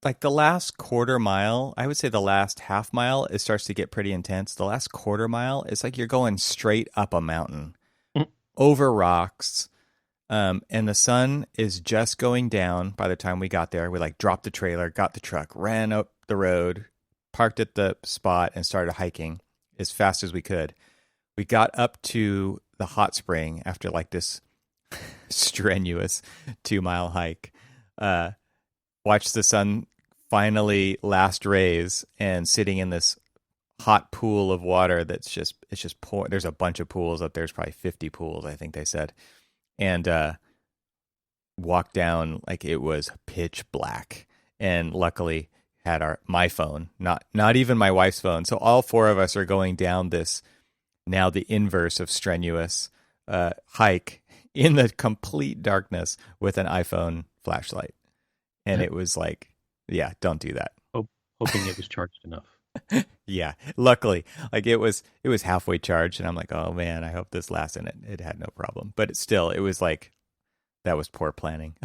like the last quarter mile, I would say the last half mile, it starts to get pretty intense. The last quarter mile, it's like you're going straight up a mountain. Over rocks, and the sun is just going down by the time we got there. We like dropped the trailer, got the truck, ran up the road, parked at the spot, and started hiking as fast as we could. We got up to the hot spring after like this strenuous 2-mile hike. Watched the sun finally last rays, and sitting in this hot pool of water it's just pouring. There's a bunch of pools up there. There's probably 50 pools, I think they said. And walked down like it was pitch black. And luckily had my phone, not even my wife's phone. So all 4 of us are going down this, now the inverse of strenuous hike in the complete darkness with an iPhone flashlight. And it was like, yeah, don't do that. Hoping it was charged enough. Yeah, luckily, like it was halfway charged, and I'm like, oh man, I hope this lasts. And it had no problem, but it was like, that was poor planning.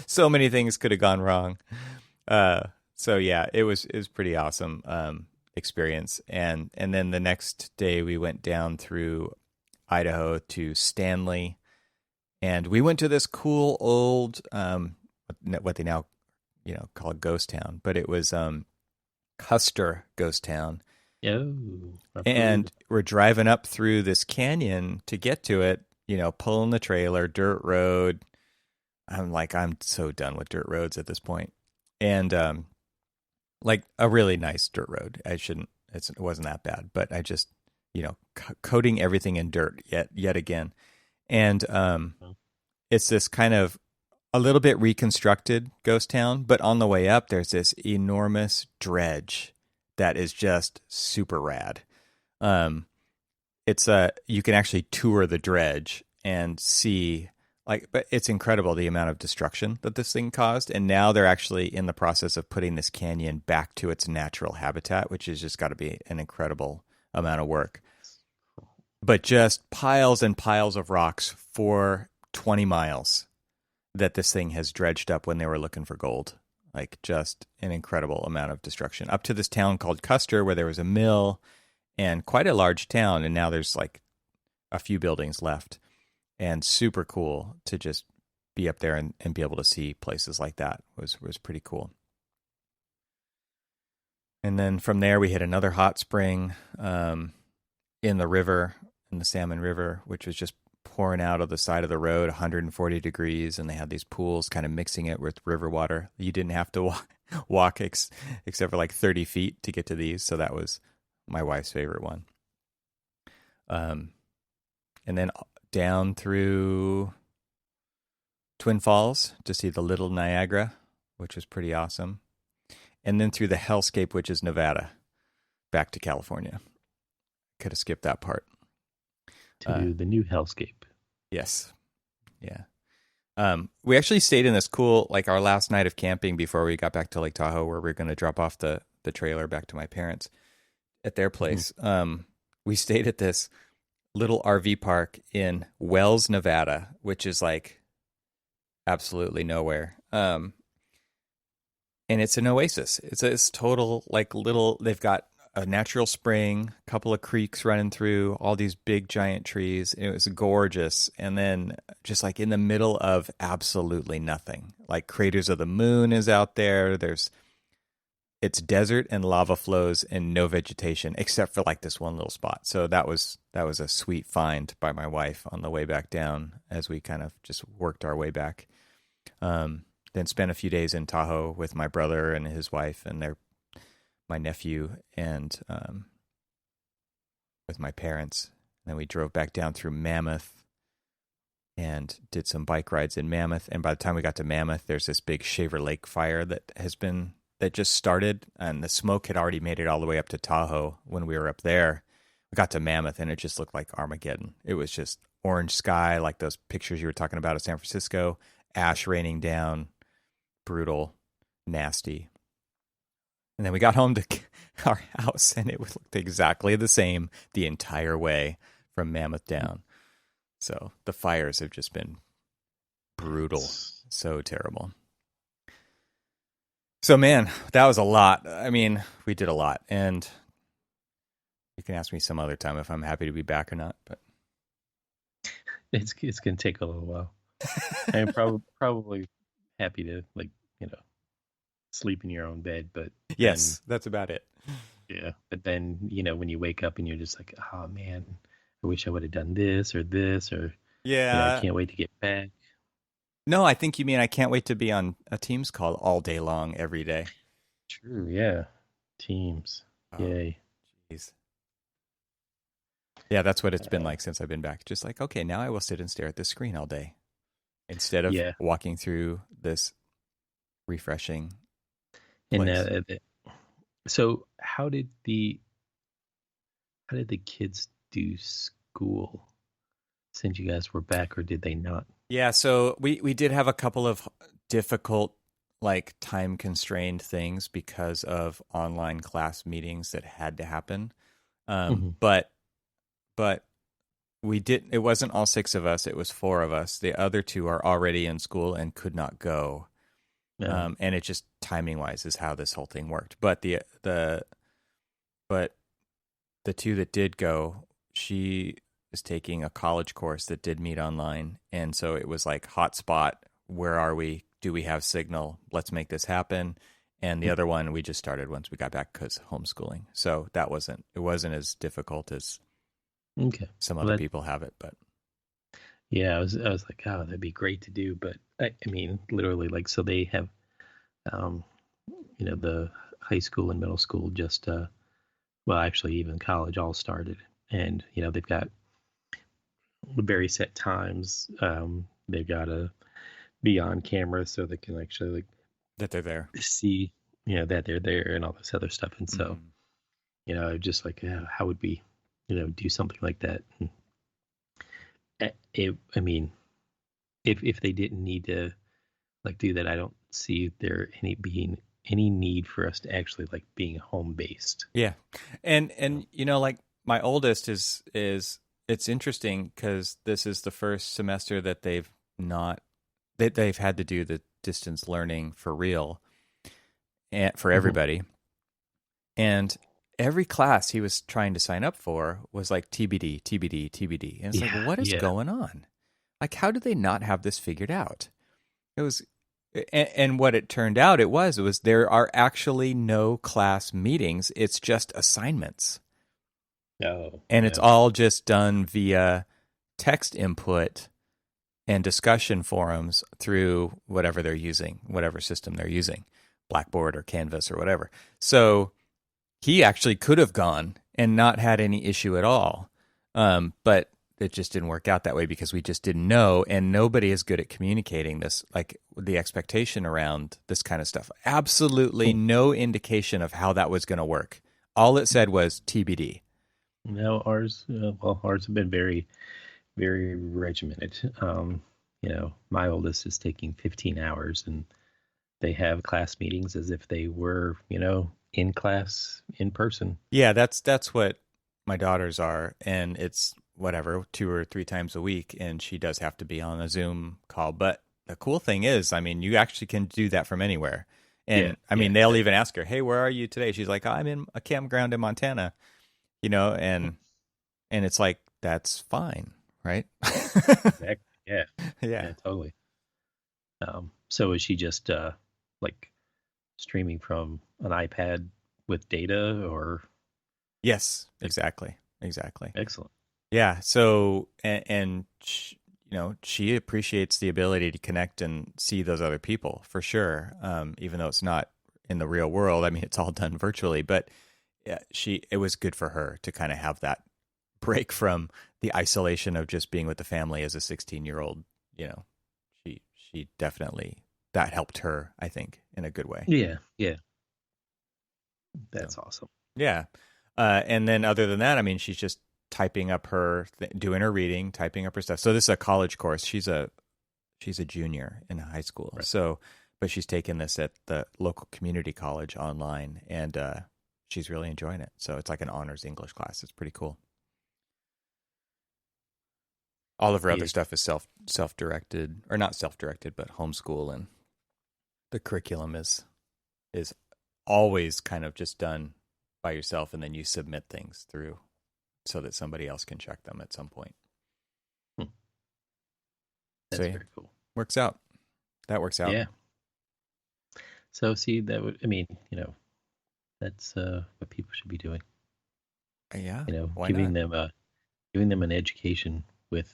So many things could have gone wrong. So yeah, it was pretty awesome experience. And then the next day we went down through Idaho to Stanley, and we went to this cool old what they now call a ghost town, but it was Custer Ghost Town. Oh, and we're driving up through this canyon to get to it, pulling the trailer, dirt road. I'm so done with dirt roads at this point. And like a really nice dirt road. It wasn't that bad, but I just, coating everything in dirt yet again. And it's this kind of a little bit reconstructed ghost town, but on the way up, there's this enormous dredge that is just super rad. You can actually tour the dredge and see, but it's incredible the amount of destruction that this thing caused. And now they're actually in the process of putting this canyon back to its natural habitat, which has just got to be an incredible amount of work. But just piles and piles of rocks for 20 miles. That this thing has dredged up when they were looking for gold. Like just an incredible amount of destruction. Up to this town called Custer, where there was a mill and quite a large town. And now there's like a few buildings left. And super cool to just be up there and be able to see places like that was pretty cool. And then from there we hit another hot spring in the river, in the Salmon River, which was just pouring out of the side of the road, 140 degrees, and they had these pools kind of mixing it with river water. You didn't have to walk except for like 30 feet to get to these, so that was my wife's favorite one. And then down through Twin Falls to see the Little Niagara, which was pretty awesome. And then through the hellscape, which is Nevada, back to California. Could have skipped that part. To the new hellscape. Yes. Yeah. We actually stayed in this cool, like our last night of camping before we got back to Lake Tahoe, where we are going to drop off the trailer back to my parents at their place. We stayed at this little RV park in Wells, Nevada, which is like absolutely nowhere. And it's an oasis. It's total like little, they've got a natural spring, a couple of creeks running through, all these big giant trees. It was gorgeous. And then just like in the middle of absolutely nothing, like Craters of the Moon is out there. It's desert and lava flows and no vegetation except for like this one little spot. So that was a sweet find by my wife on the way back down as we kind of just worked our way back. Then spent a few days in Tahoe with my brother and his wife and my nephew and with my parents. And then we drove back down through Mammoth and did some bike rides in Mammoth. And by the time we got to Mammoth, there's this big Shaver Lake fire that just started, and the smoke had already made it all the way up to Tahoe when we were up there. We got to Mammoth, and it just looked like Armageddon. It was just orange sky, like those pictures you were talking about of San Francisco, ash raining down, brutal, nasty. And then we got home to our house, and it looked exactly the same the entire way from Mammoth down. So the fires have just been brutal, so terrible. So, man, that was a lot. I mean, we did a lot, and you can ask me some other time if I'm happy to be back or not. But it's going to take a little while. I'm probably happy to sleep in your own bed, but yes, that's about it. Yeah, but then when you wake up and you're just like, oh man, I wish I would have done this or I can't wait to get back. No, I think you mean I can't wait to be on a Teams call all day long every day. True, yeah. Teams. Oh, yay. Jeez. Yeah, that's what it's been like since I've been back. Just like, okay, now I will sit and stare at this screen all day instead of walking through this refreshing place. And so how did the kids do school since you guys were back, or did they not? Yeah, so we did have a couple of difficult, like time constrained things because of online class meetings that had to happen. But we did. It wasn't all 6 of us; it was 4 of us. The other 2 are already in school and could not go. And it just timing wise is how this whole thing worked. But the 2 that did go, she is taking a college course that did meet online, and so it was like hotspot. Where are we? Do we have signal? Let's make this happen. And the other one we just started once we got back because homeschooling. So it wasn't as difficult as some other people have it. But yeah, I was like, oh, that'd be great to do. But I mean, literally, like, so they have, the high school and middle school just, well, actually, even college all started, and they've got very set times. They've got to be on camera so they can actually that they're there, see, that they're there and all this other stuff. And so, just like, how would we, do something like that? I mean, if they didn't need to do that, I don't see there being any need for us to actually being home based. Yeah. And like my oldest is it's interesting because this is the first semester that they've had to do the distance learning for real and for everybody. And every class he was trying to sign up for was like TBD, TBD, TBD. And it's like, what is going on? Like, how do they not have this figured out? It was, and what it turned out it was there are actually no class meetings. It's just assignments. Oh, and it's all just done via text input and discussion forums through whatever they're using, whatever system they're using, Blackboard or Canvas or whatever. So he actually could have gone and not had any issue at all. But it just didn't work out that way because we just didn't know, and nobody is good at communicating this, like the expectation around this kind of stuff. Absolutely no indication of how that was going to work. All it said was TBD. No, ours have been very, very regimented. My oldest is taking 15 hours, and they have class meetings as if they were, in class, in person. Yeah, that's what my daughters are, and it's whatever, 2 or 3 times a week, and she does have to be on a Zoom call. But the cool thing is, I mean, you actually can do that from anywhere. And they'll even ask her, "Hey, where are you today?" She's like, "I'm in a campground in Montana," and it's like, that's fine, right? Exactly. Yeah. Yeah, Totally. So is she just like streaming from an iPad with data, or? Yes, exactly. Excellent. Yeah. So, and she appreciates the ability to connect and see those other people for sure. Even though it's not in the real world. I mean, it's all done virtually, but yeah, it was good for her to kind of have that break from the isolation of just being with the family as a 16-year-old. She definitely, that helped her, I think, in a good way. Yeah. That's awesome. Yeah. And then other than that, I mean, she's just typing up doing her reading, typing up her stuff. So this is a college course. She's a junior in high school. Right. So, but she's taken this at the local community college online, and she's really enjoying it. So it's like an honors English class. It's pretty cool. All of her other stuff is self-directed, or not self-directed, but homeschool, and the curriculum is always kind of just done by yourself, and then you submit things through so that somebody else can check them at some point. That's very cool. Works out. That works out. Yeah. So see, that's what people should be doing. Yeah. Giving them an education with,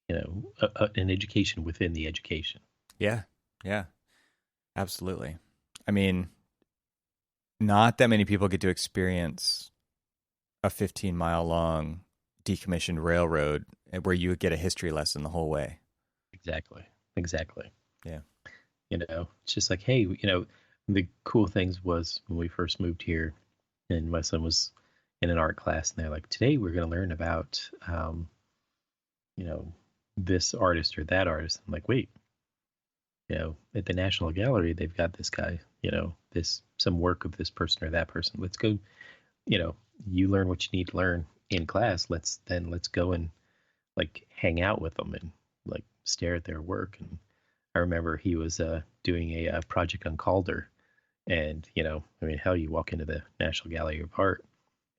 an education within the education. Yeah. Yeah. Absolutely. I mean, not that many people get to experience a 15-mile long decommissioned railroad where you get a history lesson the whole way. Exactly. Yeah. It's just like, hey, the cool things was when we first moved here and my son was in an art class, and they're like, today we're going to learn about, this artist or that artist. I'm like, wait, at the National Gallery, they've got this guy, some work of this person or that person. Let's go, you learn what you need to learn in class. Let's go and like hang out with them and like stare at their work. And I remember he was doing a project on Calder, and hell, you walk into the National Gallery of Art,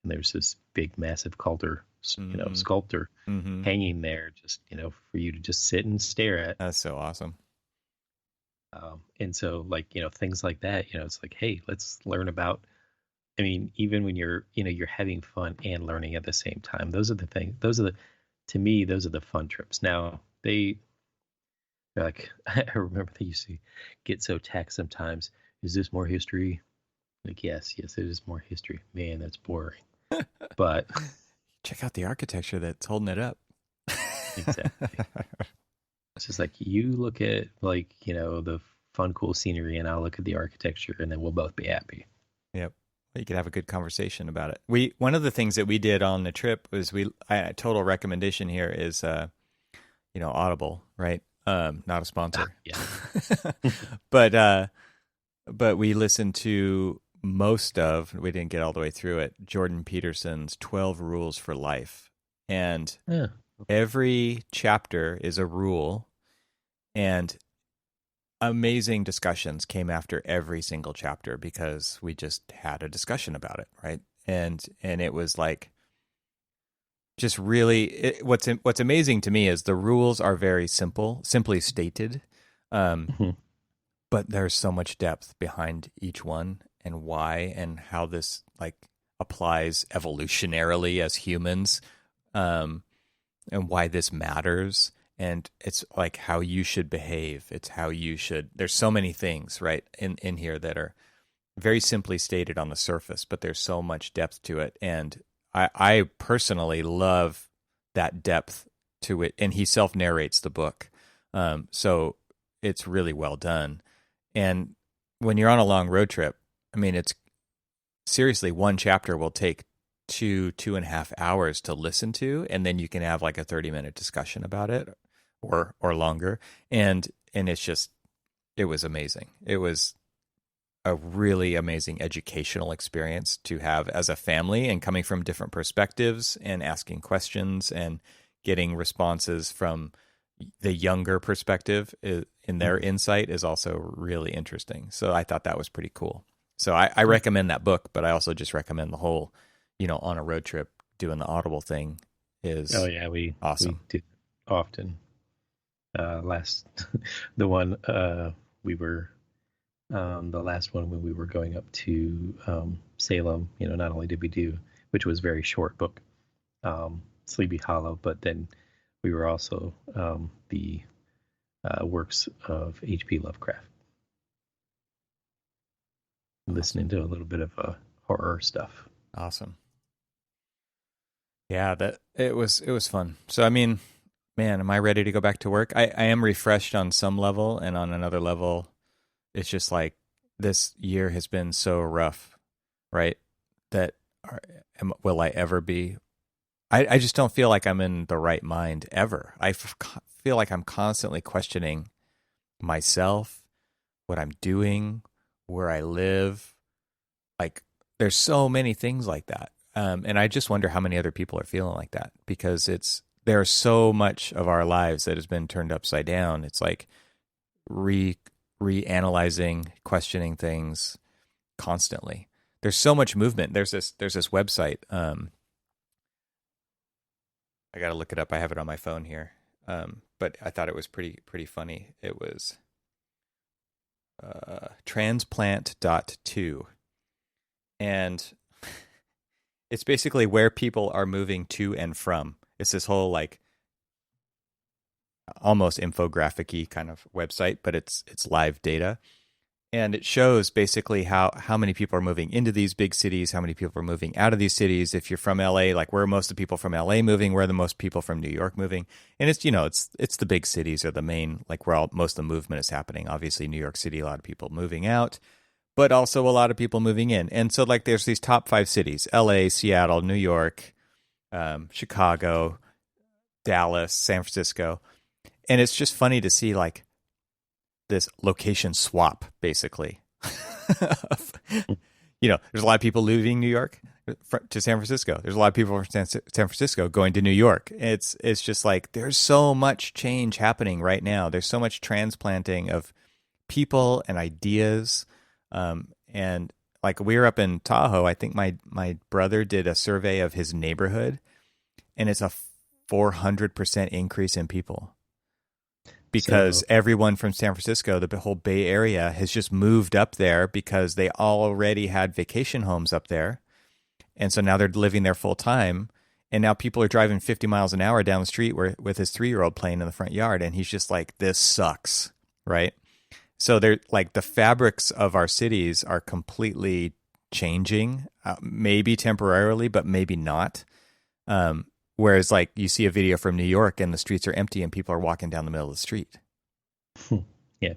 and there's this big, massive Calder, sculptor hanging there, just for you to just sit and stare at. That's so awesome. And so, like, things like that, it's like, hey, let's learn about. I mean, even when you're having fun and learning at the same time, those are the things. To me, those are the fun trips. Now they're like, I remember they used to get so taxed sometimes. Is this more history? Like, yes, it is more history. Man, that's boring. But check out the architecture that's holding it up. Exactly. It's just like, you look at like, the fun, cool scenery, and I'll look at the architecture, and then we'll both be happy. Yep. You could have a good conversation about it. One of the things that we did on the trip was total recommendation here is, Audible, right? Not a sponsor. Yeah. But we listened to we didn't get all the way through it, Jordan Peterson's 12 Rules for Life. And every chapter is a rule, and amazing discussions came after every single chapter because we just had a discussion about it, right? And it was like, just really, what's amazing to me is the rules are very simply stated, but there's so much depth behind each one, and why, and how this like applies evolutionarily as humans, and why this matters. And it's like how you should behave. It's how you should. There's so many things, right, in here that are very simply stated on the surface, but there's so much depth to it. And I personally love that depth to it, and he self narrates the book, so it's really well done. And when you're on a long road trip, I mean, it's seriously, one chapter will take 2.5 hours to listen to, and then you can have like a 30-minute discussion about it, or longer. And it's just, it was amazing. It was a really amazing educational experience to have as a family, and coming from different perspectives and asking questions and getting responses from the younger perspective in their insight is also really interesting. So I thought that was pretty cool. So I recommend that book, but I also just recommend the whole, on a road trip, doing the Audible thing is awesome. We did often. The last one when we were going up to Salem, not only did we do, which was a very short book, Sleepy Hollow, but then we were also the works of H.P. Lovecraft, listening to a little bit of horror stuff. Awesome. Yeah, that it was fun. So I mean, man, am I ready to go back to work? I am refreshed on some level, and on another level, it's just like this year has been so rough, right? That will I ever be? I just don't feel like I'm in the right mind ever. I feel like I'm constantly questioning myself, what I'm doing, where I live. Like, there's so many things like that. And I just wonder how many other people are feeling like that, because there's so much of our lives that has been turned upside down. It's like reanalyzing, questioning things constantly. There's so much movement. There's this website. I got to look it up. I have it on my phone here. But I thought it was pretty funny. It was transplant.to. And it's basically where people are moving to and from. It's this whole like almost infographic-y kind of website, but it's live data. And it shows basically how many people are moving into these big cities, how many people are moving out of these cities. If you're from LA, like where are most of the people from LA moving, where are the most people from New York moving? And it's, it's the big cities are the main, like where most of the movement is happening. Obviously, New York City, a lot of people moving out, but also a lot of people moving in. And so like there's these top 5 cities: LA, Seattle, New York, Chicago, Dallas, San Francisco. And it's just funny to see like this location swap, basically. There's a lot of people leaving New York to San Francisco. There's a lot of people from San Francisco going to New York. It's just like there's so much change happening right now. There's so much transplanting of people and ideas. And like we were up in Tahoe, I think my brother did a survey of his neighborhood, and it's a 400% increase in people. Because everyone from San Francisco, the whole Bay Area, has just moved up there because they already had vacation homes up there. And so now they're living there full time. And now people are driving 50 miles an hour down the street with his 3-year-old playing in the front yard. And he's just like, this sucks, right? So they're like the fabrics of our cities are completely changing, maybe temporarily, but maybe not. Whereas, like, you see a video from New York and the streets are empty and people are walking down the middle of the street. Yeah,